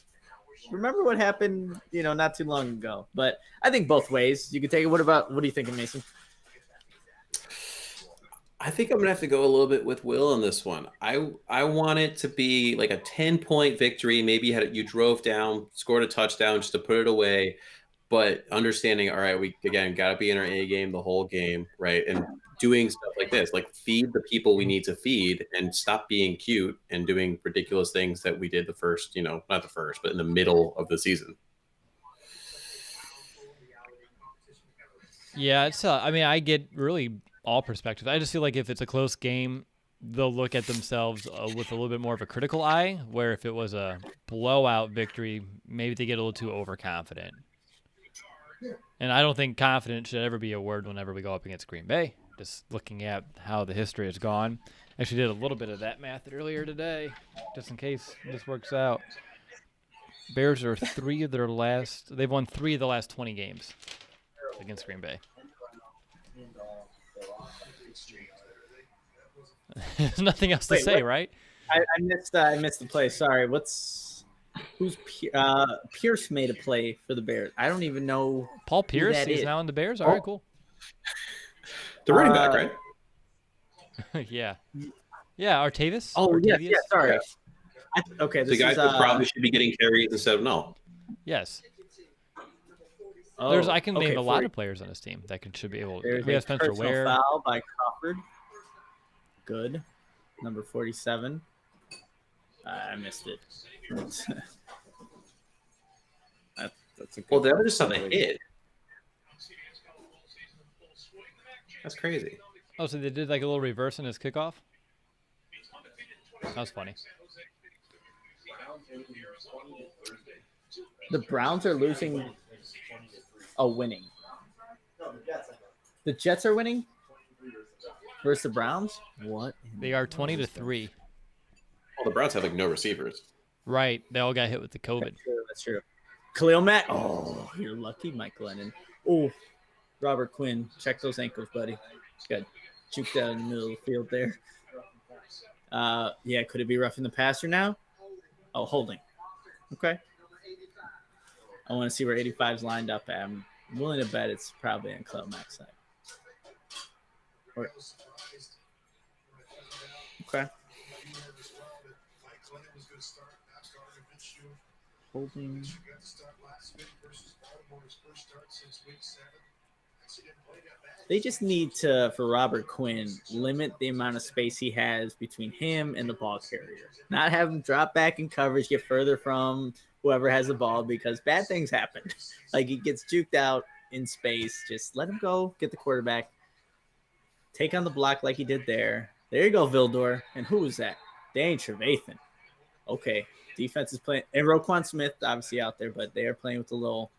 Speaker 2: Remember what happened, not too long ago. But I think both ways you can take it. What are you thinking, Mason?
Speaker 3: I think I'm going to have to go a little bit with Will on this one. I want it to be like a 10-point victory. Maybe you drove down, scored a touchdown just to put it away. But understanding, all right, we, again, got to be in our A game the whole game, right? And doing stuff like this, like feed the people we need to feed and stop being cute and doing ridiculous things that we did the first, not the first, but in the middle of the season.
Speaker 1: Yeah, it's. I mean, I get really all perspectives. I just feel like if it's a close game, they'll look at themselves with a little bit more of a critical eye, where if it was a blowout victory, maybe they get a little too overconfident. And I don't think confident should ever be a word whenever we go up against Green Bay. Just looking at how the history has gone. Actually did a little bit of that math earlier today, just in case this works out. Bears are they've won 3 of the last 20 games against Green Bay. There's nothing else to say,
Speaker 2: what?
Speaker 1: right?
Speaker 2: I missed the play. Sorry. Who's Pierce made a play for the Bears? I don't even know.
Speaker 1: Paul Pierce
Speaker 2: that
Speaker 1: is
Speaker 2: is.
Speaker 1: now in the Bears. All right, cool.
Speaker 3: The running back, right?
Speaker 1: Yeah. Yeah, Artavis.
Speaker 2: Oh,
Speaker 1: Artavius?
Speaker 2: yes, sorry. Okay,
Speaker 3: The
Speaker 2: this
Speaker 3: guy
Speaker 2: is
Speaker 3: who probably should be getting carries instead of no.
Speaker 1: Yes. There's
Speaker 2: Oh,
Speaker 1: I can name
Speaker 2: okay,
Speaker 1: a lot of players on this team that should be able.
Speaker 2: There's
Speaker 1: We
Speaker 2: a
Speaker 1: have Spencer
Speaker 2: personal
Speaker 1: Ware.
Speaker 2: foul by Crawford. Good. Number 47. I missed it. That's a good
Speaker 3: Well, the
Speaker 2: one.
Speaker 3: other just on the hit. That's crazy.
Speaker 1: Oh, so they did like a little reverse in his kickoff. That was funny.
Speaker 2: The Browns are losing. Oh, winning. The Jets are winning versus the Browns. What?
Speaker 1: They are 20-3.
Speaker 3: Well, the Browns have like no receivers.
Speaker 1: Right. They all got hit with the COVID.
Speaker 2: That's true. Khalil Mack. Oh, you're lucky, Mike Lennon. Oh, Robert Quinn. Check those ankles, buddy. Got juked out in the middle of the field there. Yeah, could it be roughing the passer now? Oh, holding. Okay. I want to see where 85's lined up at. I'm willing to bet it's probably on Khalil Mack's side. Okay. Holding. They just need to, for Robert Quinn, limit the amount of space he has between him and the ball carrier. Not have him drop back in coverage, get further from whoever has the ball, because bad things happen. Like he gets juked out in space. Just let him go, get the quarterback, take on the block like he did there. There you go, Vildor. And who was that? Danny Trevathan. Okay. Defense is playing. And Roquan Smith, obviously, out there, but they are playing with a little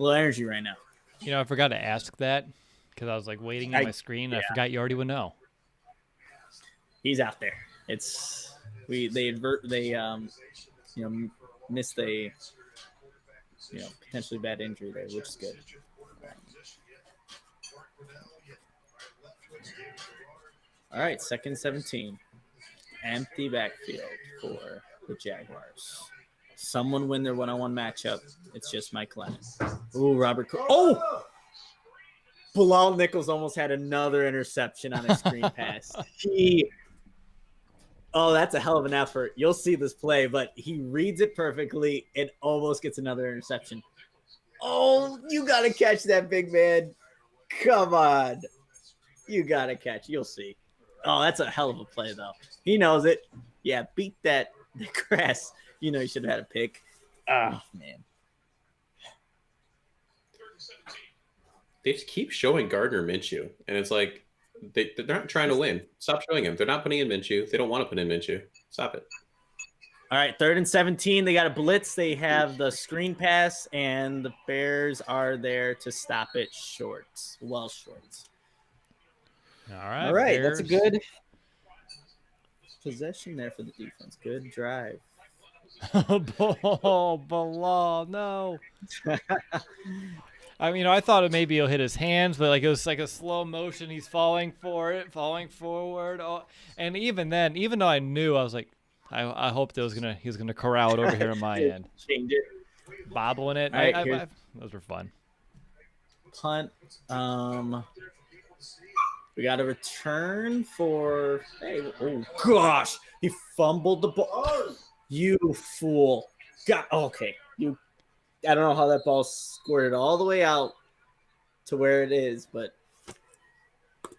Speaker 2: energy right now.
Speaker 1: You know, I forgot to ask that because I was like waiting on my screen. I forgot you already would know.
Speaker 2: He's out there. It's they missed a potentially bad injury there, which is good. All right, 2nd 17. Empty backfield for the Jaguars. Someone win their one-on-one matchup. It's just Mike Lennon. Ooh, Robert. Oh! Bilal Nichols almost had another interception on his screen pass. That's a hell of an effort. You'll see this play, but he reads it perfectly and almost gets another interception. Oh, you got to catch that, big man. Come on. You got to catch. You'll see. Oh, that's a hell of a play, though. He knows it. Yeah, beat the grass. You know you should have had a pick. Oh, man.
Speaker 3: They just keep showing Gardner Minshew, and it's like they're not trying to win. Stop showing him. They're not putting in Minshew. They don't want to put in Minshew. Stop it.
Speaker 2: All right, 3rd and 17. They got a blitz. They have the screen pass, and the Bears are there to stop it short. Well short.
Speaker 1: All right.
Speaker 2: Bears. That's a good possession there for the defense. Good drive.
Speaker 1: Bilal, no. I mean, I thought maybe he'll hit his hands, but like it was like a slow motion. He's falling for it, falling forward. Oh, and even then, even though I knew, I was like, I hoped he was gonna corral it over here on my end.
Speaker 2: Change it.
Speaker 1: Bobbling it.
Speaker 2: Right,
Speaker 1: those were fun.
Speaker 2: Punt. We got a return for. Hey, oh gosh, he fumbled the ball. You fool! Okay. I don't know how that ball squirted all the way out to where it is, but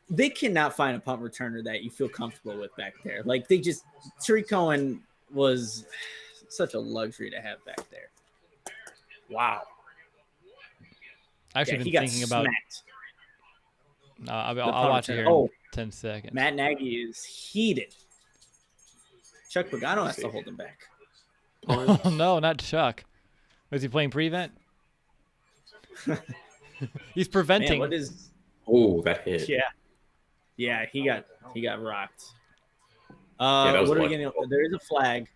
Speaker 2: they cannot find a punt returner that you feel comfortable with back there. Like Tariq Cohen was such a luxury to have back there. Wow.
Speaker 1: I actually been thinking about. I'll watch it here in 10 seconds.
Speaker 2: Matt Nagy is heated. Chuck Pagano has to hold him back.
Speaker 1: Oh, no, not Chuck. Was he playing prevent? He's preventing.
Speaker 2: Man, what is?
Speaker 3: Oh, that hit.
Speaker 2: Yeah, he got rocked.
Speaker 3: That was
Speaker 2: what are we getting? There is a flag.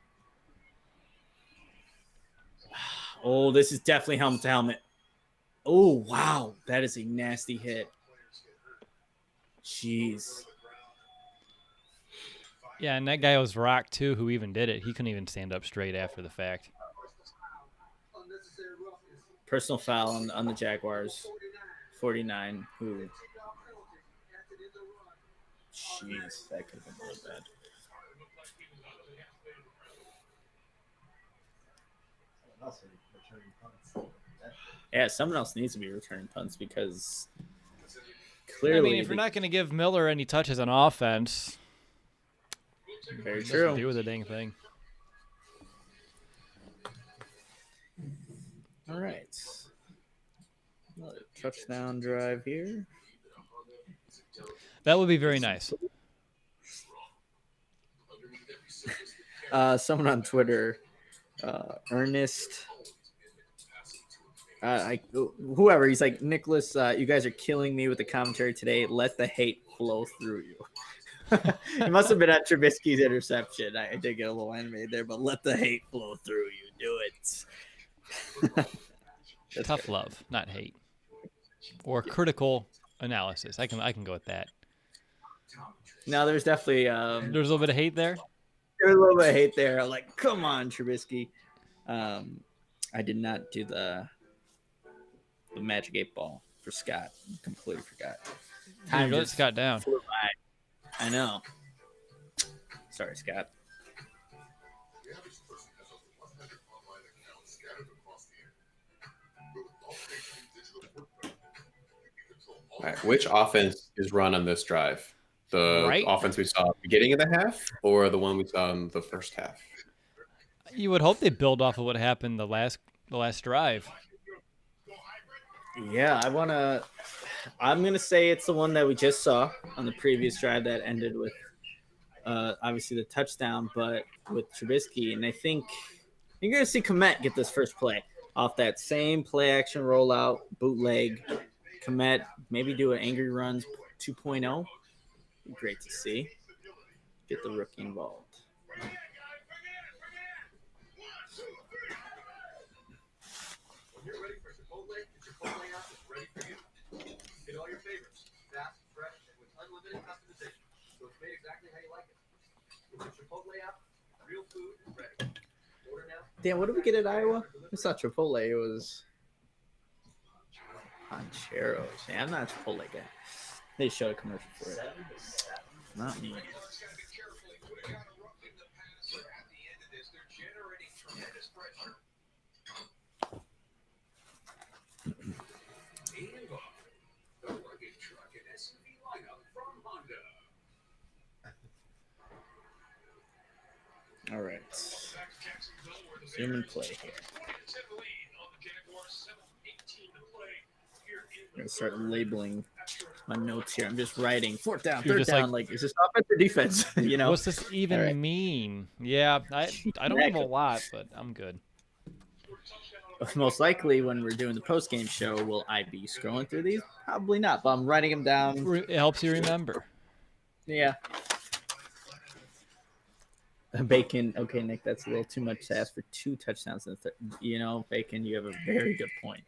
Speaker 2: Oh, this is definitely helmet to helmet. Oh, wow, that is a nasty hit. Jeez.
Speaker 1: Yeah, and that guy was rocked too. Who even did it? He couldn't even stand up straight after the fact.
Speaker 2: Personal foul on the Jaguars. 49. Who? Jeez, that could have been really bad. Yeah, someone else needs to be returning punts because
Speaker 1: I
Speaker 2: clearly,
Speaker 1: mean, if you're not going to give Miller any touches on offense,
Speaker 2: very
Speaker 1: he doesn't
Speaker 2: true.
Speaker 1: do the dang thing.
Speaker 2: All right, another touchdown drive here.
Speaker 1: That would be very nice.
Speaker 2: Someone on Twitter, Ernest, whoever, he's like, Nicholas, you guys are killing me with the commentary today. Let the hate flow through you. It must have been at Trubisky's interception. I did get a little animated there, but let the hate flow through you. Do it.
Speaker 1: Tough love, not hate, or critical analysis. I can go with that.
Speaker 2: No, there's definitely
Speaker 1: There's a little bit of hate there.
Speaker 2: there's a little bit of hate there. I'm like, come on, Trubisky. I did not do the magic 8-ball for Scott. Completely forgot.
Speaker 1: Time
Speaker 2: just
Speaker 1: Scott down.
Speaker 2: flew by. I know. Sorry, Scott.
Speaker 4: The average person has over 100 online accounts scattered across the internet. With all-facing digital footprint, you can control all
Speaker 3: All right, which offense is run on this drive? The
Speaker 1: Right.
Speaker 3: offense we saw at the beginning of the half, or the one we saw in the first half?
Speaker 1: You would hope they build off of what happened the last drive.
Speaker 2: Yeah, I'm gonna say it's the one that we just saw on the previous drive that ended with obviously the touchdown, but with Trubisky. And I think you're gonna see Komet get this first play off that same play action rollout, bootleg. Komet maybe do an angry runs 2.0. Great to see. Get the rookie involved.
Speaker 4: When you're ready for Chipotle, the Chipotle app is ready for you. Get all your favorites, fast, fresh, and with unlimited customization. So it's made exactly how you like it. With the Chipotle app, real food is ready. Order now.
Speaker 2: Damn, what did we get at Iowa? It's not Chipotle. It was Pancheros. Yeah, I'm not a Chipotle guy. They showed a commercial for it. Not me.
Speaker 4: Players got to be careful putting out a roughing the passer. At the end of this, they're generating tremendous pressure. And off. The rugged truck and SUV lineup from Honda.
Speaker 2: All right.
Speaker 4: Back to Jacksonville, where the
Speaker 2: Zoom and
Speaker 4: Bears
Speaker 2: play here.
Speaker 4: 20-10 lead on the Jaguars. 7:18 to play here in
Speaker 2: I'm gonna start labeling my notes here. I'm just writing fourth down,
Speaker 1: You're
Speaker 2: third
Speaker 1: just
Speaker 2: down. Like, is this offense or defense? You know.
Speaker 1: What's this even
Speaker 2: All right.
Speaker 1: mean? Yeah, I don't have a lot, but I'm good.
Speaker 2: Most likely, when we're doing the post game show, will I be scrolling through these? Probably not. But I'm writing them down.
Speaker 1: It helps you remember.
Speaker 2: Yeah. Bacon. Okay, Nick, that's a little too much to ask for 2 touchdowns in the third. You know, Bacon, you have a very good point.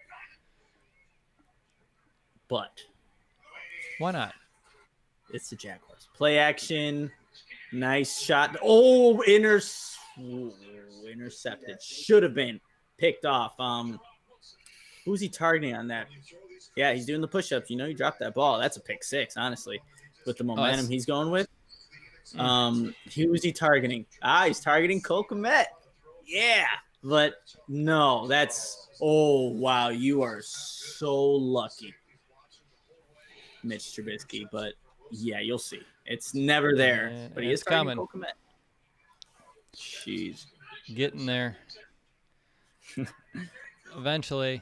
Speaker 2: But
Speaker 1: Why not?
Speaker 2: it's the Jaguars. Play action. Nice shot. Oh, intercepted. Should have been picked off. Who's he targeting on that? Yeah, he's doing the push-ups. You know, he dropped that ball. That's a pick 6, honestly, with the momentum he's going with. Who's he targeting? He's targeting Cole Kmet. Yeah, but no, that's wow. You are so lucky, Mitch Trubisky. But yeah, you'll see. It's never there, but he is
Speaker 1: It's coming.
Speaker 2: Cole Kmet. Jeez.
Speaker 1: Getting there. Eventually.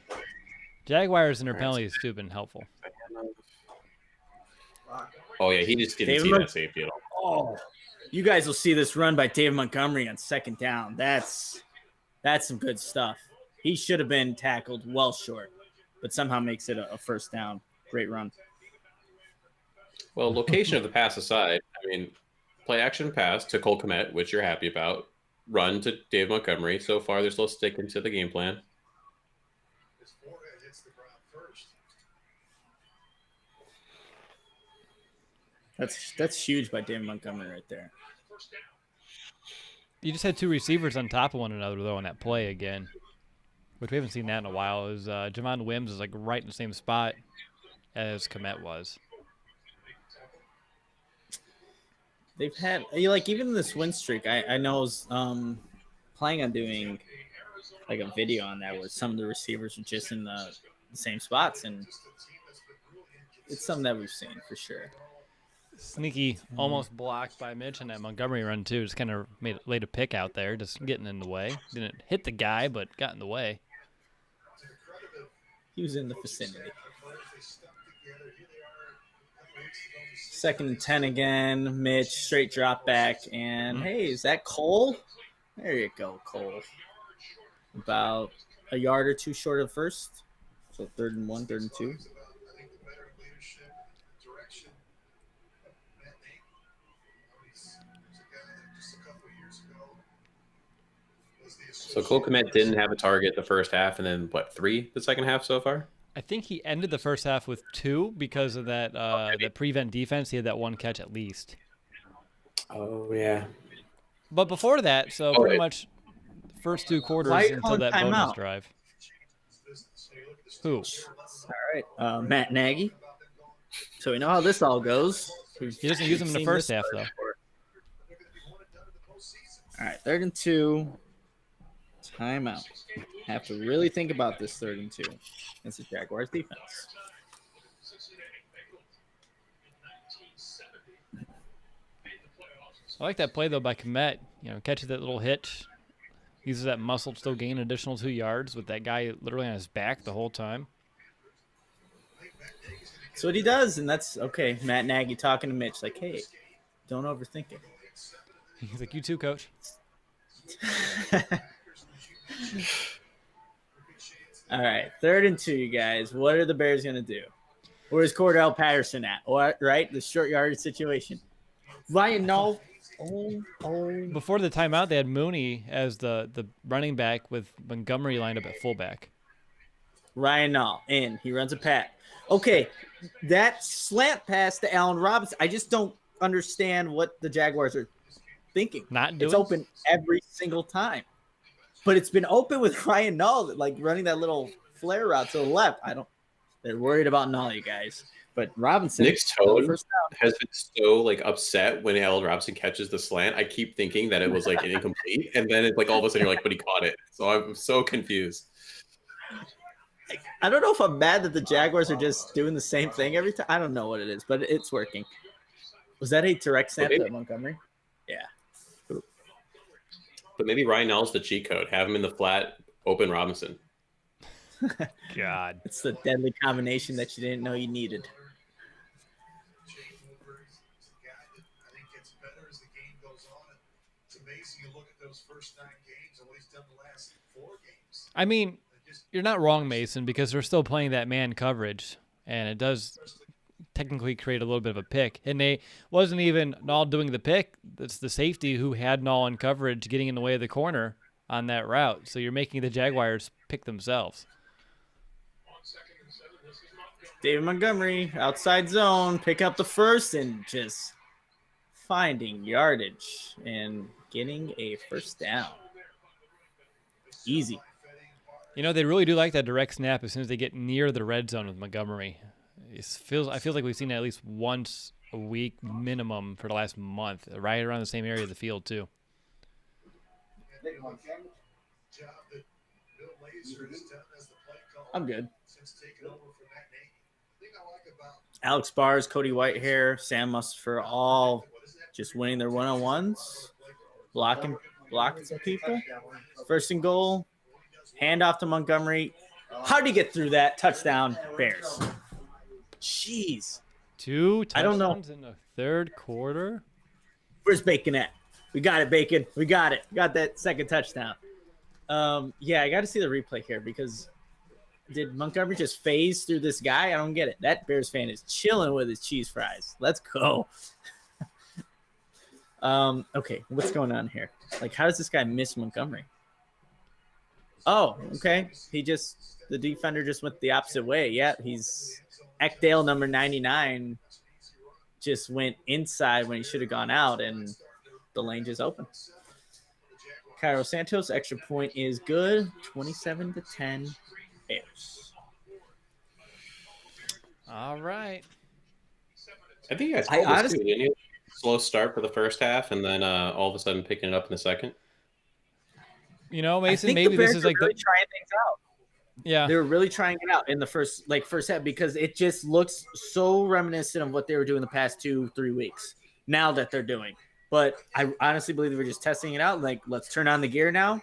Speaker 1: Jaguars and their penalties too have been helpful.
Speaker 3: Oh yeah, he just didn't
Speaker 2: David
Speaker 3: see
Speaker 2: Mon-
Speaker 3: that safety at all.
Speaker 2: Oh, you guys will see this run by David Montgomery on second down. That's some good stuff. He should have been tackled well short, but somehow makes it a first down. Great run.
Speaker 3: Well, location of the pass aside, I mean, play action pass to Cole Kmet, which you're happy about. Run to Dave Montgomery. So far, they're still sticking to the game plan.
Speaker 4: His forehead hits the ground first.
Speaker 2: That's huge by David Montgomery right there.
Speaker 4: First down.
Speaker 1: You just had 2 receivers on top of one another though on that play again, which we haven't seen that in a while. It was Javon Wims is like right in the same spot as Komet was.
Speaker 2: They've had like even this win streak. I know I was planning on doing like a video on that where some of the receivers are just in the same spots, and it's something that we've seen for sure.
Speaker 1: Sneaky, almost blocked by Mitch on that Montgomery run too. Just kind of laid a pick out there, just getting in the way. Didn't hit the guy, but got in the way.
Speaker 2: He was in the vicinity. 2nd and 10 again. Mitch, straight drop back. And hey, is that Cole? There you go, Cole. About a yard or two short of first. So 3rd and 1, 3rd and 2.
Speaker 3: So Cole Kmet didn't have a target the first half, and then what, 3 the second half so far?
Speaker 1: I think he ended the first half with 2 because of that that prevent defense. He had that 1 catch at least.
Speaker 3: Oh yeah.
Speaker 1: But before that, so pretty much first 2 quarters
Speaker 2: Why are you
Speaker 1: until
Speaker 2: calling
Speaker 1: that bonus
Speaker 2: timeout?
Speaker 1: drive. Who?
Speaker 2: All right. Matt Nagy. So we know how this all goes.
Speaker 1: He doesn't use him in the first half though.
Speaker 2: All right, 3rd and 2. Timeout. Have to really think about this 3rd and 2 against the Jaguars defense.
Speaker 1: I like that play though by Kmet. You know, catches that little hitch, uses that muscle to still gain an additional 2 yards with that guy literally on his back the whole time.
Speaker 2: That's what he does, and that's okay. Matt Nagy talking to Mitch like, hey, don't overthink it.
Speaker 1: He's like, you too, coach.
Speaker 2: All right, 3rd and 2, you guys. What are the Bears going to do? Where's Cordell Patterson at? What, right? The short yardage situation. Ryan Nall.
Speaker 1: Before the timeout, they had Mooney as the running back with Montgomery lined up at fullback.
Speaker 2: Ryan Nall in. He runs a pat. Okay, that slant pass to Allen Robinson, I just don't understand what the Jaguars are thinking. It's open every single time. But it's been open with Ryan Nall, like running that little flare route to the left. They're worried about Nall, you guys. But Robinson,
Speaker 3: Nick's tone has been so like upset when Allen Robinson catches the slant. I keep thinking that it was like an incomplete, and then it's like all of a sudden you're like, but he caught it. So I'm so confused.
Speaker 2: I don't know if I'm mad that the Jaguars are just doing the same thing every time. I don't know what it is, but it's working. Was that a direct snap to Montgomery? Yeah.
Speaker 3: But maybe Ryan Nall's the cheat code. Have him in the flat, open Robinson.
Speaker 1: God.
Speaker 2: It's the deadly combination that you didn't know you needed.
Speaker 1: I mean, you're not wrong, Mason, because they're still playing that man coverage, and it does technically create a little bit of a pick. And they wasn't even Nall doing the pick. It's the safety who had Nall in coverage getting in the way of the corner on that route. So you're making the Jaguars pick themselves.
Speaker 2: David Montgomery, outside zone, pick up the first and just finding yardage and getting a first down. Easy.
Speaker 1: You know, they really do like that direct snap as soon as they get near the red zone with Montgomery. I feel like we've seen it at least once a week minimum for the last month, right around the same area of the field, too.
Speaker 2: I'm good. Alex Bars, Cody Whitehair, Sam Mustipher, all just winning their one-on-ones, blocking some people. 1st and goal, handoff to Montgomery. How did he get through that? Touchdown, Bears. Jeez.
Speaker 1: 2 touchdowns
Speaker 2: I don't know.
Speaker 1: in the 3rd quarter?
Speaker 2: Where's Bacon at? We got it, Bacon. We got it. Got that 2nd touchdown. Yeah, I got to see the replay here because did Montgomery just phase through this guy? I don't get it. That Bears fan is chilling with his cheese fries. Let's go. Okay, what's going on here? Like, how does this guy miss Montgomery? Oh, okay. The defender just went the opposite way. Yeah, he's Ekdale, number 99, just went inside when he should have gone out, and the lane just opened. Cairo Santos, extra point is good. 27-10, Bears.
Speaker 1: All right.
Speaker 3: I think you guys called this too, didn't you? Slow start for the first half, and then all of a sudden picking it up in the second.
Speaker 1: You know,
Speaker 2: I
Speaker 1: Mason,
Speaker 2: think
Speaker 1: maybe
Speaker 2: the
Speaker 1: this
Speaker 2: Bears
Speaker 1: is
Speaker 2: are
Speaker 1: like
Speaker 2: really
Speaker 1: the
Speaker 2: trying things out.
Speaker 1: yeah.
Speaker 2: They were really trying it out in the first half because it just looks so reminiscent of what they were doing the past 2-3 weeks now that they're doing. But I honestly believe they were just testing it out. Like, let's turn on the gear now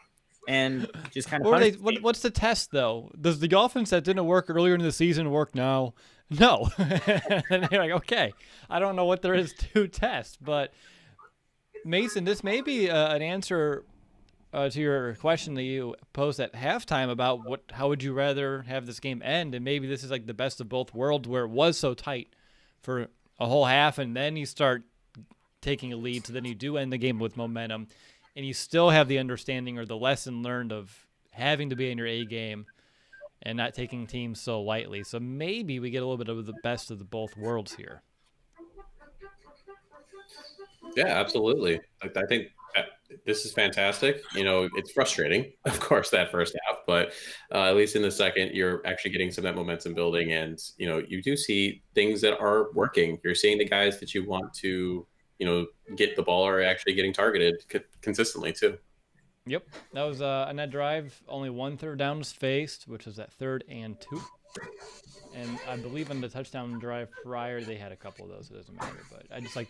Speaker 2: and just kind of
Speaker 1: Or
Speaker 2: punish
Speaker 1: they
Speaker 2: the team.
Speaker 1: what's the test though? Does the offense that didn't work earlier in the season work now? No. And they're like, okay, I don't know what there is to test, but Mason, this may be an answer to your question that you posed at halftime about how would you rather have this game end, and maybe this is like the best of both worlds where it was so tight for a whole half, and then you start taking a lead, so then you do end the game with momentum, and you still have the understanding or the lesson learned of having to be in your A game and not taking teams so lightly. So maybe we get a little bit of the best of the both worlds here.
Speaker 3: Yeah, absolutely. I think that this is fantastic. It's frustrating, of course, that first half, but at least in the second, you're actually getting some of that momentum building, and you do see things that are working. You're seeing the guys that you want to, get the ball are actually getting targeted consistently too.
Speaker 1: Yep, that was on that drive. Only 1 third down was faced, which was at 3rd and 2. And I believe on the touchdown drive prior, they had a couple of those. It doesn't matter, but I just like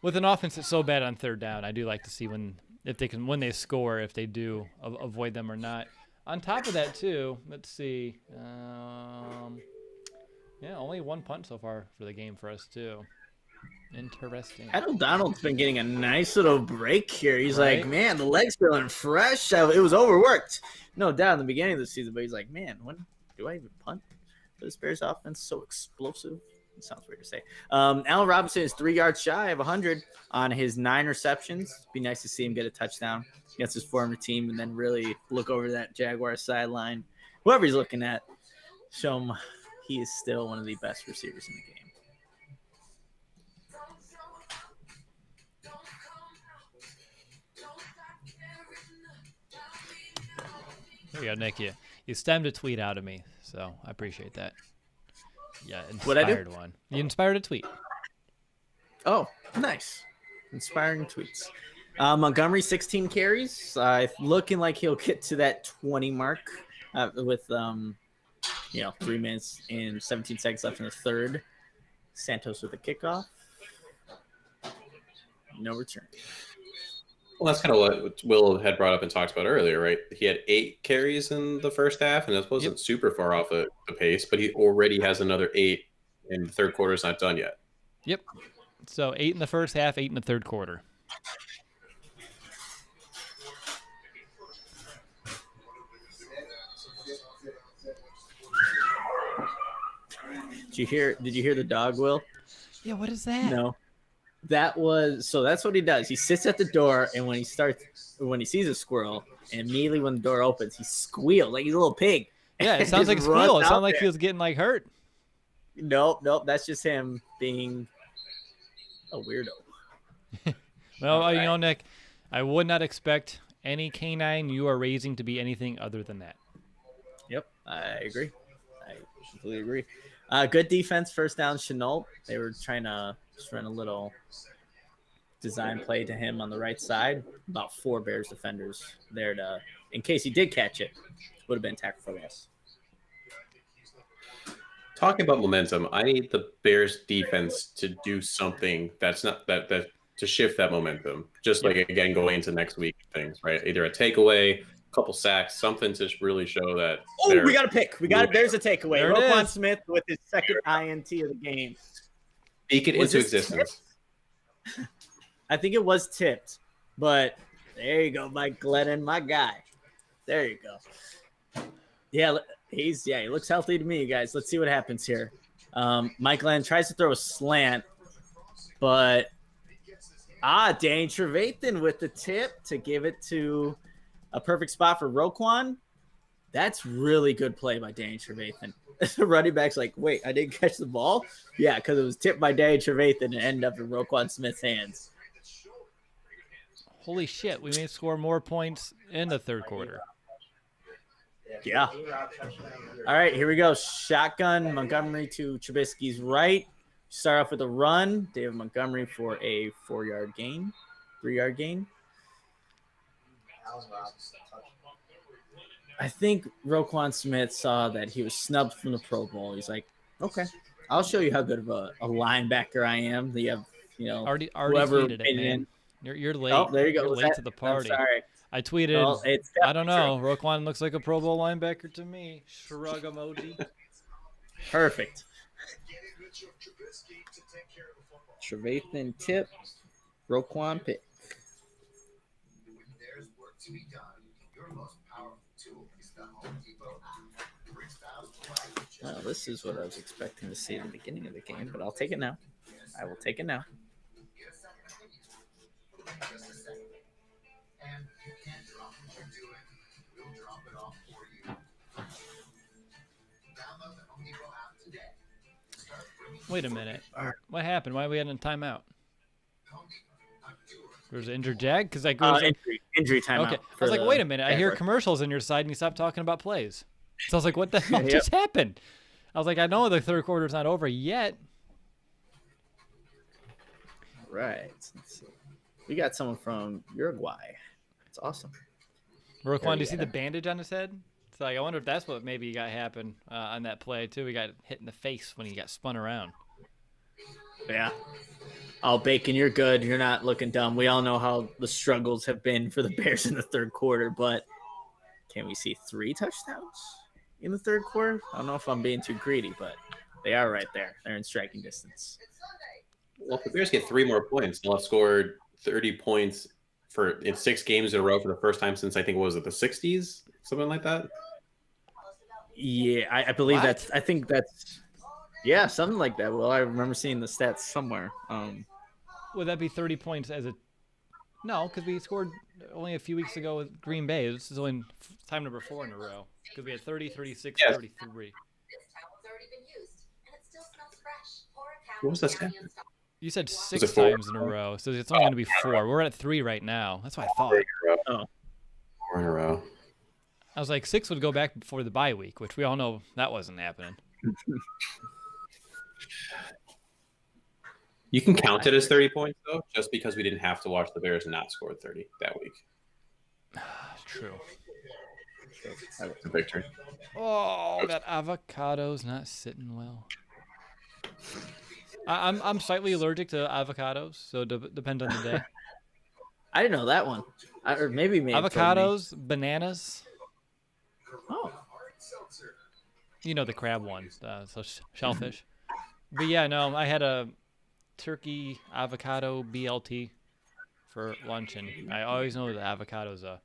Speaker 1: with an offense that's so bad on 3rd down, I do like to see when they score, if they do avoid them or not. On top of that, too, let's see. Yeah, only 1 punt so far for the game for us too. Interesting.
Speaker 2: Adam Donald's been getting a nice little break here. He's
Speaker 1: Right?
Speaker 2: like, man, the leg's feeling fresh. It was overworked, no doubt, in the beginning of the season. But he's like, man, when do I even punt? This Bears offense so explosive. It sounds weird to say. Allen Robinson is 3 yards shy of 100 on his 9 receptions. Be nice to see him get a touchdown against his former team, and then really look over that Jaguars sideline. Whoever he's looking at, show him he is still one of the best receivers in the game.
Speaker 1: There you go, Nick. You stemmed a tweet out of me, so I appreciate that. Yeah,
Speaker 2: What'd I do?
Speaker 1: inspired one. You inspired a tweet.
Speaker 2: Oh, nice. Inspiring tweets. Montgomery, 16 carries. Looking like he'll get to that 20 mark with 3 minutes and 17 seconds left in the third. Santos with a kickoff. No return.
Speaker 3: Well, that's kind of what Will had brought up and talked about earlier, right? He had 8 carries in the first half, and this wasn't super far off the pace, but he already has another 8, and the third quarter is not done yet.
Speaker 1: Yep. So 8 in the first half, 8 in the third quarter.
Speaker 2: Did you hear the dog, Will?
Speaker 1: Yeah, what is that?
Speaker 2: No. That's what he does. He sits at the door, and when he sees a squirrel, and immediately when the door opens, he squeals like he's a little pig.
Speaker 1: Yeah, it sounds like a squeal. It sounds like he was getting like hurt.
Speaker 2: Nope. That's just him being a weirdo.
Speaker 1: Well, Nick, I would not expect any canine you are raising to be anything other than that.
Speaker 2: Yep, I agree. I completely agree. Good defense, first down, Chenault. They were trying to just run a little design play to him on the right side. About 4 Bears defenders there in case he did catch it, would have been tackled for loss.
Speaker 3: Talking about momentum, I need the Bears defense to do something that's not that to shift that momentum. Just like again going into next week things, right? Either a takeaway, a couple sacks, something to really show that.
Speaker 2: Oh, we got a pick. There's a takeaway.
Speaker 1: There it
Speaker 2: Roquan
Speaker 1: is.
Speaker 2: Smith with his second INT of the game.
Speaker 3: Speak it
Speaker 2: Was
Speaker 3: into
Speaker 2: this
Speaker 3: existence.
Speaker 2: I think it was tipped, but there you go, Mike Glennon, my guy. There you go. Yeah, he looks healthy to me, guys. Let's see what happens here. Mike Glennon tries to throw a slant, but Danny Trevathan with the tip to give it to a perfect spot for Roquan. That's really good play by Danny Trevathan. The running back's like, wait, I didn't catch the ball? Yeah, because it was tipped by Danny Trevathan and ended up in Roquan Smith's hands.
Speaker 1: Holy shit, we may score more points in the third quarter.
Speaker 2: Yeah. All right, here we go. Shotgun, Montgomery to Trubisky's right. Start off with a run. David Montgomery for a 4-yard gain, 3-yard gain. I think Roquan Smith saw that he was snubbed from the Pro Bowl. He's like, okay, I'll show you how good of a linebacker I am. You have,
Speaker 1: Already
Speaker 2: whoever
Speaker 1: tweeted it,
Speaker 2: made
Speaker 1: man.
Speaker 2: in.
Speaker 1: You're late.
Speaker 2: Oh, there you go.
Speaker 1: You're
Speaker 2: Was
Speaker 1: late
Speaker 2: that-
Speaker 1: to the
Speaker 2: I'm
Speaker 1: party.
Speaker 2: sorry.
Speaker 1: I tweeted,
Speaker 2: Well, it's
Speaker 1: I don't know.
Speaker 2: definitely
Speaker 1: Roquan looks like a Pro Bowl linebacker to me. Shrug emoji.
Speaker 2: Perfect.
Speaker 4: Getting Mitchell Trubisky to take care of the football.
Speaker 2: Trevathan Tip, Roquan pick.
Speaker 4: When there's work to be done, your most powerful tool is the Home Depot app. Bring styles to life with
Speaker 2: Well, this is what I was expecting to see at the beginning of the game, but I'll take it now. I will take it now.
Speaker 4: Get a second opinion. Just a second. And you can't drop what you're doing. We'll drop it off for you. Download the Home Depot app today. Start bringing
Speaker 1: Wait a minute. What happened? Why are we in a timeout?
Speaker 4: Home Depot. I'm doing
Speaker 1: There's an injured Jag? Because like,
Speaker 2: Injury timeout.
Speaker 1: okay. I was like, wait a minute. I hear commercials on your side and you stopped talking about plays. So I was like, what the hell
Speaker 2: Yep.
Speaker 1: just happened? I was like, I know the third quarter's not over yet.
Speaker 2: Right. Let's see. We got someone from Uruguay. It's awesome.
Speaker 1: Roquan, do you see
Speaker 2: Yeah.
Speaker 1: the bandage on his head? It's like, I wonder if that's what maybe got happen on that play, too. He got hit in the face when he got spun around.
Speaker 2: Yeah. Oh, Bacon, you're good. You're not looking dumb. We all know how the struggles have been for the Bears in the third quarter, but can we see 3 touchdowns in the third quarter? I don't know if I'm being too greedy, but they are right there. They're in striking distance.
Speaker 3: Well, if the Bears get 3 more points, they'll have scored 30 points in 6 games in a row for the first time since I think what was it, the 60s, something like that.
Speaker 2: Yeah, I believe
Speaker 1: What?
Speaker 2: I think that's, yeah, something like that. Well, I remember seeing the stats somewhere.
Speaker 1: Would that be 30 points as a... No, because we scored only a few weeks ago with Green Bay. This is only time number 4 in a row. Because we had 30, 36,
Speaker 3: Yes.
Speaker 1: 33.
Speaker 6: This towel's already been used, and it still smells fresh. Pour a towel
Speaker 3: What was that
Speaker 6: down
Speaker 3: stat?
Speaker 6: and stop.
Speaker 1: You said
Speaker 3: it
Speaker 1: 6
Speaker 3: 4?
Speaker 1: times in a row, so it's only going to be 4. We're at 3 right now. That's what I thought.
Speaker 3: 4 in a row.
Speaker 1: I was like, 6 would go back before the bye week, which we all know that wasn't happening.
Speaker 3: You can count it as 30 points, though, just because we didn't have to watch the Bears not score 30 that week.
Speaker 1: True.
Speaker 3: It's a victory.
Speaker 1: Oh, that avocado's not sitting well. I'm slightly allergic to avocados, so it depends on the day.
Speaker 2: I didn't know that one. Or maybe me.
Speaker 1: Avocados, bananas.
Speaker 2: Oh,
Speaker 1: You know the crab one, so shellfish. But yeah, no, I had a turkey avocado BLT for lunch, and I always know that avocado is a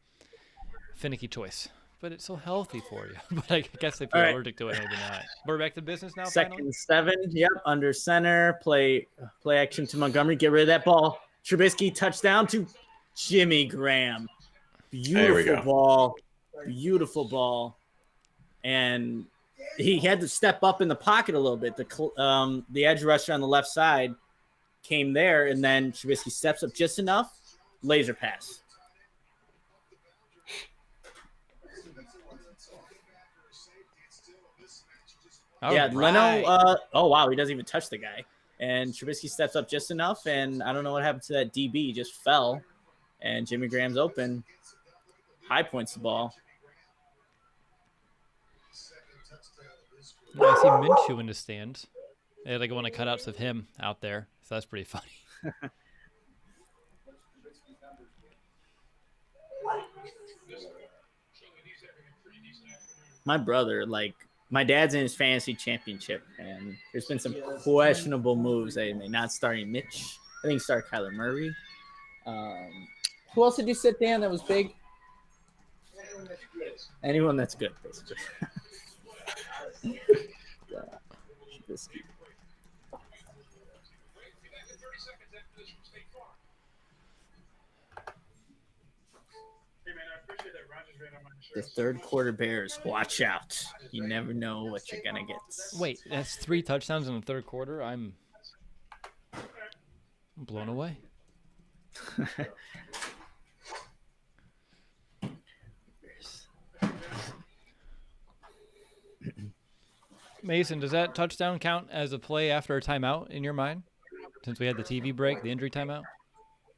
Speaker 1: finicky choice. But it's so healthy for you. But I guess if you're
Speaker 2: All right.
Speaker 1: allergic to it, maybe not. We're back to business now,
Speaker 2: second
Speaker 1: finally?
Speaker 2: and 7. Yep, under center. Play action to Montgomery. Get rid of that ball. Trubisky touchdown to Jimmy Graham.
Speaker 3: we
Speaker 2: Beautiful
Speaker 3: go.
Speaker 2: ball. Beautiful ball. And he had to step up in the pocket a little bit. The edge rusher on the left side came there, and then Trubisky steps up just enough. Laser pass.
Speaker 1: All
Speaker 2: Yeah,
Speaker 1: right.
Speaker 2: Leno. Oh wow, he doesn't even touch the guy, and Trubisky steps up just enough, and I don't know what happened to that DB. He just fell, and Jimmy Graham's open. High points the ball.
Speaker 1: Well, I see Minshew in the stands. They had like one of the cutouts of him out there, so that's pretty funny.
Speaker 2: My brother, my dad's in his fantasy championship, and there's been some questionable moves they made. Not starting Mitch. I think start Kyler Murray. Who else did you sit down that was big? Anyone that's good, basically. Trubisky. The third quarter Bears, watch out. You never know what you're going to get.
Speaker 1: Wait, that's 3 touchdowns in the third quarter? I'm blown away. Mason, does that touchdown count as a play after a timeout in your mind? Since we had the TV break, the injury timeout?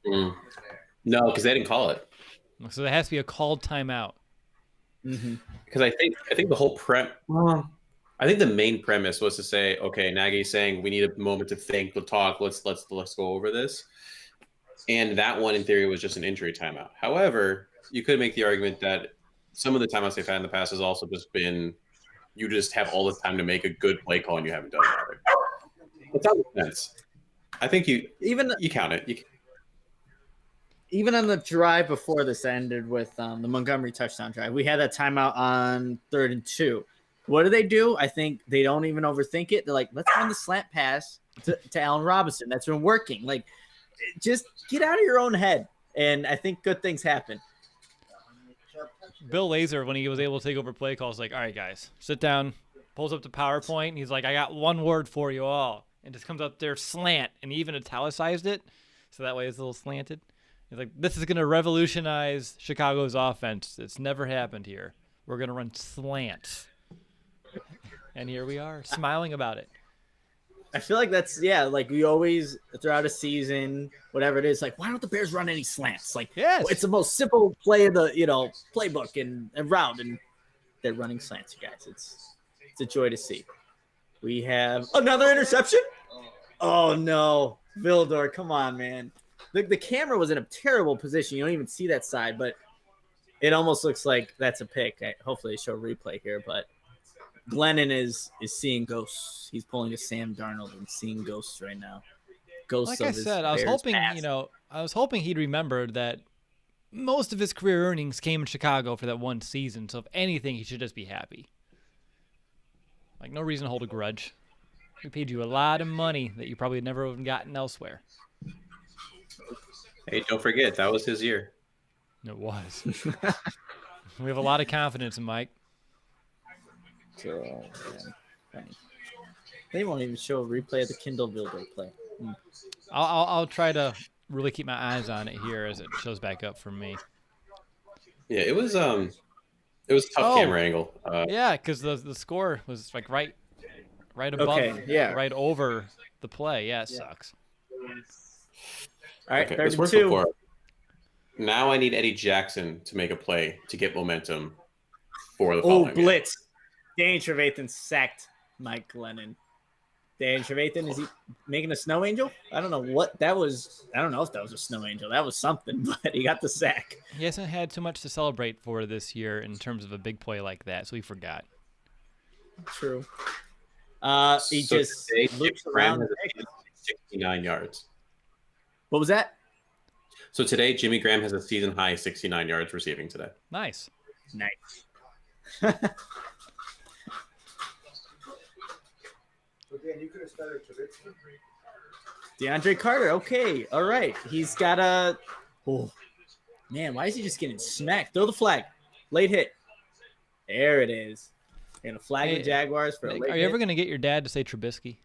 Speaker 3: No, because they didn't call it.
Speaker 1: So there has to be a called timeout.
Speaker 3: Because I think the whole I think the main premise was to say, okay, Nagy's saying we need a moment to think, to talk, let's go over this. And that one in theory was just an injury timeout. However, you could make the argument that some of the timeouts they've had in the past has also just been you just have all the time to make a good play call and you haven't done it. It's not sense. I think you count it.
Speaker 2: Even on the drive before this ended with the Montgomery touchdown drive, we had that timeout on 3rd and 2. What do? I think they don't even overthink it. They're like, let's run the slant pass to Allen Robinson. That's been working. Like, just get out of your own head. And I think good things happen.
Speaker 1: Bill Lazor, when he was able to take over play calls, like, all right, guys, sit down, pulls up the PowerPoint, and he's like, I got one word for you all. And just comes up there, slant, and he even italicized it, so that way it's a little slanted. He's like, this is going to revolutionize Chicago's offense. It's never happened here. We're going to run slants. And here we are, smiling about it.
Speaker 2: I feel like that's, like we always, throughout a season, whatever it is, like, why don't the Bears run any slants? Like,
Speaker 1: yes,
Speaker 2: it's the most simple play of the, playbook and route, and they're running slants, you guys. It's a joy to see. We have another interception. Oh, no. Vildor, come on, man. The camera was in a terrible position. You don't even see that side, but it almost looks like that's a pick. Hopefully they show a replay here, but Glennon is seeing ghosts. He's pulling a Sam Darnold and seeing ghosts right now. Ghosts.
Speaker 1: Like I said, I was hoping, I was hoping he'd remember that most of his career earnings came in Chicago for that one season. So if anything, he should just be happy. Like, no reason to hold a grudge. We paid you a lot of money that you probably never even gotten elsewhere.
Speaker 3: Hey, don't forget, that was his year.
Speaker 1: It was. We have a lot of confidence in Mike.
Speaker 2: So, funny. They won't even show a replay of the Kindle Builder play.
Speaker 1: I'll try to really keep my eyes on it here as it shows back up for me.
Speaker 3: Yeah, it was tough camera angle.
Speaker 1: Yeah, because the score was like right above, right over the play. Yeah, it sucks.
Speaker 2: All right,
Speaker 3: okay,
Speaker 2: 32.
Speaker 3: Now I need Eddie Jackson to make a play to get momentum for the following
Speaker 2: blitz. Danny Trevathan sacked Mike Glennon. Danny Trevathan, is he making a snow angel? I don't know what that was. I don't know if that was a snow angel. That was something, but he got the sack.
Speaker 1: He hasn't had too much to celebrate for this year in terms of a big play like that, so he forgot.
Speaker 2: True. He just loops around.
Speaker 3: 69 yards.
Speaker 2: What was that?
Speaker 3: So today, Jimmy Graham has a season high 69 yards receiving today.
Speaker 1: Nice.
Speaker 5: Again, you could have started Trubisky.
Speaker 2: DeAndre Carter. Okay. All right. He's got a. Oh, man. Why is he just getting smacked? Throw the flag. Late hit. There it is. They're going to flag the Jaguars for a late hit.
Speaker 1: Are you ever going to get your dad to say Trubisky?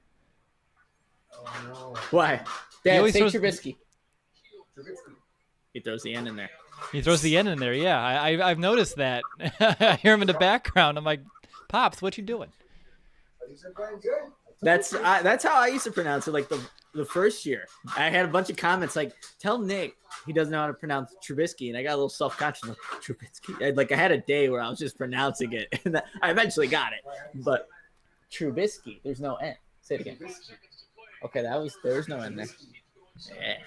Speaker 5: Oh, no.
Speaker 2: Why? Dad, say
Speaker 1: throws,
Speaker 2: Trubisky. He throws the N in there.
Speaker 1: He throws the N in there, yeah. I've noticed that. I hear him in the background. I'm like, Pops, what you doing?
Speaker 2: That's how I used to pronounce it. Like the first year, I had a bunch of comments like, "Tell Nick he doesn't know how to pronounce Trubisky," and I got a little self-conscious. Like, Trubisky. I had a day where I was just pronouncing it, and I eventually got it. But Trubisky, there's no N. Say it again. Okay, there's no N there. Yeah.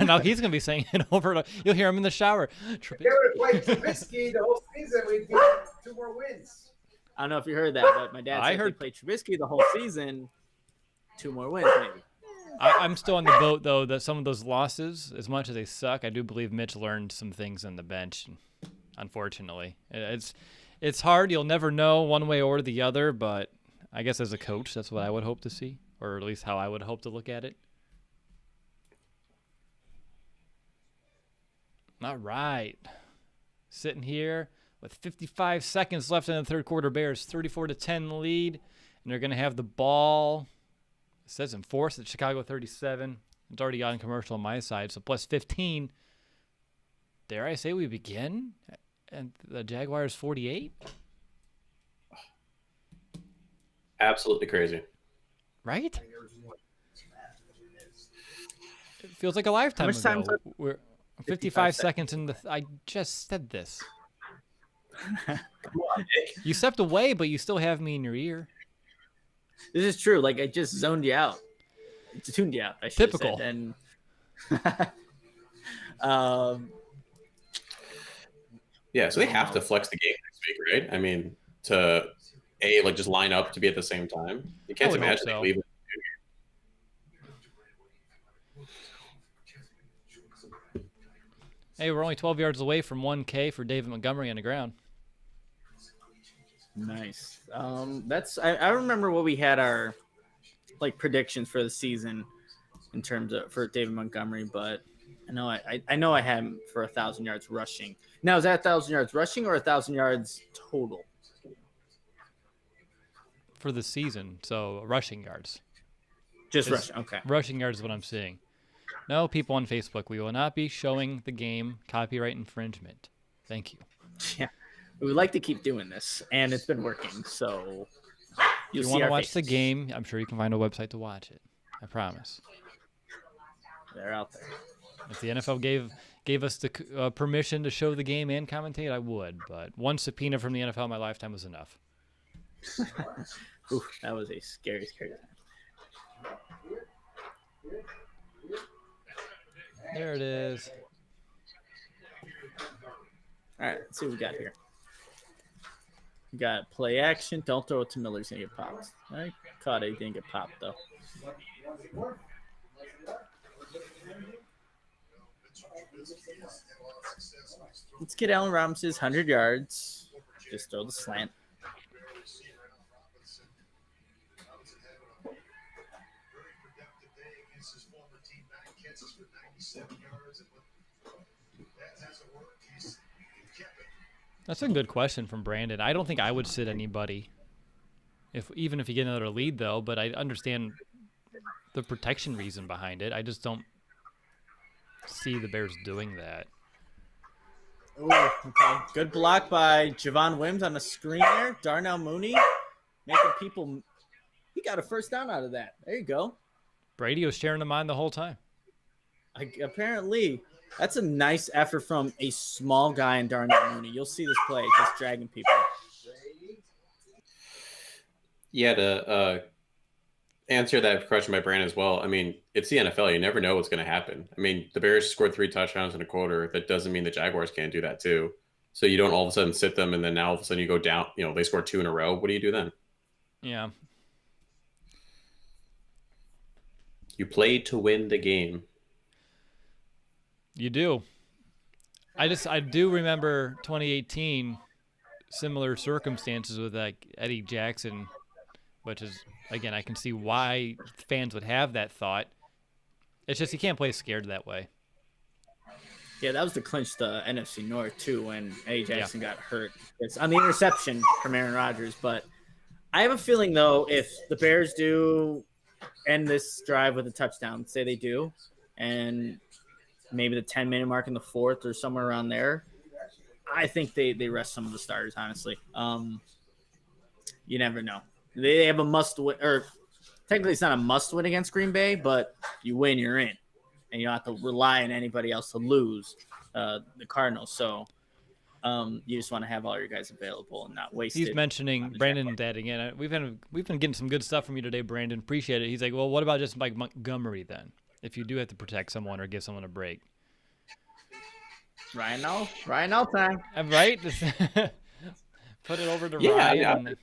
Speaker 1: Now he's gonna be saying it over. You'll hear him in the shower.
Speaker 5: If they would have played Trubisky the whole season, we'd get 2 more wins.
Speaker 2: I don't know if you heard that, but my dad said they played Trubisky the whole season. 2 more wins, maybe.
Speaker 1: I'm still on the boat, though, that some of those losses, as much as they suck, I do believe Mitch learned some things on the bench, unfortunately. It's hard. You'll never know one way or the other, but I guess as a coach, that's what I would hope to see, or at least how I would hope to look at it. All right. Sitting here with 55 seconds left in the third quarter. Bears 34-10 lead, and they're going to have the ball. It says enforced at Chicago 37. It's already on commercial on my side, so plus 15. Dare I say we begin at the Jaguars 48?
Speaker 3: Absolutely crazy.
Speaker 1: Right? It feels like a lifetime ago. 55 seconds in the. I just said this.
Speaker 2: Come on, Nick.
Speaker 1: You stepped away, but you still have me in your ear.
Speaker 2: This is true. Like I just zoned you out, tuned you out. I should
Speaker 1: Typical.
Speaker 2: have said. And
Speaker 3: Yeah, so they have to flex the game next week, right? I mean, to like just line up to be at the same time. You can't
Speaker 1: would hope
Speaker 3: imagine
Speaker 1: so.
Speaker 3: they leave it.
Speaker 1: Hey, we're only 12 yards away from 1K for David Montgomery on the ground.
Speaker 2: nice. I remember what we had our like predictions for the season in terms of for David Montgomery, but I know I had him for 1,000 yards rushing. Now is that 1,000 yards rushing or 1,000 yards total?
Speaker 1: For the season, so rushing yards.
Speaker 2: Just
Speaker 1: It's-
Speaker 2: rushing. Okay.
Speaker 1: Rushing yards is what I'm seeing. No, people on Facebook, we will not be showing the game copyright infringement. Thank you.
Speaker 2: Yeah. We would like to keep doing this, and it's been working. So
Speaker 1: If
Speaker 2: you'll
Speaker 1: you
Speaker 2: see
Speaker 1: want to
Speaker 2: our
Speaker 1: watch the
Speaker 2: faces.
Speaker 1: game, I'm sure you can find a website to watch it. I promise.
Speaker 2: They're out there.
Speaker 1: If the NFL gave us the permission to show the game and commentate, I would. But one subpoena from the NFL in my lifetime was enough.
Speaker 2: Oof, that was a scary time.
Speaker 1: There it is.
Speaker 2: All right, let's see what we got here. We got play action. Don't throw it to Miller. He's going to get popped. I caught it. He didn't get popped, though. Let's get Allen Robinson's 100 yards. Just throw the slant.
Speaker 1: That's a good question from Brandon. I don't think I would sit anybody, even if you get another lead, though. But I understand the protection reason behind it. I just don't see the Bears doing that.
Speaker 2: Ooh, okay. Good block by Javon Wims on the screen there. Darnell Mooney making people. He got a first down out of that. There you go.
Speaker 1: Brady was sharing the mind the whole time.
Speaker 2: Apparently, that's a nice effort from a small guy in Darnell Mooney. You'll see this play just dragging people.
Speaker 3: Yeah, to answer that question by Brandon as well. I mean, it's the NFL. You never know what's going to happen. I mean, the Bears scored 3 touchdowns in a quarter. That doesn't mean the Jaguars can't do that too. So you don't all of a sudden sit them, and then now all of a sudden you go down. You know, they scored 2 in a row. What do you do then?
Speaker 1: Yeah.
Speaker 3: You played to win the game.
Speaker 1: You do. I do remember 2018, similar circumstances with like Eddie Jackson, which is, again, I can see why fans would have that thought. It's just you can't play scared that way.
Speaker 2: Yeah, that was to clinch the NFC North too when Eddie Jackson got hurt. It's on the interception from Aaron Rodgers, but I have a feeling though if the Bears do end this drive with a touchdown, say they do, and maybe the 10-minute mark in the fourth or somewhere around there, I think they rest some of the starters, honestly. You never know. They have a must-win, or technically it's not a must-win against Green Bay, but you win, you're in. And you don't have to rely on anybody else to lose the Cardinals. So you just want to have all your guys available and not waste it.
Speaker 1: He's mentioning Brandon that again. We've been getting some good stuff from you today, Brandon. Appreciate it. He's like, well, what about just like Montgomery then? If you do have to protect someone or give someone a break.
Speaker 2: Ryan all time.
Speaker 1: Right? Put it over to
Speaker 3: Yeah,
Speaker 1: Ryan.
Speaker 3: yeah.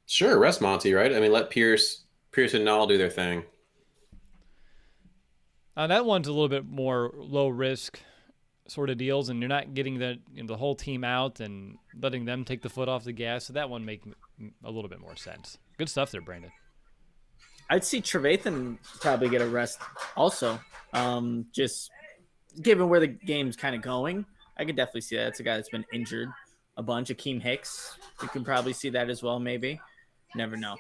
Speaker 3: Sure, rest Monty, right? I mean, let Pierce and Nall do their thing.
Speaker 1: That one's a little bit more low risk sort of deals, and you're not getting the whole team out and letting them take the foot off the gas. So that one makes a little bit more sense. Good stuff there, Brandon.
Speaker 2: I'd see Trevathan probably get a rest also. Just given where the game's kind of going, I could definitely see that. It's a guy that's been injured a bunch. Akeem Hicks, you can probably see that as well, maybe. Never know.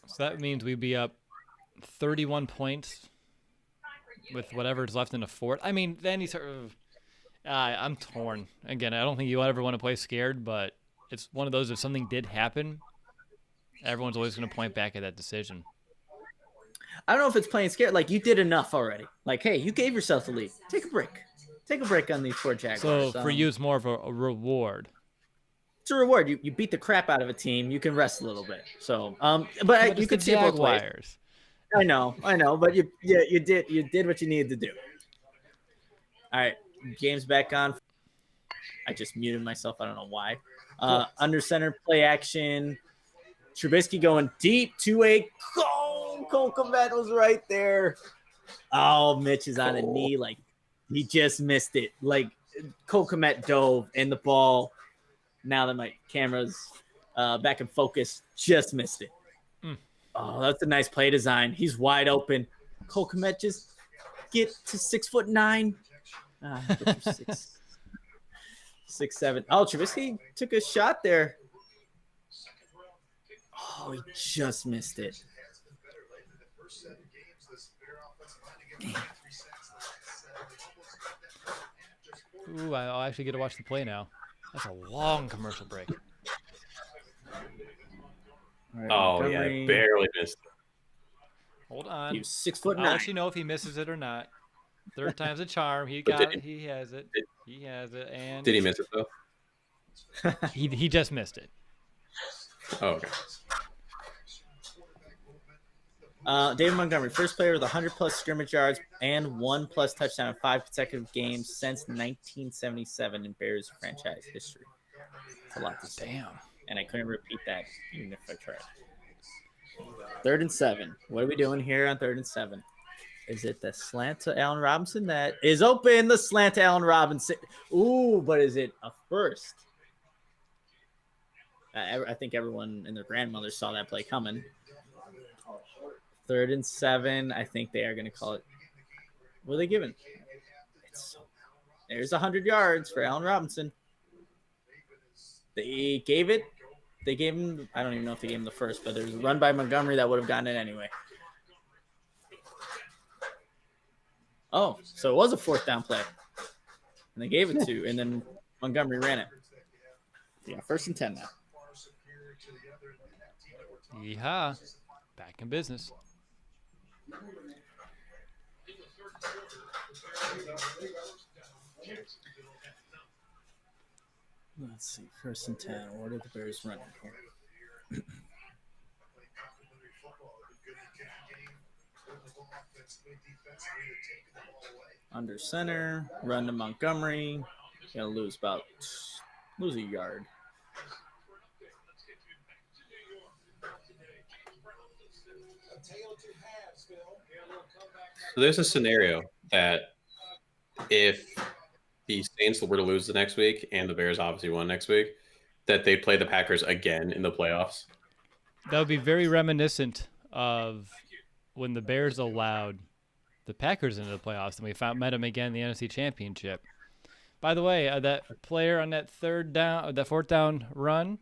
Speaker 1: So that means we'd be up 31 points with whatever's left in the fourth. I mean, then you sort of I'm torn. Again, I don't think you ever want to play scared, but it's one of those, if something did happen, everyone's always going to point back at that decision.
Speaker 2: I don't know if it's playing scared. Like, you did enough already. Like, hey, you gave yourself the lead. Take a break. Take a break on these poor Jaguars.
Speaker 1: So for you, it's more of a reward.
Speaker 2: It's a reward. You beat the crap out of a team. You can rest a little bit. So, but
Speaker 1: But
Speaker 2: you
Speaker 1: it's
Speaker 2: could
Speaker 1: the
Speaker 2: see it both ways.
Speaker 1: Jaguars.
Speaker 2: I know, but you did what you needed to do. All right, game's back on. I just muted myself. I don't know why. Under center play action. Trubisky going deep to a goal. Cole Kmet was right there. Oh, Mitch is on a knee. Like, he just missed it. Like, Cole Kmet dove and the ball. Now that my camera's back in focus, just missed it. Oh, that's a nice play design. He's wide open. Cole Kmet just get to 6'9". 6'7". Oh, Trubisky took a shot there. Oh, he just missed it.
Speaker 1: Ooh, I'll actually get to watch the play now. That's a long commercial break.
Speaker 2: Right,
Speaker 3: Oh,
Speaker 2: Montgomery.
Speaker 3: yeah, barely missed.
Speaker 1: Hold on.
Speaker 2: He was 6'9".
Speaker 1: I'll let you know if he misses it or not. Third time's a charm. He got it. He has it. He has it. And
Speaker 3: Did he miss it, though?
Speaker 1: he just missed it.
Speaker 3: Oh, okay.
Speaker 2: David Montgomery, first player with 100+ scrimmage yards and 1+ touchdown in 5 consecutive games since 1977 in Bears franchise history. That's a lot to say.
Speaker 1: Damn.
Speaker 2: And I couldn't repeat that even if I tried. 3rd and 7. What are we doing here on 3rd and 7? Is it the slant to Allen Robinson that is open? The slant to Allen Robinson. Ooh, but is it a first? I think everyone and their grandmother saw that play coming. 3rd and 7. I think they are going to call it. What are they giving? There's 100 yards for Allen Robinson. They gave it. They gave him. I don't even know if they gave him the first, but there's a run by Montgomery that would have gotten it anyway. Oh, so it was a 4th down play. And they gave it to, and then Montgomery ran it. Yeah, 1st and 10 now.
Speaker 1: Yeehaw. Back in business.
Speaker 2: Let's see. 1st and 10. What are the Bears running for? Under center. Run to Montgomery. Gonna lose a yard.
Speaker 3: So there's a scenario that if the Saints were to lose the next week and the Bears obviously won next week, that they play the Packers again in the playoffs.
Speaker 1: That would be very reminiscent of when the Bears allowed the Packers into the playoffs, and we met them again in the NFC Championship. By the way, that player on that 4th down run,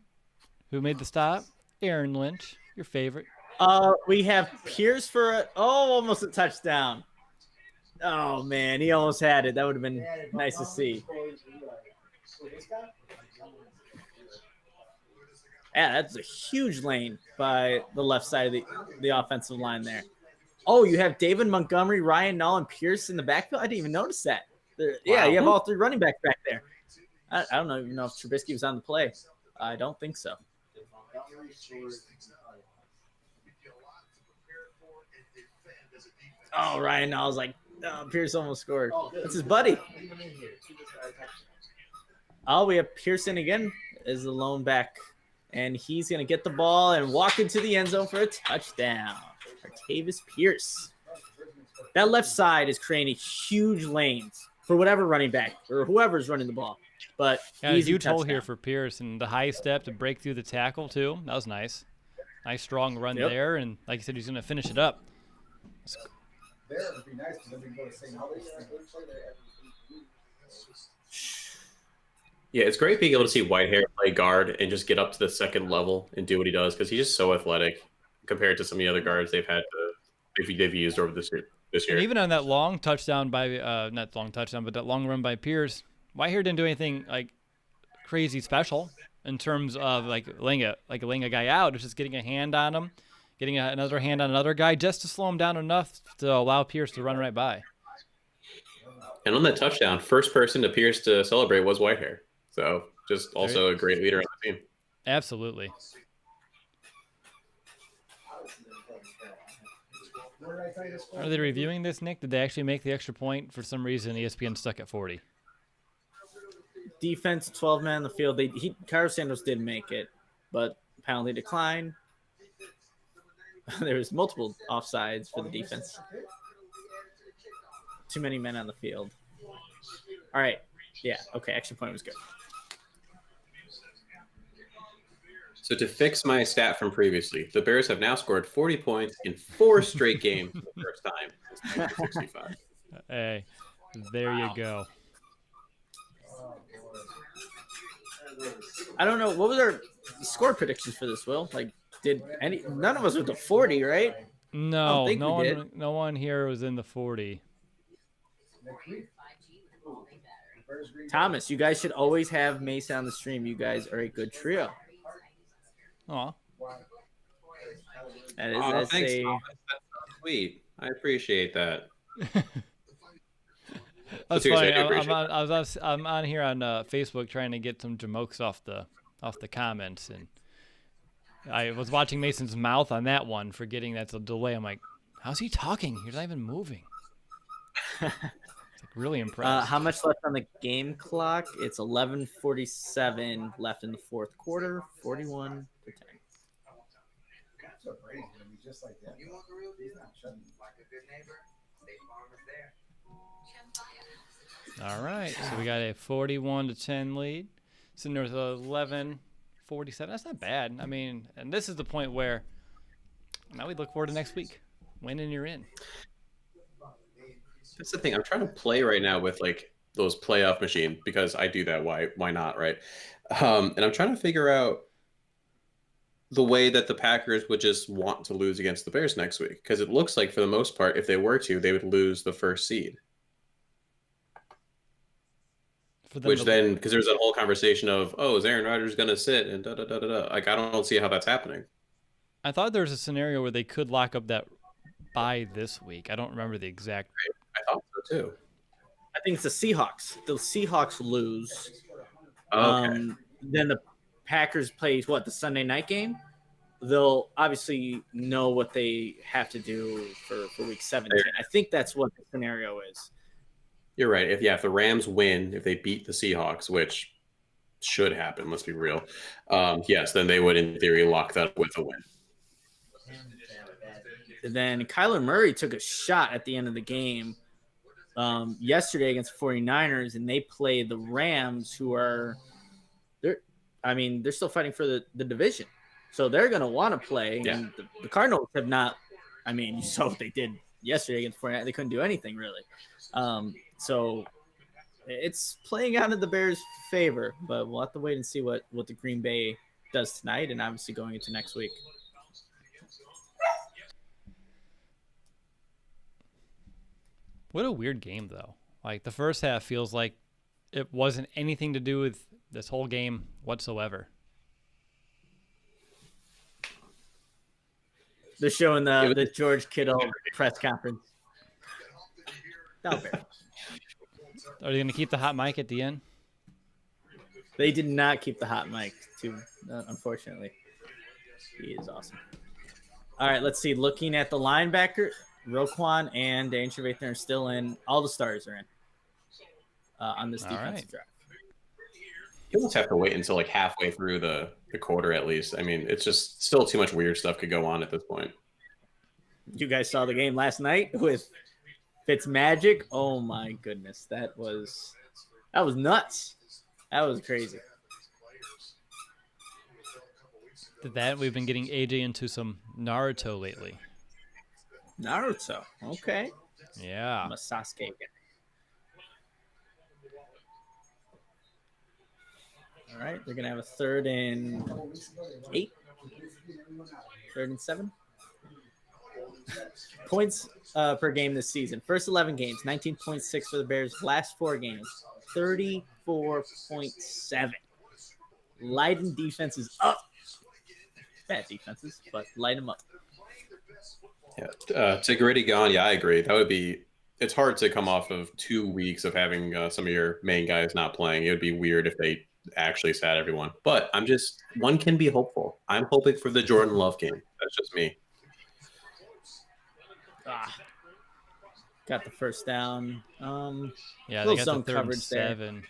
Speaker 1: who made the stop, Aaron Lynch, your favorite.
Speaker 2: We have Pierce for almost a touchdown. Oh man, he almost had it. That would have been nice to see. Yeah, that's a huge lane by the left side of the offensive line there. Oh, you have David Montgomery, Ryan Nall, and Pierce in the backfield. I didn't even notice that. Yeah, you have all 3 running backs back there. I don't even know if Trubisky was on the play. I don't think so. Oh, Ryan Nall was like, oh, Pierce almost scored. That's his buddy. Oh, we have Pearson again as the lone back. And he's going to get the ball and walk into the end zone for a touchdown. Artavis Pierce. That left side is creating huge lanes for whatever running back or whoever's running the ball. But
Speaker 1: a huge hole here for Pierce, and the high step to break through the tackle too. That was nice. Nice strong run there, and like you said, he's going to finish it up.
Speaker 5: There would be nice because then we can go to St. Albans.
Speaker 3: Yeah, it's great being able to see Whitehair play guard and just get up to the second level and do what he does because he's just so athletic compared to some of the other guards they've used over this year.
Speaker 1: And even on that long touchdown by not long touchdown, but that long run by Pierce, Whitehair didn't do anything like crazy special in terms of like laying a guy out. It's just getting a hand on him, getting another hand on another guy just to slow him down enough to allow Pierce to run right by.
Speaker 3: And on that touchdown, first person to Pierce to celebrate was Whitehair. So just also a great leader on the team.
Speaker 1: Absolutely. Are they reviewing this, Nick? Did they actually make the extra point? For some reason, ESPN stuck at 40.
Speaker 2: Defense, 12 men on the field. Carlos Santos did make it, but penalty decline. There was multiple offsides for the defense. Too many men on the field. All right. Yeah. Okay. Extra point was good.
Speaker 3: So to fix my stat from previously, the Bears have now scored 40 points in 4 straight games for the first time since 1965.
Speaker 1: Hey, there you go.
Speaker 2: I don't know. What was our score predictions for this, Will? Like, none of us went to 40, right?
Speaker 1: No,
Speaker 2: think we did.
Speaker 1: no one here was in the 40.
Speaker 2: Thomas, you guys should always have Mason on the stream. You guys are a good trio.
Speaker 1: Aw.
Speaker 3: Thanks, Thomas. That's so sweet. I appreciate that.
Speaker 1: That's
Speaker 3: seriously,
Speaker 1: funny.
Speaker 3: I do appreciate
Speaker 1: I'm on here on Facebook trying to get some jamokes off the comments, and I was watching Mason's mouth on that one, forgetting that's a delay. I'm like, how's he talking? He's not even moving. It's like really impressed.
Speaker 2: How much left on the game clock? It's 11:47 left in the fourth quarter. 41-10.
Speaker 5: So Brady's gonna be just like that.
Speaker 4: You want the real
Speaker 5: He's
Speaker 4: deal?
Speaker 5: not shutting.
Speaker 4: Like a good neighbor, State Farm is there.
Speaker 1: All right, so we got a 41-10 lead. Sitting there with 11:47. That's not bad. I mean, and this is the point where now we look forward to next week. Win and you're in.
Speaker 3: That's the thing. I'm trying to play right now with like those playoff machine because I do that. Why not, right? And I'm trying to figure out the way that the Packers would just want to lose against the Bears next week, because it looks like for the most part, if they were to, they would lose the first seed. Which then, because there's that whole conversation of, oh, is Aaron Rodgers going to sit and da da da da da. Like, I don't see how that's happening.
Speaker 1: I thought there was a scenario where they could lock up that bye this week. I don't remember the exact.
Speaker 3: I thought so too.
Speaker 2: I think it's the Seahawks. The Seahawks lose.
Speaker 3: Okay.
Speaker 2: Then the Packers plays the Sunday night game. They'll obviously know what they have to do for week 17. I think that's what the scenario is.
Speaker 3: You're right. If the Rams win, if they beat the Seahawks, which should happen, let's be real. Yes, then they would in theory lock that up with a win.
Speaker 2: And then Kyler Murray took a shot at the end of the game yesterday against the 49ers, and they play the Rams, who are they're still fighting for the division. So they're going to want to play.
Speaker 3: Yeah.
Speaker 2: And the Cardinals have not – you saw what they did yesterday against the 49ers. They couldn't do anything really. So it's playing out in the Bears' favor, but we'll have to wait and see what the Green Bay does tonight and obviously going into next week.
Speaker 1: What a weird game, though. Like, the first half feels like it wasn't anything to do with this whole game whatsoever.
Speaker 2: They're showing the George Kittle press conference.
Speaker 1: Are they going to keep the hot mic at the end?
Speaker 2: They did not keep the hot mic, unfortunately. He is awesome. All right, let's see. Looking at the linebacker, Roquan and Dan Trevathan are still in. All the stars are in on this defensive drive.
Speaker 3: You almost have to wait until like halfway through the quarter at least. I mean, it's just still too much weird stuff could go on at this point.
Speaker 2: You guys saw the game last night with Fitzmagic. Oh my goodness, that was nuts. That was crazy.
Speaker 1: We've been getting AJ into some Naruto lately.
Speaker 2: Naruto, okay.
Speaker 1: Yeah.
Speaker 2: I'm a Sasuke guy. All right, they're going to have a 3rd and 8. 3rd and 7. Points per game this season. First 11 games, 19.6 for the Bears. Last 4 games, 34.7. Lighten defenses up. Bad defenses, but light them up.
Speaker 3: Yeah, Tigretti gone. Yeah, I agree. That would be. It's hard to come off of 2 weeks of having some of your main guys not playing. It would be weird if they actually sat everyone. But one can be hopeful. I'm hoping for the Jordan Love game. That's just me.
Speaker 2: Got the first down.
Speaker 1: Yeah, they
Speaker 2: Little
Speaker 1: got the
Speaker 2: zone
Speaker 1: 3rd and
Speaker 2: coverage there.
Speaker 1: 7.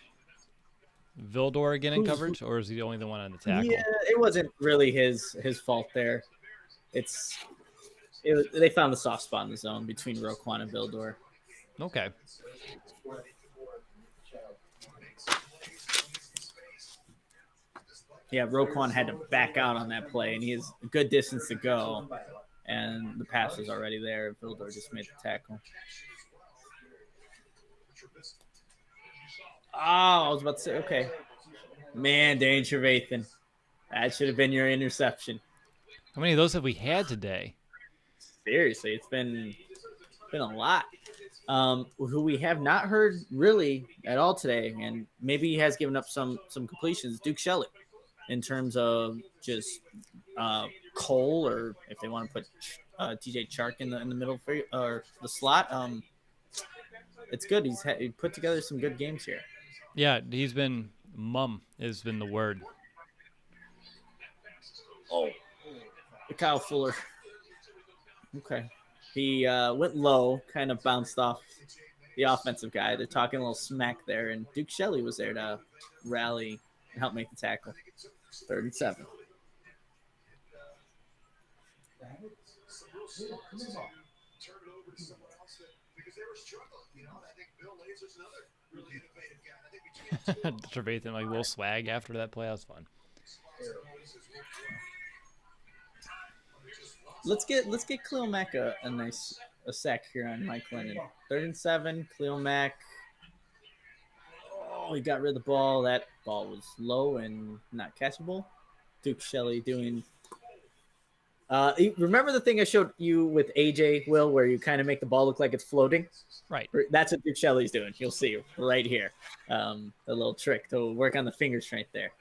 Speaker 1: Vildor again in coverage, or is he the only one on the tackle?
Speaker 2: Yeah, it wasn't really his fault there. They found the soft spot in the zone between Roquan and Bildor.
Speaker 1: Okay.
Speaker 2: Yeah, Roquan had to back out on that play, and he has a good distance to go, and the pass was already there. Bildor just made the tackle. Oh, I was about to say, okay. Man, Dane Trevathan. That should have been your interception.
Speaker 1: How many of those have we had today?
Speaker 2: Seriously, it's been a lot. Who we have not heard really at all today, and maybe he has given up some completions, Duke Shelley, in terms of just Cole, or if they want to put TJ Chark in the middle or the slot. It's good. He put together some good games here.
Speaker 1: Yeah, he's been has been the word.
Speaker 2: Oh, Kyle Fuller. Okay. He went low, kind of bounced off the offensive guy. They're talking a little smack there, and Duke Shelley was there to rally and help make the tackle. 3rd and 7.
Speaker 4: Turn it over to someone else because they were struggling. I think Bill Lazor's another really innovative guy. I think between
Speaker 1: Trevathan, like a little swag after that play. That was fun.
Speaker 2: Let's get Khalil Mack a nice sack here on Mike Lennon. 3rd and 7. Khalil Mack. Oh, he got rid of the ball. That ball was low and not catchable. Duke Shelley doing. Remember the thing I showed you with AJ, Will, where you kind of make the ball look like it's floating?
Speaker 1: Right.
Speaker 2: That's what Duke Shelley's doing. You'll see right here. The little trick to work on the fingers right there.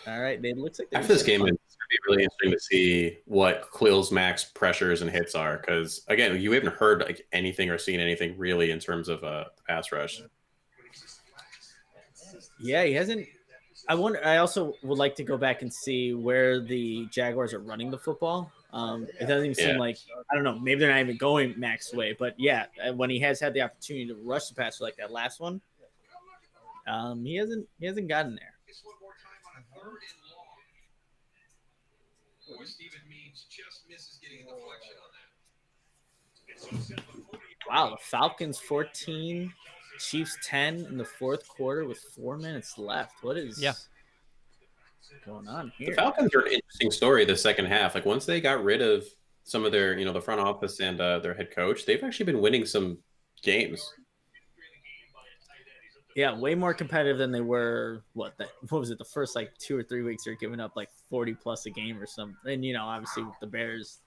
Speaker 2: All right. It looks like
Speaker 3: After this game, it's going to be really interesting to see what Khalil Mack's pressures and hits are. Because, again, you haven't heard like anything or seen anything really in terms of pass rush.
Speaker 2: Yeah, he hasn't. I also would like to go back and see where the Jaguars are running the football. It doesn't even seem like, I don't know, maybe they're not even going Mac's way. But, yeah, when he has had the opportunity to rush the passer like that last one, he hasn't gotten there. Wow, the Falcons 14, Chiefs 10 in the 4th quarter with 4 minutes left. What is going on here?
Speaker 3: The Falcons are an interesting story the second half. Like once they got rid of some of their, the front office and their head coach, they've actually been winning some games.
Speaker 2: Yeah, way more competitive than they were. What was it? The first 2 or 3 weeks they're giving up 40 plus a game or something. And obviously with the Bears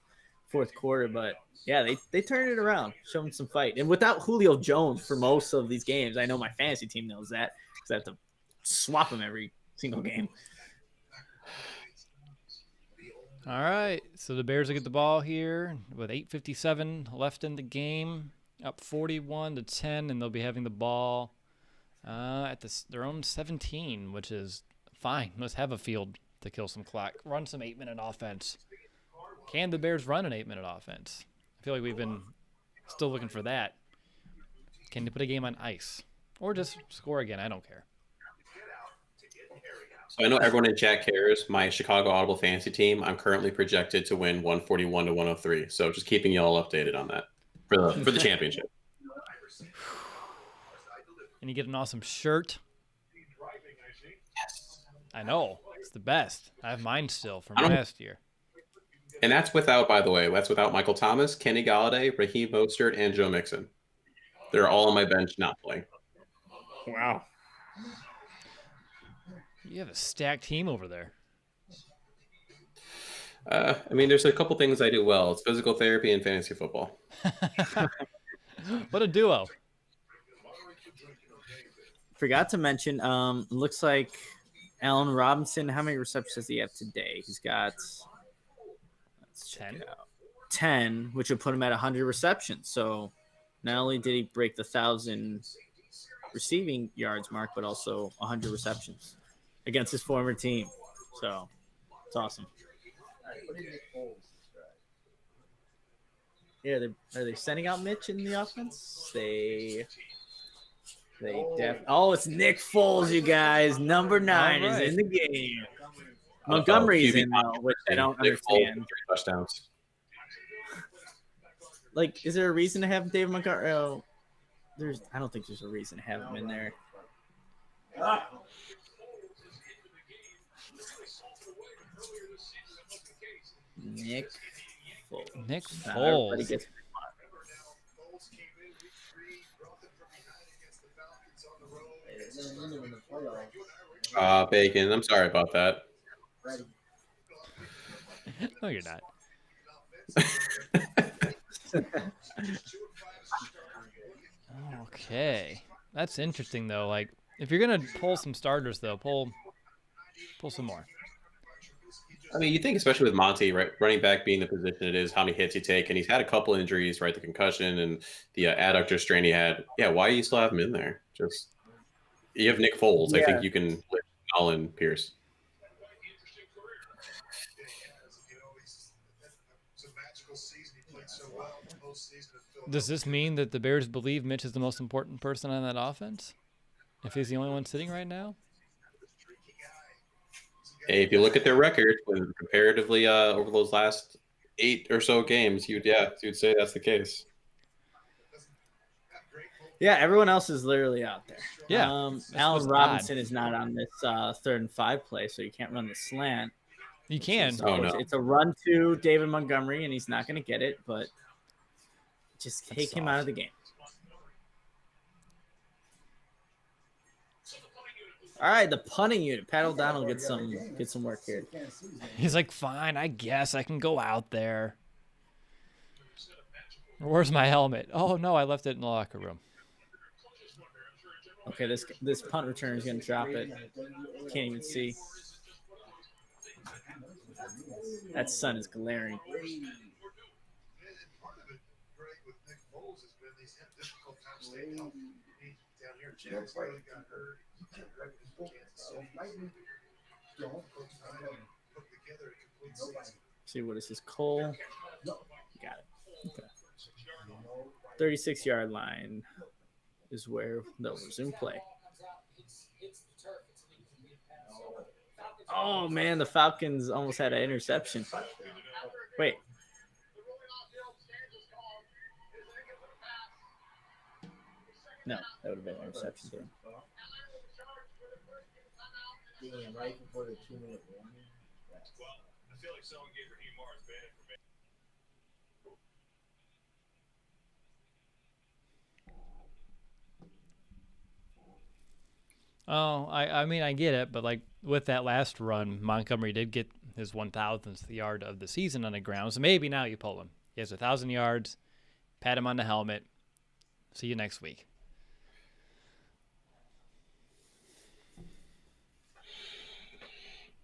Speaker 2: 4th quarter, but yeah, they turned it around, showed them some fight. And without Julio Jones for most of these games, I know my fantasy team knows that because I have to swap him every single game.
Speaker 1: All right, so the Bears will get the ball here with 8:57 left in the game, up 41-10, and they'll be having the ball at their own 17, which is fine. Let's have a field to kill some clock. Run some 8-minute offense. Can the Bears run an 8-minute offense? I feel like we've been still looking for that. Can they put a game on ice? Or just score again? I don't care.
Speaker 3: So I know everyone in chat cares. My Chicago Audible fantasy team, I'm currently projected to win 141-103. So just keeping you all updated on that for the championship.
Speaker 1: And you get an awesome shirt.
Speaker 3: Yes.
Speaker 1: I know. It's the best. I have mine still from last year.
Speaker 3: And that's without, by the way, Michael Thomas, Kenny Galladay, Raheem Mostert, and Joe Mixon. They're all on my bench not playing.
Speaker 2: Wow.
Speaker 1: You have a stacked team over there.
Speaker 3: There's a couple things I do well. It's physical therapy and fantasy football.
Speaker 1: What a duo.
Speaker 2: Forgot to mention, looks like Allen Robinson, how many receptions does he have today? He's got
Speaker 1: 10.
Speaker 2: 10, which would put him at 100 receptions. So not only did he break the 1,000 receiving yards mark, but also 100 receptions against his former team. So it's awesome. Yeah, are they sending out Mitch in the offense? It's Nick Foles, you guys. Number 9
Speaker 1: All right.
Speaker 2: is in the game. Montgomery's
Speaker 3: QB
Speaker 2: in though, which I don't
Speaker 3: Nick Foles,
Speaker 2: understand.
Speaker 3: 3 touchdowns.
Speaker 2: Like, is there a reason to have David Montgomery? Oh, I don't think there's a reason to have him in there. Nick Foles.
Speaker 1: Nick
Speaker 2: Not everybody
Speaker 1: Foles.
Speaker 2: gets-
Speaker 3: Bacon. I'm sorry about that.
Speaker 1: No, you're not. Okay, that's interesting though. Like, if you're gonna pull some starters though, pull some more.
Speaker 3: I mean, you think, especially with Monty, right, running back being the position it is, how many hits you take, and he's had a couple injuries, right, the concussion and the adductor strain he had. Yeah, why do you still have him in there? Just you have Nick Foles. I think you can lift Colin Pierce.
Speaker 1: Does this mean that the Bears believe Mitch is the most important person on that offense? If he's the only one sitting right now?
Speaker 3: Hey, if you look at their record, comparatively over those last 8 or so games, you'd say that's the case.
Speaker 2: Yeah, everyone else is literally out there.
Speaker 1: Yeah,
Speaker 2: Allen Robinson is not on this 3rd and 5 play, so you can't run the slant.
Speaker 1: You can.
Speaker 3: Oh, no.
Speaker 2: It's a run to David Montgomery, and he's not going to get it, but just take him out of the game. All right, the punting unit. Pat O'Donnell get some work here.
Speaker 1: He's like, fine, I guess I can go out there. Where's my helmet? Oh no, I left it in the locker room.
Speaker 2: Okay, this punt return is going to drop it. Can't even see. That sun is glaring. See, what is this? Cole? Got it. Okay. 36-yard line is where they'll resume play. Oh, man, the Falcons almost had an interception. Wait. No, that would have been an interception. There.
Speaker 5: Right before the 2-minute warning.
Speaker 4: I feel like someone gave Raheem Morris bad information.
Speaker 1: Oh, I mean, I get it, but like with that last run, Montgomery did get his 1,000th yard of the season on the ground, so maybe now you pull him. He has 1,000 yards, pat him on the helmet. See you next week.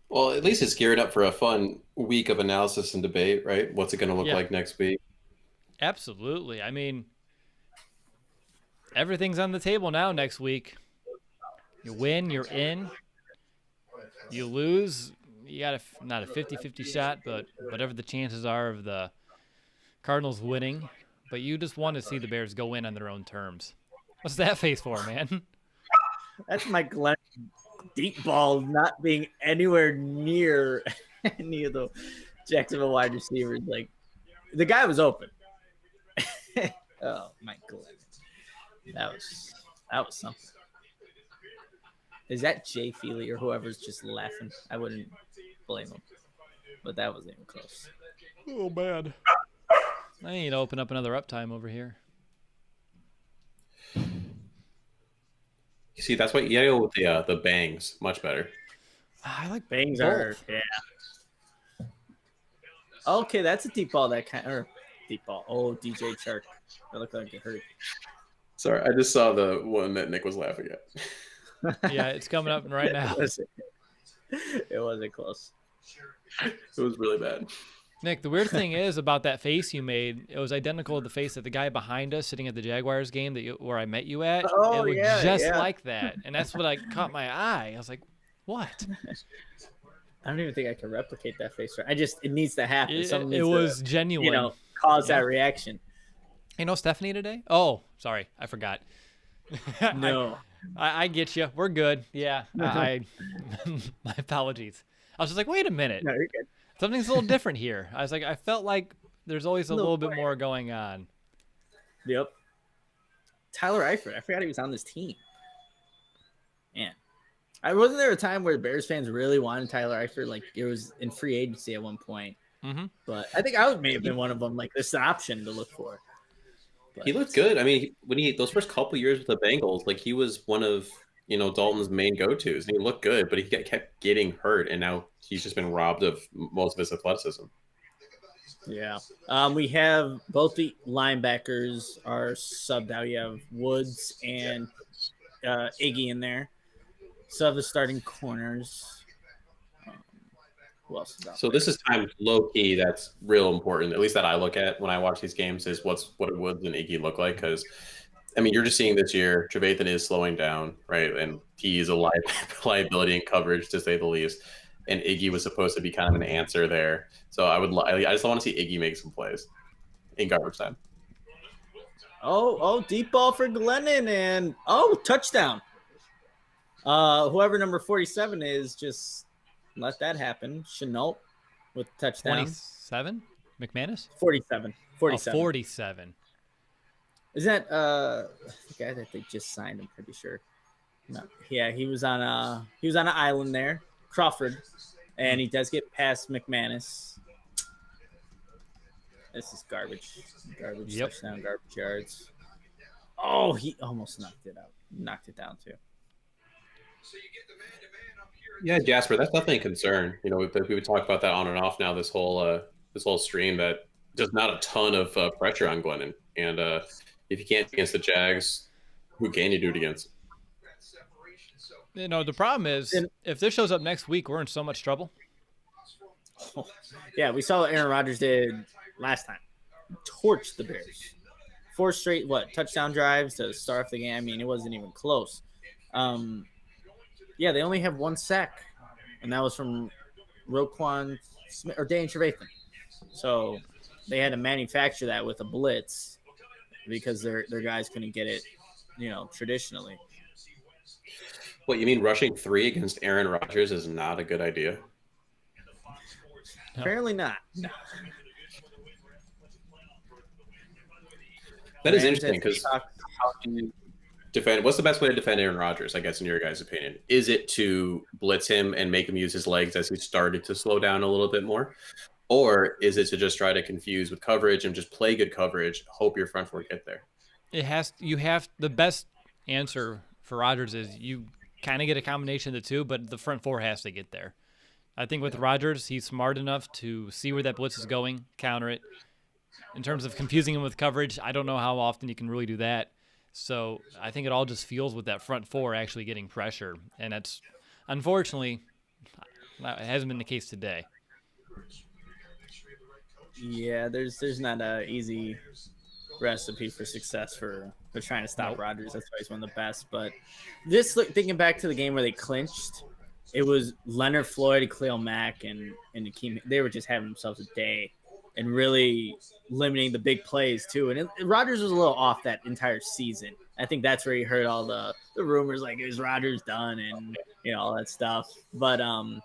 Speaker 3: Well, at least it's geared up for a fun week of analysis and debate, right? What's it going to look like next week?
Speaker 1: Absolutely. I mean, everything's on the table now next week. You win, you're in. You lose, you got not a 50-50 shot, but whatever the chances are of the Cardinals winning. But you just want to see the Bears go in on their own terms. What's that face for, man?
Speaker 2: That's my Glenn deep ball not being anywhere near any of the Jacksonville wide receivers. Like, the guy was open. Oh, my Glenn. That was something. Is that Jay Feely or whoever's just laughing? I wouldn't blame him. But that wasn't even close.
Speaker 1: Oh, man. I need to open up another uptime over here.
Speaker 3: You see, that's why you gotta go with the bangs much better.
Speaker 1: I like
Speaker 2: Bangs
Speaker 1: both.
Speaker 2: are, yeah. Okay, that's a deep ball. Deep ball. Oh, DJ Chark. That looked like it hurt.
Speaker 3: Sorry, I just saw the one that Nick was laughing at.
Speaker 1: Yeah, it's coming up right now.
Speaker 2: It wasn't close.
Speaker 3: It was really bad.
Speaker 1: Nick, the weird thing is about that face you made, it was identical to the face that the guy behind us sitting at the Jaguars game where I met you at.
Speaker 2: Oh,
Speaker 1: It looked
Speaker 2: yeah,
Speaker 1: just
Speaker 2: yeah.
Speaker 1: like that. And that's what caught my eye. I was like, what?
Speaker 2: I don't even think I can replicate that face. It needs to happen. Someone
Speaker 1: It
Speaker 2: needs
Speaker 1: was
Speaker 2: to,
Speaker 1: genuine.
Speaker 2: cause
Speaker 1: Yeah.
Speaker 2: that reaction.
Speaker 1: You know Stephanie today? Oh, sorry. I forgot.
Speaker 2: No.
Speaker 1: I get you. We're good. Yeah. My apologies. I was just like, wait a minute.
Speaker 2: No, you're good.
Speaker 1: Something's a little different here. I was like, I felt like there's always a little bit more going on.
Speaker 2: Yep. Tyler Eifert. I forgot he was on this team. Man. Wasn't there a time where Bears fans really wanted Tyler Eifert? Like, it was in free agency at one point.
Speaker 1: Mm-hmm.
Speaker 2: But I think I may have been one of them. Like, this is an option to look for. But,
Speaker 3: He looked good. I mean, those first couple years with the Bengals, like he was one of Dalton's main go-tos, and he looked good, but he kept getting hurt, and now he's just been robbed of most of his athleticism.
Speaker 2: yeah. We have both the linebackers are subbed out. You have Woods and Iggy in there. So have the starting corners. Who else is out
Speaker 3: So
Speaker 2: there?
Speaker 3: this is time low key that's real important. At least that I look at when I watch these games is what Woods and Iggy look like. Because I mean, you're just seeing this year, Trevathan is slowing down, right? And he is a liability in coverage to say the least. And Iggy was supposed to be kind of an answer there. So I just want to see Iggy make some plays in garbage time.
Speaker 2: Oh, deep ball for Glennon and touchdown. Whoever number 47 is, just let that happen. Chenault with touchdown.
Speaker 1: 27? McManus?
Speaker 2: 47. 47.
Speaker 1: 47.
Speaker 2: Is that the guy that they just signed? I'm pretty sure. No. Yeah, he was on an island there, Crawford, and he does get past McManus. This is garbage.
Speaker 1: Yep.
Speaker 2: Touchdown, garbage yards. Oh, he almost knocked it out. Knocked it down too.
Speaker 3: Yeah, Jasper, that's definitely a concern. We would talk about that on and off now this whole stream that there's not a ton of pressure on Glennon. And if you can't against the Jags, who can you do it against?
Speaker 1: The problem is, if this shows up next week, we're in so much trouble.
Speaker 2: Yeah, we saw what Aaron Rodgers did last time. Torched the Bears. 4 straight touchdown drives to start off the game. I mean, it wasn't even close. Yeah, they only have 1 sack, and that was from Roquan Smith or Dane Trevathan. So they had to manufacture that with a blitz because their guys couldn't get it, traditionally.
Speaker 3: What, you mean rushing 3 against Aaron Rodgers is not a good idea?
Speaker 1: No.
Speaker 2: Apparently not.
Speaker 3: That is interesting because how do you defend? What's the best way to defend Aaron Rodgers, I guess, in your guys' opinion? Is it to blitz him and make him use his legs as he started to slow down a little bit more? Or is it to just try to confuse with coverage and just play good coverage, hope your front four get there?
Speaker 1: The best answer for Rodgers is you kind of get a combination of the two, but the front four has to get there. I think with Rodgers, he's smart enough to see where that blitz is going, counter it. In terms of confusing him with coverage, I don't know how often you can really do that. So I think it all just feels with that front four actually getting pressure. And that's, unfortunately, it hasn't been the case today.
Speaker 2: Yeah, there's not an easy recipe for success for trying to stop Rodgers. That's why he's one of the best. But thinking back to the game where they clinched, it was Leonard Floyd, Khalil Mack, and Akeem. They were just having themselves a day and really limiting the big plays too. And Rodgers was a little off that entire season. I think that's where he heard all the rumors like, is Rodgers done and all that stuff. But it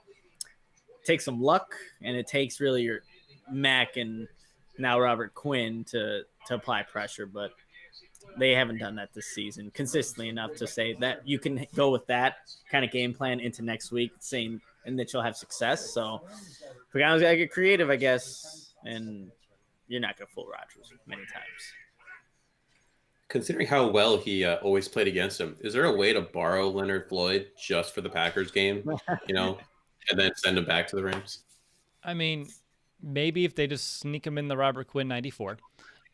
Speaker 2: takes some luck, and it takes really your Mack and now Robert Quinn to apply pressure. But they haven't done that this season consistently enough to say that you can go with that kind of game plan into next week, saying and that you'll have success. So we gotta get creative, I guess, and you're not gonna fool Rodgers many times.
Speaker 3: Considering how well he always played against him, is there a way to borrow Leonard Floyd just for the Packers game, and then send him back to the Rams?
Speaker 1: I mean, maybe if they just sneak him in the Robert Quinn 94.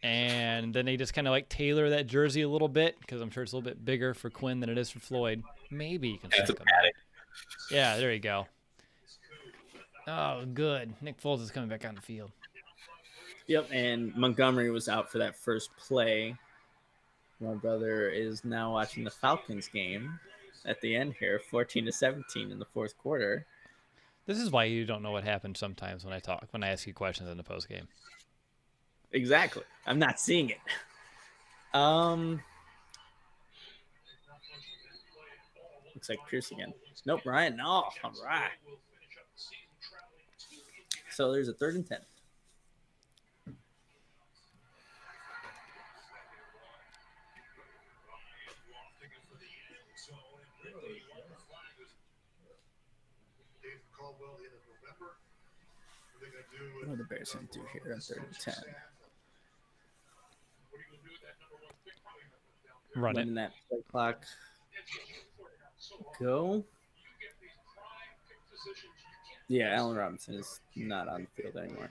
Speaker 1: And then they just kind of tailor that jersey a little bit because I'm sure it's a little bit bigger for Quinn than it is for Floyd. Maybe you can.
Speaker 3: That's a
Speaker 1: him
Speaker 3: padding.
Speaker 1: Yeah, there you go. Oh, good. Nick Foles is coming back on the field.
Speaker 2: Yep, and Montgomery was out for that first play. My brother is now watching the Falcons game at the end here, 14-17 in the fourth quarter.
Speaker 1: This is why you don't know what happened sometimes when I ask you questions in the post game.
Speaker 2: Exactly. I'm not seeing it. Looks like Pierce again. Nope, Ryan. No. All right. So there's a 3rd and 10.
Speaker 4: David Caldwell in November. What are they going to do?
Speaker 2: What are the Bears going to do here on 3rd and 10?
Speaker 1: Run it.
Speaker 2: Letting that play clock go. Yeah, Allen Robinson is not on the field anymore.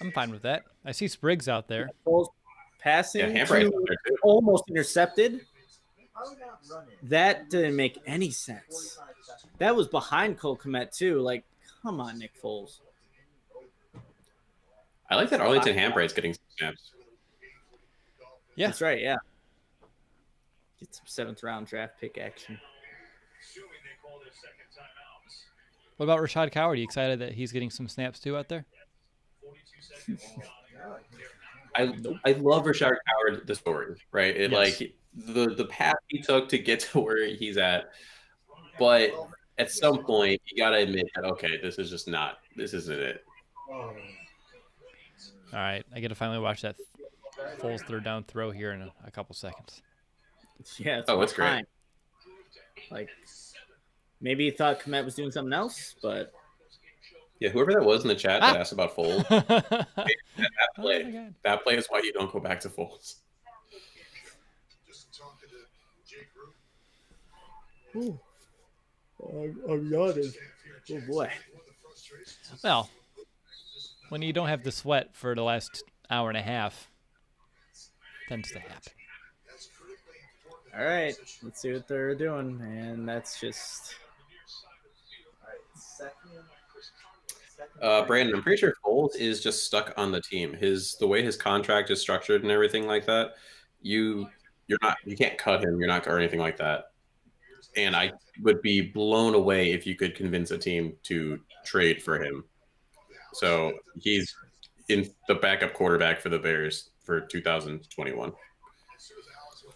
Speaker 1: I'm fine with that. I see Spriggs out there.
Speaker 2: Passing
Speaker 3: Yeah, Hambright's
Speaker 2: to
Speaker 3: out there too.
Speaker 2: almost intercepted. That didn't make any sense. That was behind Cole Kmet too. Like, come on, Nick Foles.
Speaker 3: I like that Arlington Hambright's getting some snaps.
Speaker 1: Yeah.
Speaker 2: That's right. Yeah. Get some 7th round draft pick action.
Speaker 1: What about Rashad Coward? Are you excited that he's getting some snaps too out there?
Speaker 3: I love Rashard Howard, the story, right? It
Speaker 1: Yes.
Speaker 3: like the path he took to get to where he's at, but at some point you got to admit that okay, this isn't it.
Speaker 1: All right, I get to finally watch that Foles 3rd down throw here in a couple seconds.
Speaker 2: Yeah.
Speaker 3: It's great.
Speaker 2: behind. Like, maybe he thought Kmet was doing something else, but
Speaker 3: Yeah, whoever that was in the chat that asked about Foles, that
Speaker 1: Oh
Speaker 3: play,
Speaker 1: my God.
Speaker 3: that play is why you don't go back to Foles.
Speaker 4: Just talking to Jake Root.
Speaker 2: I'm yawning. Oh boy.
Speaker 1: Well, when you don't have the sweat for the last hour and a half, tends to happen.
Speaker 2: All right, let's see what they're doing, and that's just
Speaker 3: Brandon, I'm pretty sure Foles is just stuck on the team. The way his contract is structured and everything like that, you can't cut him. You're not or anything like that. And I would be blown away if you could convince a team to trade for him. So he's in the backup quarterback for the Bears for 2021.
Speaker 2: I'm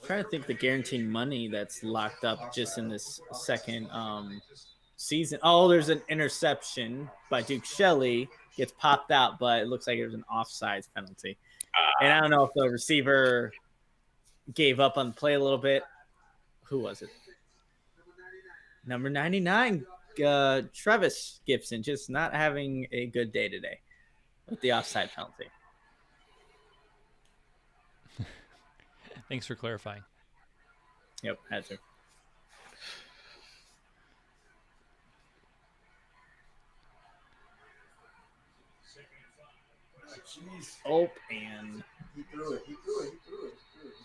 Speaker 2: trying to think the guaranteed money that's locked up just in this second season. Oh, there's an interception by Duke Shelley. Gets popped out, but it looks like it was an offsides penalty. And I don't know if the receiver gave up on the play a little bit. Who was it? Number 99, Travis Gibson, just not having a good day today with the offside penalty.
Speaker 1: Thanks for clarifying.
Speaker 2: Yep, had to. Oh, and
Speaker 5: He threw it.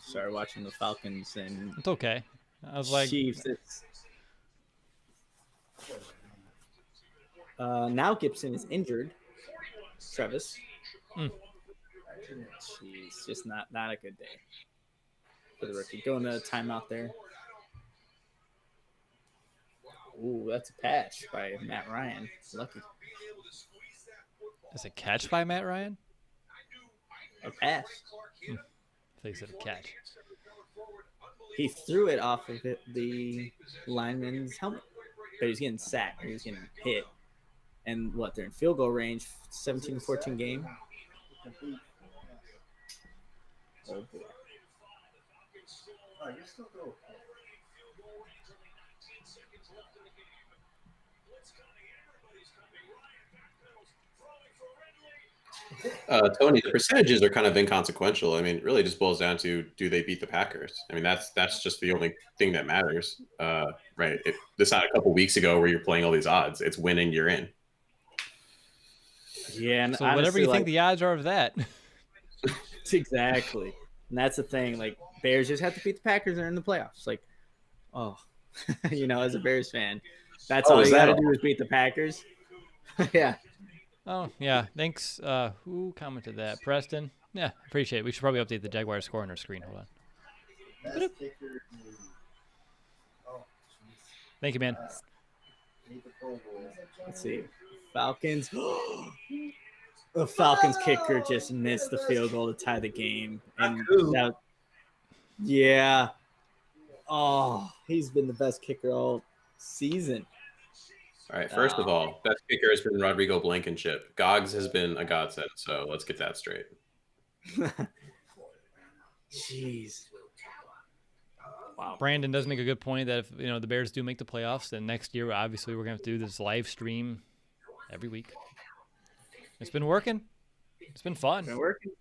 Speaker 2: started watching the Falcons and
Speaker 1: It's okay. I was like,
Speaker 2: Chiefs. Now Gibson is injured. Travis.
Speaker 1: Hmm.
Speaker 2: Jeez, just not a good day for the rookie. Going to timeout there. Ooh, that's a patch by Matt Ryan. Lucky.
Speaker 1: is it catch by Matt Ryan?
Speaker 2: A pass.
Speaker 1: I thought you said a catch.
Speaker 2: He threw it off of the lineman's helmet, but he's getting sacked or he's getting hit. And what, they're in field goal range, 17-14 game. Oh boy.
Speaker 5: Oh, you still go.
Speaker 3: Tony, the percentages are kind of inconsequential. I mean, it really just boils down to do they beat the Packers? I mean, that's just the only thing that matters, right? It's not a couple weeks ago where you're playing all these odds. It's winning, you're in.
Speaker 2: Yeah, and
Speaker 1: So whatever
Speaker 2: honestly,
Speaker 1: you
Speaker 2: like,
Speaker 1: think the odds are of that.
Speaker 2: exactly. And that's the thing. Like, Bears just have to beat the Packers and they're in the playoffs. Like, oh, as a Bears fan, that's
Speaker 3: Oh,
Speaker 2: all
Speaker 3: is
Speaker 2: you got
Speaker 3: that
Speaker 2: to
Speaker 3: all?
Speaker 2: do is beat the Packers. Yeah.
Speaker 1: Oh, yeah. Thanks. Who commented that? Preston? Yeah, appreciate it. We should probably update the Jaguars score on our screen. Hold on.
Speaker 5: Best kicker. Oh, jeez.
Speaker 1: Thank you, man.
Speaker 5: Need the Pro Bowl.
Speaker 2: Let's see. Falcons. The Falcons kicker just missed the field goal to tie the game. And that, yeah. Oh, he's been the best kicker all season.
Speaker 3: All right. First of all, best kicker has been Rodrigo Blankenship. Goggs has been a godsend. So let's get that straight.
Speaker 2: Jeez. Wow.
Speaker 1: Brandon does make a good point that if the Bears do make the playoffs, then next year obviously we're going to have to do this live stream every week. It's been working. It's been fun.
Speaker 2: Been working.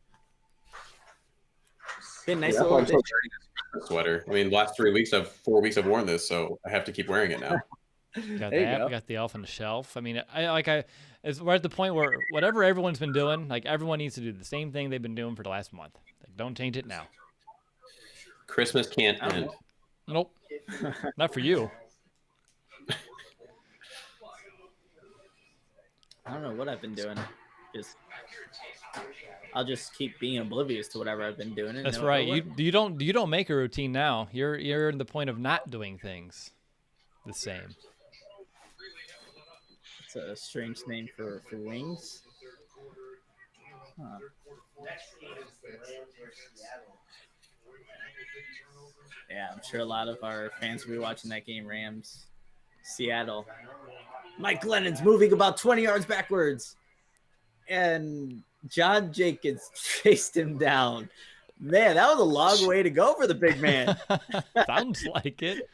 Speaker 2: Been nice
Speaker 3: Yeah,
Speaker 2: little
Speaker 3: I'm still wearing this sweater. I mean, the last 3 weeks, 4 weeks I've worn this, so I have to keep wearing it now.
Speaker 1: Got
Speaker 2: There you
Speaker 1: that.
Speaker 2: go.
Speaker 1: We got the elf on the shelf. I mean, we're at the point where whatever everyone's been doing, like everyone needs to do the same thing they've been doing for the last month. Like, don't change it now.
Speaker 3: Christmas can't end.
Speaker 1: Nope. Not for you.
Speaker 2: I don't know what I've been doing. I'll just keep being oblivious to whatever I've been doing.
Speaker 1: That's right. You don't make a routine now. You're in the point of not doing things the same.
Speaker 2: It's a strange name for wings. Huh. Yeah, I'm sure a lot of our fans will be watching that game. Rams, Seattle. Mike Glennon's moving about 20 yards backwards, and John Jenkins chased him down. Man, that was a long way to go for the big man.
Speaker 1: Sounds like it.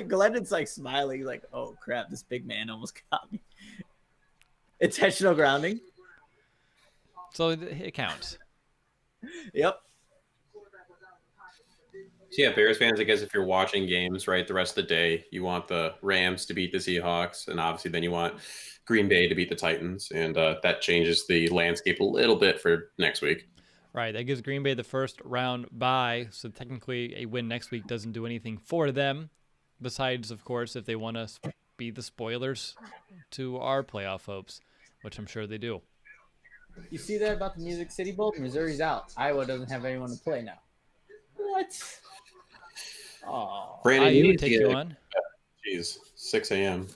Speaker 2: Glennon's like smiling, like, "Oh crap, this big man almost got me." Intentional grounding.
Speaker 1: So it counts.
Speaker 2: Yep.
Speaker 3: So yeah, Bears fans, I guess if you're watching games, right, the rest of the day, you want the Rams to beat the Seahawks, and obviously then you want Green Bay to beat the Titans, and that changes the landscape a little bit for next week.
Speaker 1: Right, that gives Green Bay the first round bye, so technically a win next week doesn't do anything for them, besides, of course, if they want to be the spoilers to our playoff hopes, which I'm sure they do.
Speaker 2: You see that about the Music City Bowl? Missouri's out. Iowa doesn't have anyone to play now. What? Oh,
Speaker 3: Brandon,
Speaker 1: you
Speaker 3: need
Speaker 1: would
Speaker 3: to
Speaker 1: take
Speaker 3: get-
Speaker 1: you on.
Speaker 3: Jeez, 6 a.m.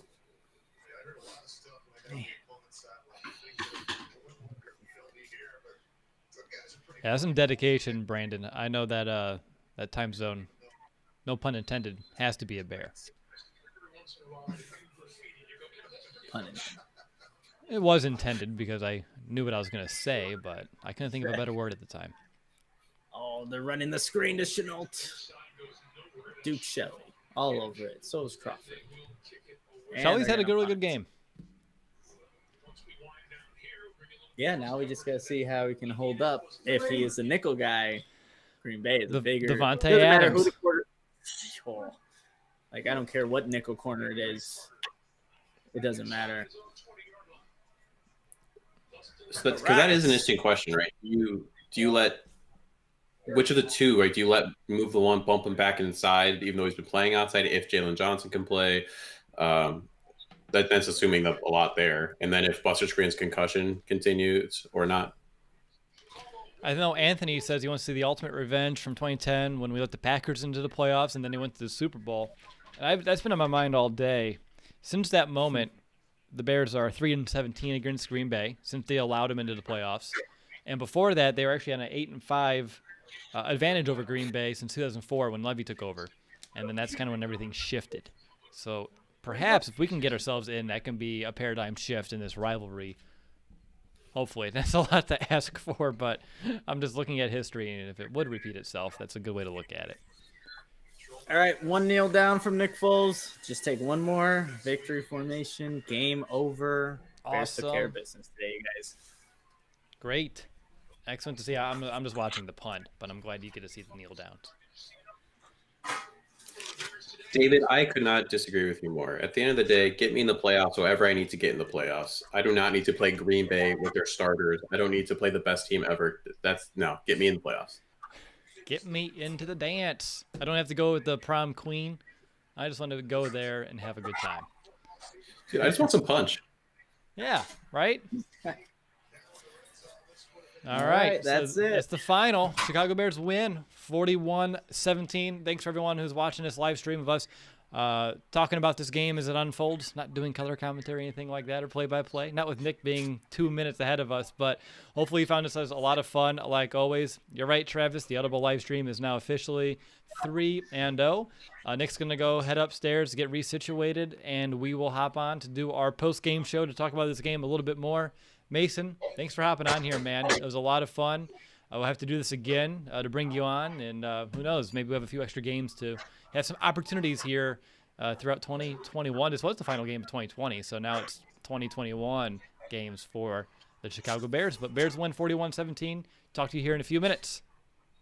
Speaker 1: Yeah, that's some dedication, Brandon. I know that that time zone, no pun intended, has to be a bear.
Speaker 2: pun intended.
Speaker 1: It was intended because I knew what I was going to say, but I couldn't think of a better word at the time.
Speaker 2: Oh, they're running the screen to Chenault. Duke Shelley. All over it. So is Crawford. And
Speaker 1: Shelley's
Speaker 2: they're
Speaker 1: had a
Speaker 2: gonna
Speaker 1: really
Speaker 2: punt.
Speaker 1: good game.
Speaker 2: Yeah, now we just got to see how he can hold up if he is the nickel guy. Green Bay is a bigger.
Speaker 1: Devontae
Speaker 2: doesn't matter who
Speaker 1: Adams.
Speaker 2: the quarter. Oh, like, I don't care what nickel corner it is. It doesn't matter.
Speaker 3: So because that is an interesting question, right? Do you let which of the two, right? Do you let move the one, bump him back inside, even though he's been playing outside? If Jalen Johnson can play, that's assuming a lot there. And then if Buster Screen's concussion continues or not.
Speaker 1: I know Anthony says he wants to see the ultimate revenge from 2010 when we let the Packers into the playoffs and then they went to the Super Bowl. And that's been on my mind all day. Since that moment, the Bears are 3-17 against Green Bay since they allowed them into the playoffs. And before that, they were actually on an 8-5 advantage over Green Bay since 2004 when Levy took over. And then that's kind of when everything shifted. So perhaps if we can get ourselves in, that can be a paradigm shift in this rivalry. Hopefully. That's a lot to ask for, but I'm just looking at history, and if it would repeat itself, that's a good way to look at it.
Speaker 2: All right, 1-0 down from Nick Foles. Just take one more. Victory formation. Game over. Bears took care of
Speaker 1: Awesome.
Speaker 2: business today, you guys.
Speaker 1: Great. Excellent to see. I'm just watching the punt, but I'm glad you get to see the kneel downs.
Speaker 3: David, I could not disagree with you more. At the end of the day, get me in the playoffs however I need to get in the playoffs. I do not need to play Green Bay with their starters. I don't need to play the best team ever. Get me in the playoffs.
Speaker 1: Get me into the dance. I don't have to go with the prom queen. I just want to go there and have a good time.
Speaker 3: Dude, I just want some punch.
Speaker 1: Yeah, right? All
Speaker 2: All
Speaker 1: right,
Speaker 2: right, that's it.
Speaker 1: That's the final. Chicago Bears win 41-17. Thanks for everyone who's watching this live stream of us talking about this game as it unfolds, not doing color commentary or anything like that or play-by-play. Not with Nick being 2 minutes ahead of us, but hopefully you found this as a lot of fun. Like always, you're right, Travis. The Audible live stream is now officially 3-0. Nick's going to go head upstairs to get resituated, and we will hop on to do our post-game show to talk about this game a little bit more. Mason, thanks for hopping on here, man. It was a lot of fun. We'll have to do this again to bring you on, and who knows, maybe we have a few extra games to have some opportunities here throughout 2021. This was the final game of 2020, so now it's 2021 games for the Chicago Bears. But Bears win 41-17. Talk to you here in a few minutes.